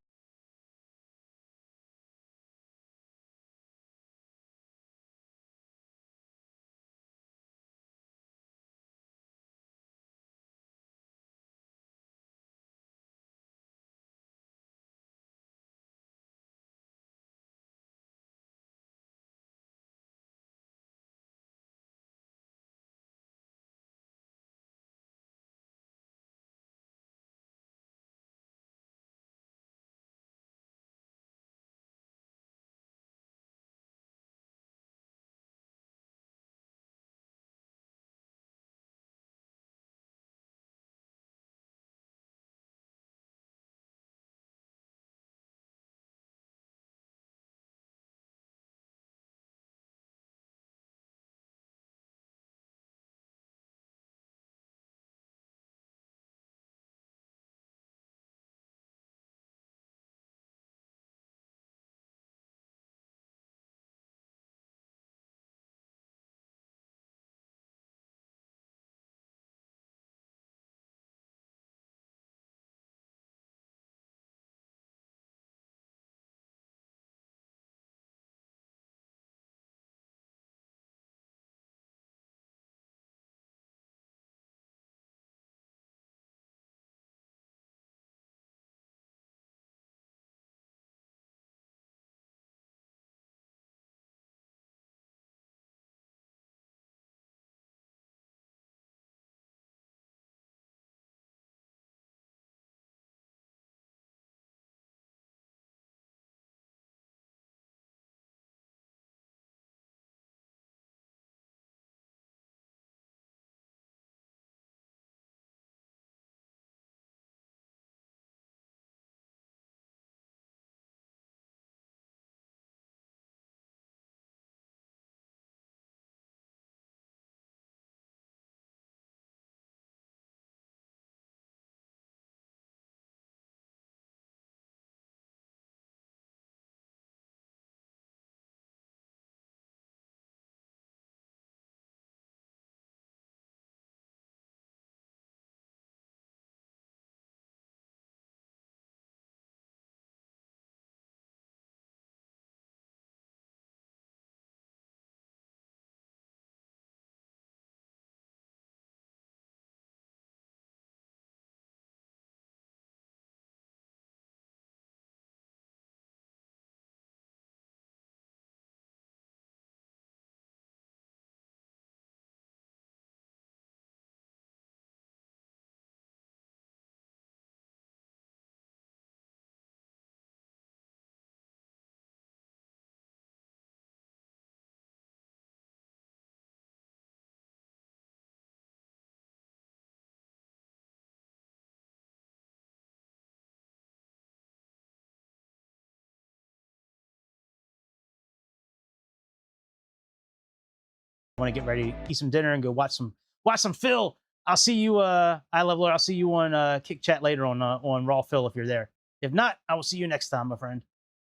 [SPEAKER 1] Want to get ready, eat some dinner, and go watch some Phil. I'll see you, iLeveler. I'll see you on Kick Chat later on Raw Phil if you're there. If not, I will see you next time, my friend.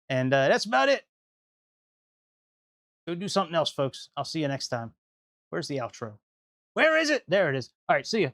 [SPEAKER 1] And that's about it. Go do something else, folks. I'll see you next time. Where's the outro? Where is it? There it is. All right, see ya.